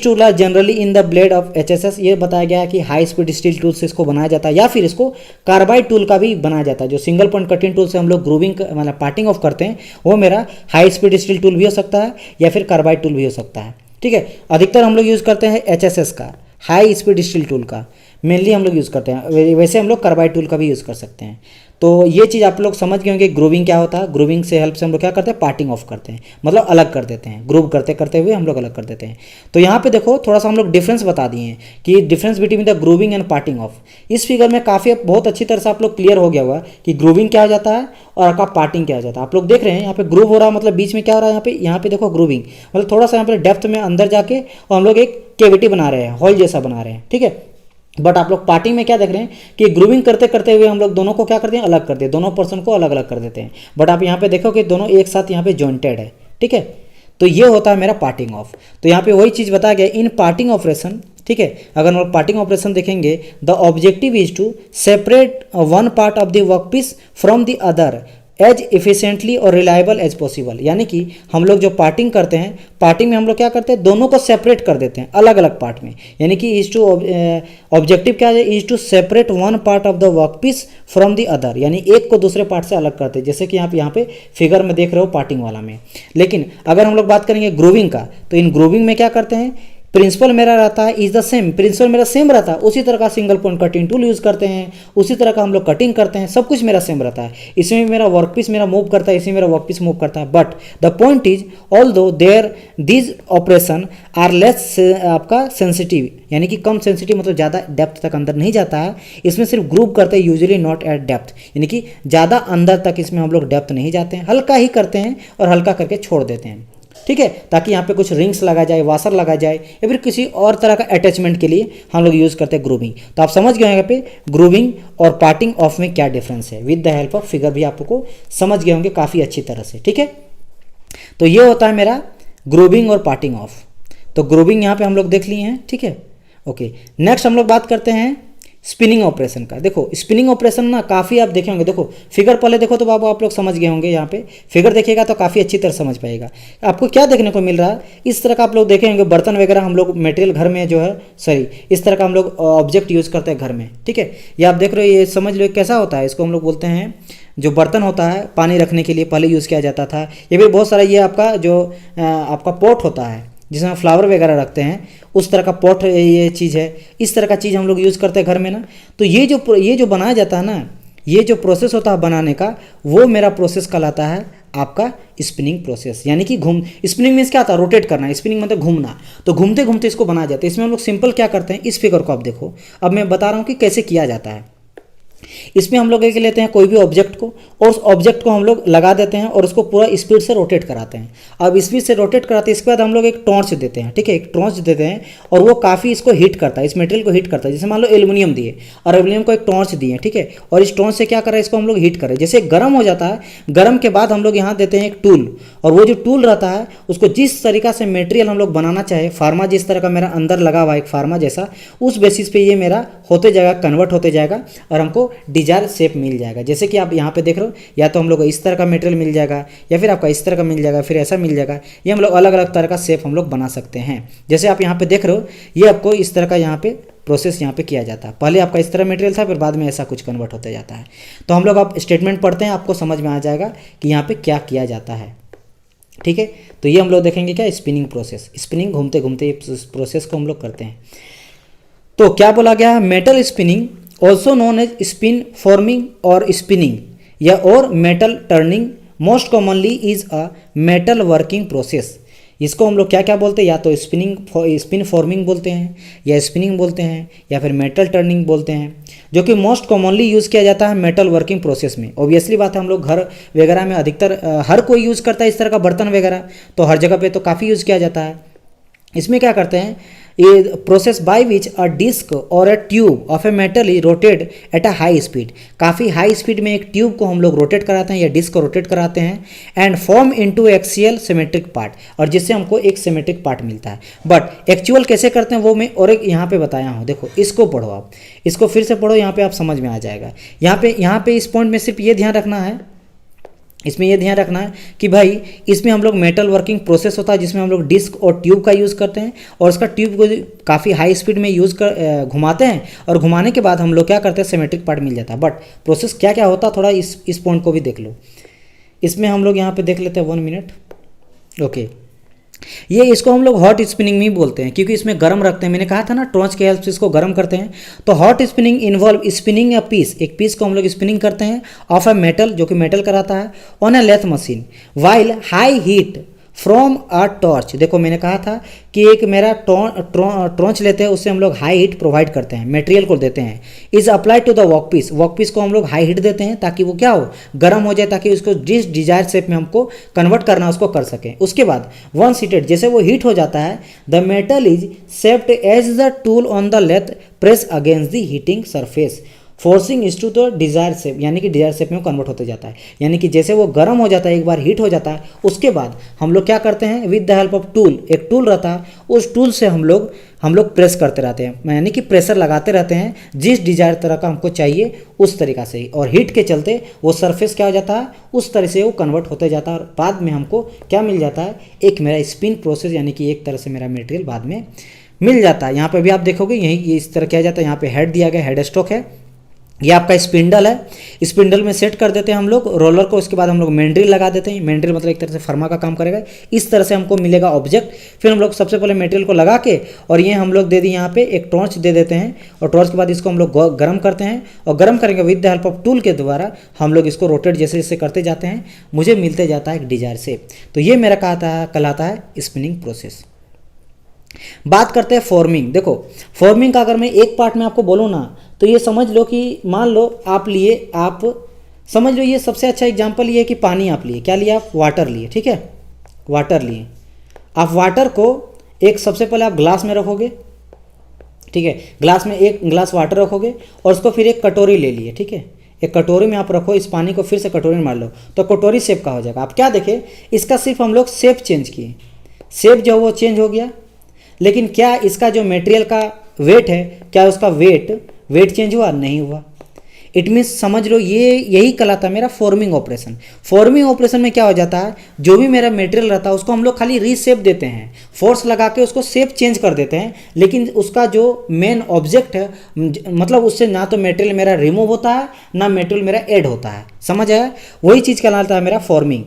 tool are generally in the blade of HSS। ये बताया गया है कि हाई स्पीड स्टील टूल से इसको बनाया जाता है, या फिर इसको कार्बाइड टूल का भी बनाया जाता है। जो सिंगल पॉइंट कटिंग टूल से हम लोग ग्रूविंग मतलब पार्टिंग ऑफ करते हैं, वो मेरा हाई स्पीड स्टील टूल भी हो सकता है या फिर कार्बाइड टूल भी हो सकता है। ठीक है, अधिकतर हम लोग यूज़ करते हैं HSS का, हाई स्पीड स्टील टूल का मेनली हम लोग यूज़ करते हैं। वैसे हम लोग कार्बाइड टूल का भी यूज़ कर सकते हैं। तो ये चीज़ आप लोग समझ गए होंगे ग्रूविंग क्या होता है। ग्रूविंग से हेल्प से हम लोग क्या करते हैं, पार्टिंग ऑफ करते हैं, मतलब अलग कर देते हैं, ग्रूव करते करते हुए हम लोग अलग कर देते हैं। तो यहाँ पे देखो थोड़ा सा हम लोग डिफरेंस बता दिए हैं कि difference between the grooving and parting off. इस फिगर में काफ़ी बहुत अच्छी तरह से आप लोग क्लियर हो गया होगा कि ग्रूविंग क्या हो जाता है और आपका पार्टिंग क्या हो जाता है। आप लोग देख रहे हैं यहाँ पे ग्रूव हो रहा है, मतलब बीच में क्या हो रहा है, यहाँ पे देखो ग्रूविंग, मतलब थोड़ा सा यहाँ पे डेप्थ में अंदर जाके और हम लोग एक केविटी बना रहे हैं, हॉल जैसा बना रहे हैं, ठीक है। बट आप लोग पार्टिंग में क्या देख रहे हैं कि ग्रूविंग करते करते हुए हम लोग दोनों को क्या करते हैं, अलग कर देते हैं, दोनों पर्सन को अलग अलग कर देते हैं। बट आप यहाँ पे देखो कि दोनों एक साथ यहाँ पे जॉइंटेड है, ठीक है। तो ये होता है मेरा पार्टिंग ऑफ। तो यहाँ पे वही चीज़ बताया गया इन पार्टिंग ऑपरेशन, ठीक है। अगर हम लोग पार्टिंग ऑपरेशन देखेंगे, the objective is to separate one part of the work piece from the other as efficiently और रिलायबल एज पॉसिबल। यानी कि हम लोग जो पार्टिंग करते हैं, पार्टिंग में हम लोग क्या करते हैं, दोनों को सेपरेट कर देते हैं अलग अलग पार्ट में। यानी कि इज टू ऑब्जेक्टिव क्या है, is to separate one part of the work piece from the other, यानी एक को दूसरे पार्ट से अलग करते हैं, जैसे कि आप यहाँ पे फिगर में देख रहे हो पार्टिंग वाला में। लेकिन अगर हम लोग बात करेंगे ग्रूविंग का, तो इन ग्रूविंग में क्या करते हैं, प्रिंसिपल मेरा रहता है इज द सेम, प्रिंसिपल मेरा सेम रहता है, उसी तरह का single point cutting tool use करते हैं, उसी तरह का हम लोग कटिंग करते हैं, सब कुछ मेरा सेम रहता है। इसमें मेरा वर्क पीस मेरा मूव करता है, इसमें मेरा वर्क पीस मूव करता है। But the point is although there these operation are less आपका सेंसिटिव, यानी कि कम सेंसिटिव, मतलब ज़्यादा डेप्थ तक अंदर नहीं जाता है। इसमें सिर्फ ग्रुप करते हैं, यूजुअली नॉट एट डेप्थ, यानी कि ज़्यादा अंदर तक इसमें हम लोग डेप्थ नहीं जाते हैं, हल्का ही करते हैं और हल्का करके छोड़ देते हैं, ठीक है। ताकि यहाँ पे कुछ रिंग्स लगा जाए, वाशर लगा जाए, या फिर किसी और तरह का अटैचमेंट के लिए हम लोग यूज़ करते हैं ग्रूविंग। तो आप समझ गए यहाँ पे ग्रूविंग और पार्टिंग ऑफ में क्या डिफरेंस है। With the help of figure भी आपको समझ गए होंगे काफ़ी अच्छी तरह से, ठीक है। तो ये होता है मेरा ग्रूविंग और पार्टिंग ऑफ। तो ग्रूविंग यहाँ पे हम लोग देख लिए हैं, ठीक है। ओके, नेक्स्ट हम लोग बात करते हैं स्पिनिंग ऑपरेशन का। देखो स्पिनिंग ऑपरेशन ना काफ़ी आप देखे होंगे, देखो फिगर पहले देखो तो बाबू आप लोग समझ गए होंगे। यहाँ पे फिगर देखिएगा तो काफ़ी अच्छी तरह समझ पाएगा। आपको क्या देखने को मिल रहा है, इस तरह का आप लोग देखे होंगे बर्तन वगैरह हम लोग मटेरियल घर में जो है, सॉरी इस तरह का हम लोग ऑब्जेक्ट यूज़ करते हैं घर में, ठीक है। ये आप देख रहे हो, ये समझ लो कैसा होता है, इसको हम लोग बोलते हैं जो बर्तन होता है पानी रखने के लिए पहले यूज़ किया जाता था। ये भी बहुत सारा, ये आपका जो आपका पॉट होता है जिसमें फ्लावर वगैरह रखते हैं, उस तरह का पॉट ये चीज़ है। इस तरह का चीज़ हम लोग यूज़ करते हैं घर में ना। तो ये जो बनाया जाता है ना, ये जो प्रोसेस होता है बनाने का, वो मेरा प्रोसेस कहलाता है आपका स्पिनिंग प्रोसेस। यानी कि स्पिनिंग मीन्स क्या होता है, रोटेट करना, स्पिनिंग मतलब घूमना। तो घूमते घूमते इसको बनाया जाता है। इसमें हम लोग सिंपल क्या करते हैं, इस फिगर को आप देखो, अब मैं बता रहा हूँ कि कैसे किया जाता है। इसमें हम लोग एक लेते हैं कोई भी ऑब्जेक्ट को, और उस ऑब्जेक्ट को हम लोग लगा देते हैं और उसको पूरा स्पीड से रोटेट कराते हैं। अब स्पीड से रोटेट कराते हैं, इसके बाद हम लोग एक टॉर्च देते हैं, ठीक है, एक टॉर्च देते हैं और वो काफ़ी इसको हीट करता है, इस मटेरियल को हीट करता है। जैसे मान लो एल्युमिनियम दिए और एल्युमिनियम को एक टॉर्च दिए, ठीक है, और इस टॉर्च से क्या कर रहा है, इसको हम लोग हीट कर रहे हैं। जैसे गर्म हो जाता है, गर्म के बाद हम लोग यहाँ देते हैं एक टूल, और वो जो टूल रहता है उसको जिस तरीका से मटेरियल हम लोग बनाना चाहे, फार्मा जिस तरह का मेरा अंदर लगा हुआ एक फार्मा जैसा, उस बेसिस पे ये मेरा होते जाएगा, कन्वर्ट होते जाएगा और हमको डिजायर शेप मिल जाएगा। जैसे कि आप यहाँ पे देख रहे हो, या तो हम लोग इस तरह का मटेरियल मिल जाएगा, या फिर आपका इस तरह का मिल जाएगा, फिर ऐसा मिल जाएगा। ये हम लोग अलग अलग तरह का शेप हम लोग बना सकते हैं। जैसे आप यहाँ पे देख रहे हो, ये आपको इस तरह का यहाँ पे प्रोसेस यहाँ पे किया जाता है। पहले आपका इस तरह मटेरियल था, फिर बाद में ऐसा कुछ कन्वर्ट होता जाता है। तो हम लोग आप स्टेटमेंट पढ़ते हैं, आपको समझ में आ जाएगा कि यहाँ पे क्या किया जाता है, ठीक है। तो ये हम लोग देखेंगे क्या, स्पिनिंग प्रोसेस, स्पिनिंग घूमते घूमते प्रोसेस को हम लोग करते हैं। तो क्या बोला गया है, metal spinning also known as spin forming और स्पिनिंग या और metal turning most commonly is a metal working process. इसको हम लोग क्या क्या बोलते हैं, या तो स्पिन फॉर्मिंग बोलते हैं, या स्पिनिंग बोलते हैं, या फिर मेटल टर्निंग बोलते हैं, जो कि मोस्ट कॉमनली यूज़ किया जाता है मेटल वर्किंग प्रोसेस में। ऑब्वियसली बात है, हम लोग घर वगैरह में अधिकतर हर कोई यूज़ करता है इस तरह का बर्तन वगैरह, तो हर जगह पे तो काफ़ी यूज़ किया जाता है। इसमें क्या करते हैं, ये process by which a disc और a tube of a metal ही rotate at a high speed. काफ़ी हाई स्पीड में एक ट्यूब को हम लोग रोटेट कराते हैं या डिस्क को रोटेट कराते हैं, and form into axial symmetric part, और जिससे हमको एक सिमेट्रिक पार्ट मिलता है। बट एक्चुअल कैसे करते हैं वो मैं और एक यहाँ पे बताया हूँ। देखो इसको पढ़ो, आप इसको फिर से पढ़ो, यहाँ पे आप समझ में आ जाएगा। यहाँ पे इस पॉइंट में सिर्फ ये ध्यान रखना है, इसमें यह ध्यान रखना है कि भाई इसमें हम लोग मेटल वर्किंग प्रोसेस होता है, जिसमें हम लोग डिस्क और ट्यूब का यूज़ करते हैं, और उसका ट्यूब को काफ़ी हाई स्पीड में यूज़ कर घुमाते हैं, और घुमाने के बाद हम लोग क्या करते हैं, सिमेट्रिक पार्ट मिल जाता है। बट प्रोसेस क्या क्या होता है, थोड़ा इस पॉइंट को भी देख लो। इसमें हम लोग यहाँ पे देख लेते हैं 1 मिनट। ओके, ये इसको हम लोग हॉट स्पिनिंग में ही बोलते हैं क्योंकि इसमें गर्म रखते हैं। मैंने कहा था ना टॉर्च के हेल्प से इसको गर्म करते हैं। तो hot spinning involve spinning a piece, एक पीस को हम लोग स्पिनिंग करते हैं ऑफ अ मेटल, जो कि मेटल का रहता है, on a lathe machine while high heat from a torch. देखो मैंने कहा था कि एक मेरा टॉर्च लेते हैं, उससे हम लोग हाई हीट प्रोवाइड करते हैं, मटेरियल को देते हैं। Is applied to the workpiece, workpiece को हम लोग हाई हीट देते हैं ताकि वो क्या हो, गर्म हो जाए, ताकि उसको जिस डिजायर शेप में हमको कन्वर्ट करना उसको कर सकें। उसके बाद वंस हीटेड, जैसे वो हीट हो जाता है, the metal is shaped as the tool on the lathe press against the heating surface forcing is to the desire shape, यानी कि डिजायर शेप में कन्वर्ट होते जाता है। यानी कि जैसे वो गर्म हो जाता है, एक बार हीट हो जाता है, उसके बाद हम लोग क्या करते हैं, with the help of tool, एक टूल रहता है, उस टूल से हम लोग प्रेस करते रहते हैं, यानी कि प्रेशर लगाते रहते हैं जिस डिजायर तरह का हमको चाहिए उस तरीका से ही। और हीट के चलते वो सरफेस क्या हो जाता है, उस तरह से वो कन्वर्ट होते जाता है। और बाद में हमको क्या मिल जाता है, एक मेरा स्पिन प्रोसेस, यानी कि एक तरह से मेरा मटेरियल बाद में मिल जाता है। यहाँ पे भी आप देखोगे यही इस तरह किया जाता है। यहाँ पे हेड दिया गया, हेड स्टॉक है, ये आपका स्पिंडल है, स्पिंडल में सेट कर देते हैं हम लोग रोलर को। उसके बाद हम लोग मेंड्रिल लगा देते हैं, मेंड्रिल मतलब एक तरह से फर्मा का काम करेगा। इस तरह से हमको मिलेगा ऑब्जेक्ट। फिर हम लोग सबसे पहले मेटेरियल को लगा के, और ये हम लोग दे दी यहाँ पे एक टॉर्च दे देते हैं, और टॉर्च के बाद इसको हम लोग गर्म करते हैं, और गर्म करेंगे with the help of tool के द्वारा हम लोग इसको रोटेट जैसे जैसे करते जाते हैं, मुझे मिलते जाता है एक डिजायर शेप। तो ये मेरा कहलाता है स्पिनिंग प्रोसेस। बात करते हैं फॉर्मिंग। देखो फॉर्मिंग का अगर मैं एक पार्ट में आपको बोलूँ ना, तो ये समझ लो कि मान लो आप समझ लो, ये सबसे अच्छा एग्जांपल ये है कि पानी आप लिए, क्या लिया आप, वाटर लिए, ठीक है, वाटर लिए। आप वाटर को एक सबसे पहले आप ग्लास में रखोगे, ठीक है, ग्लास में एक ग्लास वाटर रखोगे, और उसको फिर एक कटोरी ले लिए, ठीक है, एक कटोरी में आप रखो, इस पानी को फिर से कटोरी में मार लो, तो कटोरी शेप का हो जाएगा। आप क्या देखें, इसका सिर्फ हम लोग शेप चेंज किए, शेप जो वो चेंज हो गया, लेकिन क्या इसका जो मटेरियल का वेट है, क्या उसका वेट चेंज हुआ, नहीं हुआ। इट मीन्स समझ लो ये यही कहलाता मेरा फॉर्मिंग ऑपरेशन। फॉर्मिंग ऑपरेशन में क्या हो जाता है, जो भी मेरा मटेरियल रहता है उसको हम लोग खाली रीशेप देते हैं, फोर्स लगा के उसको शेप चेंज कर देते हैं, लेकिन उसका जो मेन ऑब्जेक्ट है, मतलब उससे ना तो मटेरियल मेरा रिमूव होता है, ना मटेरियल मेरा ऐड होता है। समझ आया, वही चीज़ कहलाता है मेरा फॉर्मिंग।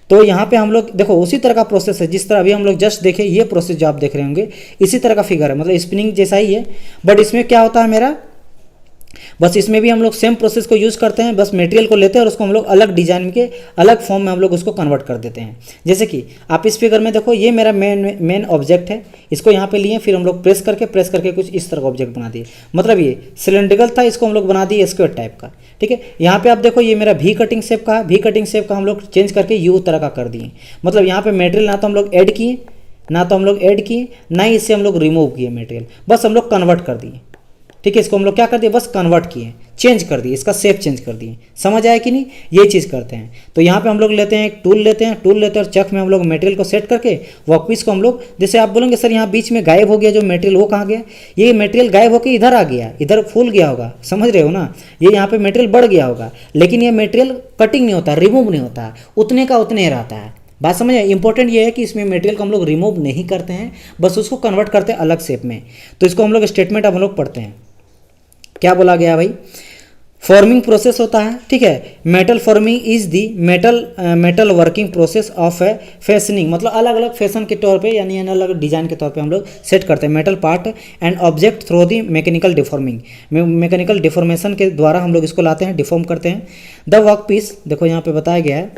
तो यहाँ पे हम लोग देखो उसी तरह का प्रोसेस है जिस तरह अभी हम लोग जस्ट देखे, ये प्रोसेस जो आप देख रहे होंगे इसी तरह का फिगर है, मतलब स्पिनिंग जैसा ही है, बट इसमें क्या होता है मेरा, बस इसमें भी हम लोग सेम प्रोसेस को यूज़ करते हैं, बस मटेरियल को लेते हैं और उसको हम लोग अलग डिजाइन के अलग फॉर्म में हम लोग उसको कन्वर्ट कर देते हैं। जैसे कि आप इस फिगर में देखो, ये मेरा मेन ऑब्जेक्ट है, इसको यहाँ पे लिए, फिर हम लोग प्रेस करके कुछ इस तरह का ऑब्जेक्ट बना दिए, मतलब ये सिलेंड्रिकल था, इसको हम लोग बना दिए स्क्वायर टाइप का, ठीक है। यहाँ पे आप देखो ये मेरा वी कटिंग शेप का, वी कटिंग शेप का हम लोग चेंज करके यू तरह का कर दिए, मतलब यहाँ पे मटेरियल ना तो हम लोग ऐड किए, ना ही इससे हम लोग रिमूव किए मटेरियल, बस हम लोग कन्वर्ट कर दिए, ठीक है। इसको हम लोग क्या कर दिए, बस कन्वर्ट किए, चेंज कर दिए, इसका शेप चेंज कर दिए। समझ आया कि नहीं, ये चीज़ करते हैं। तो यहाँ पे हम लोग लेते हैं एक टूल लेते हैं और चक में हम लोग मटेरियल को सेट करके वर्कपीस को हम लोग, जैसे आप बोलेंगे सर यहाँ बीच में गायब हो गया जो मटेरियल, वो कहाँ गया, ये मटेरियल गायब होकर इधर आ गया, इधर फूल गया होगा, समझ रहे हो ना, ये यहाँ पे मटेरियल बढ़ गया होगा, लेकिन ये मटेरियल कटिंग नहीं होता, रिमूव नहीं होता, उतने का उतने रहता है। बात समझ आए, इंपॉर्टेंट ये है कि इसमें मटेरियल को हम लोग रिमूव नहीं करते हैं, बस उसको कन्वर्ट करते हैं अलग शेप में। तो इसको हम लोग स्टेटमेंट हम लोग पढ़ते हैं, क्या बोला गया भाई, फॉर्मिंग प्रोसेस होता है, ठीक है। Metal forming is the metal working process of A fashioning, मतलब अलग अलग फैशन के तौर पे, यानी अलग अलग डिजाइन के तौर पे हम लोग सेट करते हैं metal part and object through the mechanical deforming, mechanical deformation के द्वारा हम लोग इसको लाते हैं, डिफॉर्म करते हैं। द वर्क पीस, देखो यहाँ पे बताया गया है,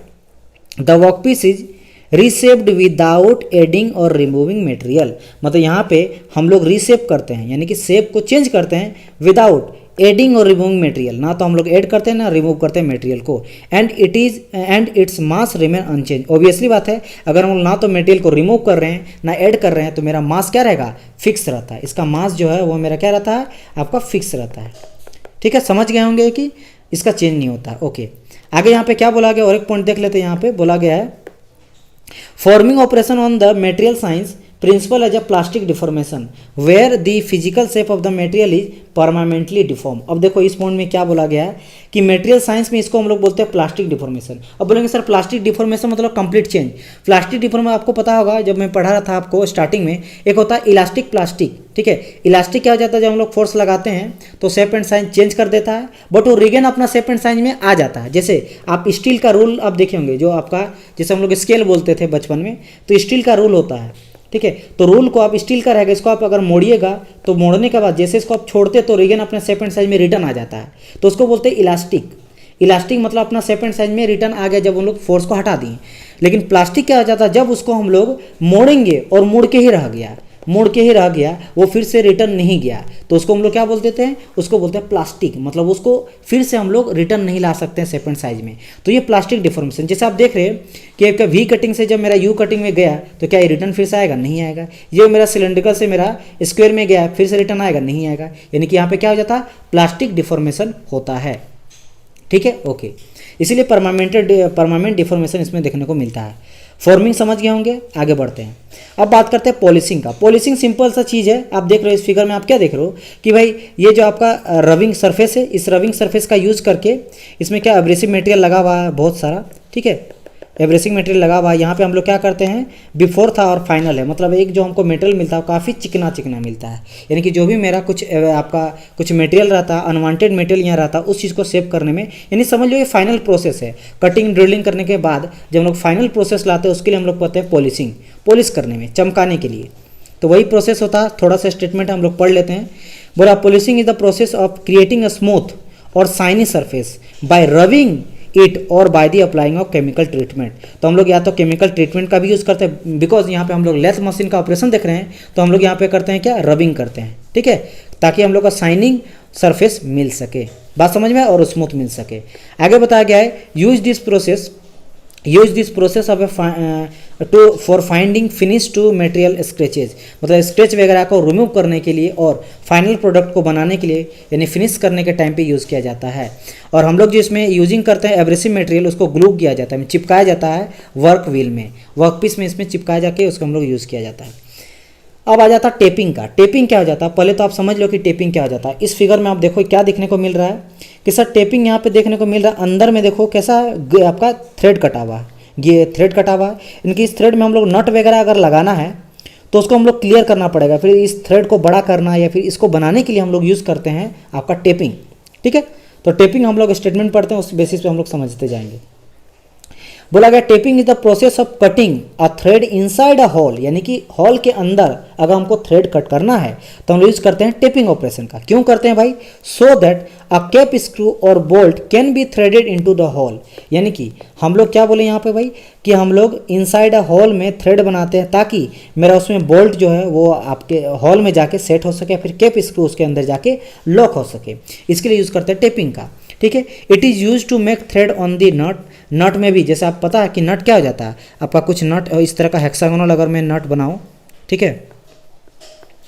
the work piece is reshaped without adding और रिमूविंग मटेरियल, मतलब यहाँ पे हम लोग रीसेप करते हैं, यानी कि शेप को चेंज करते हैं विदाउट एडिंग और रिमूविंग मटेरियल, ना तो हम लोग ऐड करते हैं ना रिमूव करते हैं मटेरियल को। And its mass remain unchanged, obviously बात है, अगर हम ना तो मटेरियल को रिमूव कर रहे हैं ना ऐड कर रहे हैं, तो मेरा मास क्या रहेगा, फिक्स रहता है। इसका मास जो है वो मेरा क्या रहता है, आपका फिक्स रहता है, ठीक है। समझ गए होंगे कि इसका चेंज नहीं होता। ओके, आगे यहाँ पे क्या बोला गया, और एक पॉइंट देख लेते हैं। यहाँ पे बोला गया है forming operation on the material science principle as a plastic deformation where the physical shape of the material is permanently deform. अब देखो इस पॉइंट में क्या बोला गया है कि मटेरियल साइंस में इसको हम लोग बोलते हैं प्लास्टिक डिफॉर्मेशन। अब बोलेंगे सर प्लास्टिक डिफॉर्मेशन मतलब कंप्लीट चेंज। प्लास्टिक डिफॉर्मेशन आपको पता होगा, जब मैं पढ़ा रहा था आपको स्टार्टिंग में, एक होता है इलास्टिक प्लास्टिक, ठीक है। इलास्टिक क्या हो जाता है, जब हम लोग फोर्स लगाते हैं तो शेप एंड साइज चेंज कर देता है, बट वो रिगेन अपना शेप एंड साइज में आ जाता है। जैसे आप स्टील का रूल आप देखे होंगे, जो आपका जैसे हम लोग स्केल बोलते थे बचपन में, तो स्टील का रूल होता है, ठीक है। तो रूल को आप स्टील का रहेगा, इसको आप अगर मोड़िएगा तो मोड़ने के बाद जैसे इसको आप छोड़ते तो रिगन अपने शेप एंड साइज में रिटर्न आ जाता है, तो उसको बोलते हैं इलास्टिक। इलास्टिक मतलब अपना शेप एंड साइज में रिटर्न आ गया जब हम लोग फोर्स को हटा दिए। लेकिन प्लास्टिक क्या हो जाता है, जब उसको हम लोग मोड़ेंगे और मुड़ के ही रह गया, मुड़ के ही रह गया, वो फिर से रिटर्न नहीं गया, तो उसको हम लोग क्या बोल देते हैं, उसको बोलते हैं प्लास्टिक। मतलब उसको फिर से हम लोग रिटर्न नहीं ला सकते हैं शेप एंड साइज में, तो ये प्लास्टिक डिफॉर्मेशन। जैसे आप देख रहे हैं कि एक वी कटिंग से जब मेरा यू कटिंग में गया तो क्या ये रिटर्न फिर से आएगा, नहीं आएगा। ये मेरा सिलेंड्रिकल से मेरा स्क्वायर में गया, फिर से रिटर्न आएगा, नहीं आएगा। यानी कि यहाँ पे क्या हो जाता है, प्लास्टिक डिफॉर्मेशन होता है, ठीक है, ओके। इसीलिए परमानेंट डिफॉर्मेशन इसमें देखने को मिलता है। फॉर्मिंग समझ गए होंगे, आगे बढ़ते हैं। अब बात करते हैं पॉलिशिंग का। पॉलिशिंग सिंपल सा चीज़ है, आप देख रहे हो इस फिगर में, आप क्या देख रहे हो कि भाई ये जो आपका रबिंग सरफेस है, इस रबिंग सरफेस का यूज़ करके इसमें क्या एब्रेसिव मटेरियल लगा हुआ है बहुत सारा, ठीक है, एब्रेसिंग मटेरियल लगा हुआ है। यहाँ पे हम लोग क्या करते हैं, बिफोर था और फाइनल है, मतलब एक जो हमको मटेरियल मिलता है वो काफ़ी चिकना चिकना मिलता है। यानी कि जो भी मेरा कुछ आपका कुछ मटेरियल रहता है, अनवांटेड मटेरियल यहाँ रहता है, उस चीज़ को सेव करने में, यानी समझ लो ये फाइनल प्रोसेस है। कटिंग ड्रिलिंग करने के बाद जब हम लोग फाइनल प्रोसेस लाते हैं उसके लिए हम लोग कहते हैं पॉलिशिंग, पॉलिश करने में, चमकाने के लिए। तो वही प्रोसेस होता है, थोड़ा सा स्टेटमेंट हम लोग पढ़ लेते हैं। बोला polishing is the process of creating a smooth और shiny surface by rubbing it और by the applying of chemical treatment. तो हम लोग या तो केमिकल ट्रीटमेंट का भी यूज़ करते हैं, बिकॉज यहाँ पे हम लोग लेथ मशीन का ऑपरेशन देख रहे हैं, तो हम लोग यहाँ पे करते हैं क्या, रबिंग करते हैं, ठीक है, ताकि हम लोग का शाइनिंग सरफेस मिल सके। बात समझ में, और स्मूथ मिल सके। आगे बताया गया है use this process of for finding finish to material scratches, मतलब स्क्रैच वगैरह को रिमूव करने के लिए और फाइनल प्रोडक्ट को बनाने के लिए, यानी फिनिश करने के टाइम पे यूज़ किया जाता है। और हम लोग जो इसमें यूजिंग करते हैं एब्रेसिव मटेरियल, उसको ग्लू किया जाता है, चिपकाया जाता है वर्क व्हील में, वर्क पीस में इसमें चिपकाया जाके उसको हम लोग यूज़ किया जाता है। अब आ जाता है टेपिंग का। टेपिंग क्या हो जाता है, पहले तो आप समझ लो कि टेपिंग क्या हो जाता है। इस फिगर में आप देखो क्या देखने को मिल रहा है कि सर टेपिंग यहाँ पे देखने को मिल रहा है, अंदर में देखो कैसा आपका थ्रेड कटा हुआ है, ये थ्रेड कटा हुआ है। इनकी इस थ्रेड में हम लोग नट वगैरह अगर लगाना है तो उसको हम लोग क्लियर करना पड़ेगा, फिर इस थ्रेड को बड़ा करना या फिर इसको बनाने के लिए हम लोग यूज़ करते हैं आपका टेपिंग, ठीक है। तो टेपिंग हम लोग स्टेटमेंट पढ़ते हैं, उस बेसिस पे हम लोग समझते जाएंगे। बोला गया tapping is the process of cutting a thread inside a hole, यानी कि हॉल के अंदर अगर हमको थ्रेड कट करना है तो हम यूज करते हैं टेपिंग ऑपरेशन का। क्यों करते हैं भाई, so that a cap screw और bolt can be threaded into the hole. यानी कि हम लोग क्या बोले यहाँ पे भाई कि हम लोग इनसाइड अ हॉल में थ्रेड बनाते हैं ताकि मेरा उसमें बोल्ट जो है वो आपके हॉल में जाके सेट हो सके, फिर कैप स्क्रू उसके अंदर जाके लॉक हो सके, इसके लिए यूज़ करते हैं टेपिंग का, ठीक है। It is use to make thread on the nut. Nut में भी जैसे आप पता है कि नट क्या हो जाता है आपका, कुछ नट इस तरह का हेक्सागोनल अगर मैं नट बनाऊँ, ठीक है,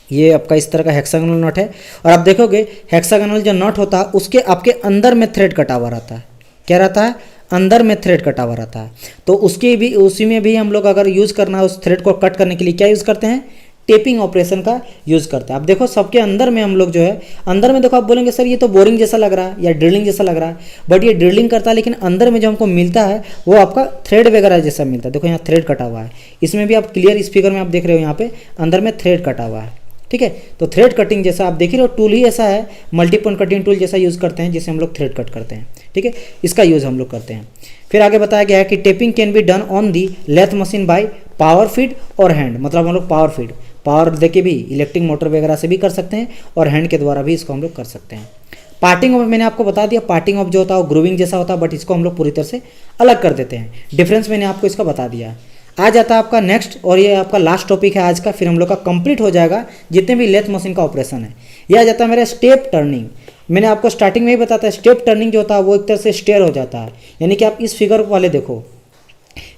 ये आपका इस तरह का हेक्सागोनल नट है, और आप देखोगे हेक्सागोनल जो नट होता है उसके आपके अंदर में थ्रेड कटा हुआ रहता है, क्या रहता है, अंदर में थ्रेड कटा हुआ रहता है। तो उसके भी उसी में भी हम लोग अगर यूज़ करना है उस थ्रेड को कट करने के लिए क्या यूज़ करते हैं, टेपिंग ऑपरेशन का यूज़ करते हैं। आप देखो सबके अंदर में हम लोग जो है, अंदर में देखो आप बोलेंगे सर ये तो बोरिंग जैसा लग रहा है या ड्रिलिंग जैसा लग रहा है, बट ये ड्रिलिंग करता है, लेकिन अंदर में जो हमको मिलता है वो आपका थ्रेड वगैरह जैसा मिलता है। देखो यहाँ थ्रेड कटा हुआ है, इसमें भी आप क्लियर इस फिगर में आप देख रहे हो यहाँ पे अंदर में थ्रेड कटा हुआ है, ठीक है। तो थ्रेड कटिंग जैसा आप देख रहे हो, टूल ही ऐसा है, मल्टीपल कटिंग टूल जैसा यूज़ करते हैं जिसे हम लोग थ्रेड कट करते हैं, ठीक है, इसका यूज़ हम लोग करते हैं। फिर आगे बताया गया है कि tapping can be done on the lathe machine by power feed और हैंड, मतलब हम लोग पावर देके भी इलेक्ट्रिक मोटर वगैरह से भी कर सकते हैं और हैंड के द्वारा भी इसको हम लोग कर सकते हैं। पार्टिंग ऑफ मैंने आपको बता दिया, पार्टिंग ऑफ जो होता है वो ग्रूविंग जैसा होता है, बट इसको हम लोग पूरी तरह से अलग कर देते हैं। डिफरेंस मैंने आपको इसका बता दिया। आ जाता है आपका नेक्स्ट, और ये आपका लास्ट टॉपिक है आज का, फिर हम लोग का कंप्लीट हो जाएगा जितने भी लेथ मशीन का ऑपरेशन है। यह आ जाता है मेरा स्टेप टर्निंग। मैंने आपको स्टार्टिंग में ही बताया था, स्टेप टर्निंग जो होता है वो एक तरह से स्टेयर हो जाता है, यानी कि आप इस फिगर वाले देखो,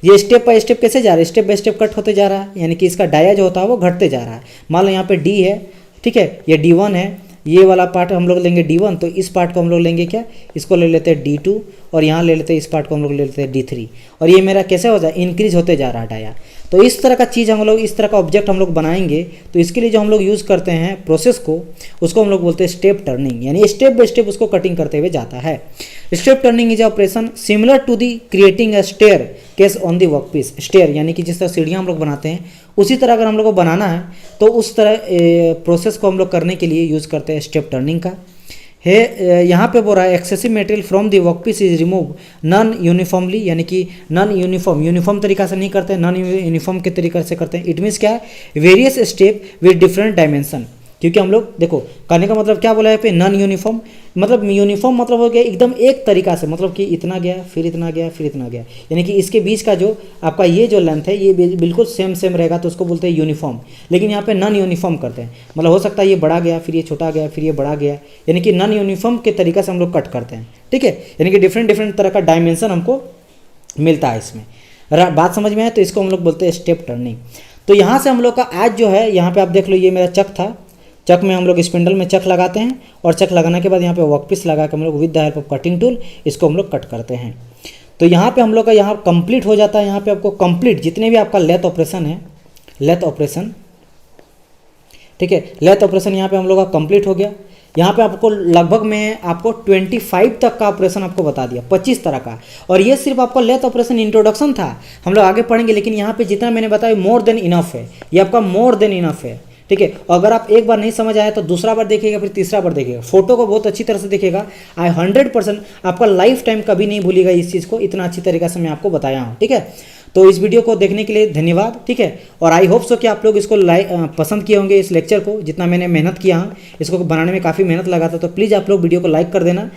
ये स्टेप बाय स्टेप कैसे जा रहा है, स्टेप बाय स्टेप कट होते जा रहा है, यानी कि इसका डाया जो होता है वो घटते जा रहा है। मान लो यहाँ पे डी है, ठीक है, ये D1 है, ये वाला पार्ट हम लोग लेंगे D1, तो इस पार्ट को हम लोग लेंगे क्या, इसको ले लेते हैं D2, और यहाँ ले लेते हैं इस पार्ट को हम लोग ले लेते हैं D3, और ये मेरा कैसे हो जाए, इंक्रीज होते जा रहा है डाया। तो इस तरह का चीज़ हम लोग, इस तरह का ऑब्जेक्ट हम लोग बनाएंगे, तो इसके लिए जो हम लोग यूज़ करते हैं प्रोसेस को, उसको हम लोग बोलते हैं स्टेप टर्निंग, यानी स्टेप बाय स्टेप उसको कटिंग करते हुए जाता है। Step turning is operation similar to the creating a staircase on the work piece. Stair यानी कि जिस तरह सीढ़ियाँ हम लोग बनाते हैं, उसी तरह अगर हम लोग को बनाना है तो उस तरह प्रोसेस को हम लोग करने के लिए यूज़ करते हैं स्टेप टर्निंग का। है यहाँ पे बोल रहा है excessive material from the work piece is remove non uniformly, यानी कि नॉन यूनिफॉर्म तरीका से नहीं करते हैं, नॉन यूनिफॉर्म के तरीके से करते हैं। इट मीन्स क्या है, various step with different dimension, क्योंकि हम लोग देखो कहने का मतलब क्या बोला है पे, नॉन यूनिफॉर्म मतलब यूनिफॉर्म मतलब हो गया एकदम एक तरीका से, मतलब कि इतना गया फिर इतना गया फिर इतना गया, यानी कि इसके बीच का जो आपका ये जो लेंथ है ये बिल्कुल सेम रहेगा, तो उसको बोलते हैं यूनिफॉर्म। लेकिन यहाँ पे नॉन यूनिफॉर्म करते हैं, मतलब हो सकता है ये बड़ा गया फिर ये छोटा गया फिर ये बड़ा गया, यानी कि नॉन यूनिफॉर्म के तरीका से हम लोग कट करते हैं, ठीक है। यानी कि डिफरेंट तरह का डायमेंशन हमको मिलता है इसमें। बात समझ में आए तो इसको हम लोग बोलते हैं स्टेप टर्निंग। तो यहाँ से हम लोग का आज जो है, यहाँ पे आप देख लो ये मेरा चक था, चक में हम लोग स्पिंडल में चक लगाते हैं और चक लगाने के बाद यहाँ पे वर्क पीस लगा के हम लोग with the help of cutting tool इसको हम लोग कट करते हैं। तो यहाँ पे हम लोग का यहाँ कंप्लीट हो जाता है। यहाँ पे आपको कंप्लीट जितने भी आपका लेथ ऑपरेशन है, लेथ ऑपरेशन, ठीक है, लेथ ऑपरेशन यहाँ पे हम लोग का कंप्लीट हो गया। यहाँ पे आपको लगभग मैं आपको 25 तक का ऑपरेशन आपको बता दिया, 25 तरह का, और ये सिर्फ आपका लेथ ऑपरेशन इंट्रोडक्शन था, हम लोग आगे पढ़ेंगे। लेकिन यहाँ पे जितना मैंने बताया मोर देन इनफ है, ये आपका मोर देन इनफ है, ठीक है। अगर आप एक बार नहीं समझ आया तो दूसरा बार देखिएगा, फिर तीसरा बार देखिएगा, फोटो को बहुत अच्छी तरह से देखिएगा। आई 100% आपका लाइफ टाइम कभी नहीं भूलिएगा इस चीज़ को, इतना अच्छी तरीके से मैं आपको बताया हूँ, ठीक है। तो इस वीडियो को देखने के लिए धन्यवाद, ठीक है। और आई होप सो कि आप लोग इसको पसंद किए होंगे इस लेक्चर को, जितना मैंने मेहनत किया हूँ इसको बनाने में काफ़ी मेहनत लगा था। तो प्लीज़ आप लोग वीडियो को लाइक कर देना।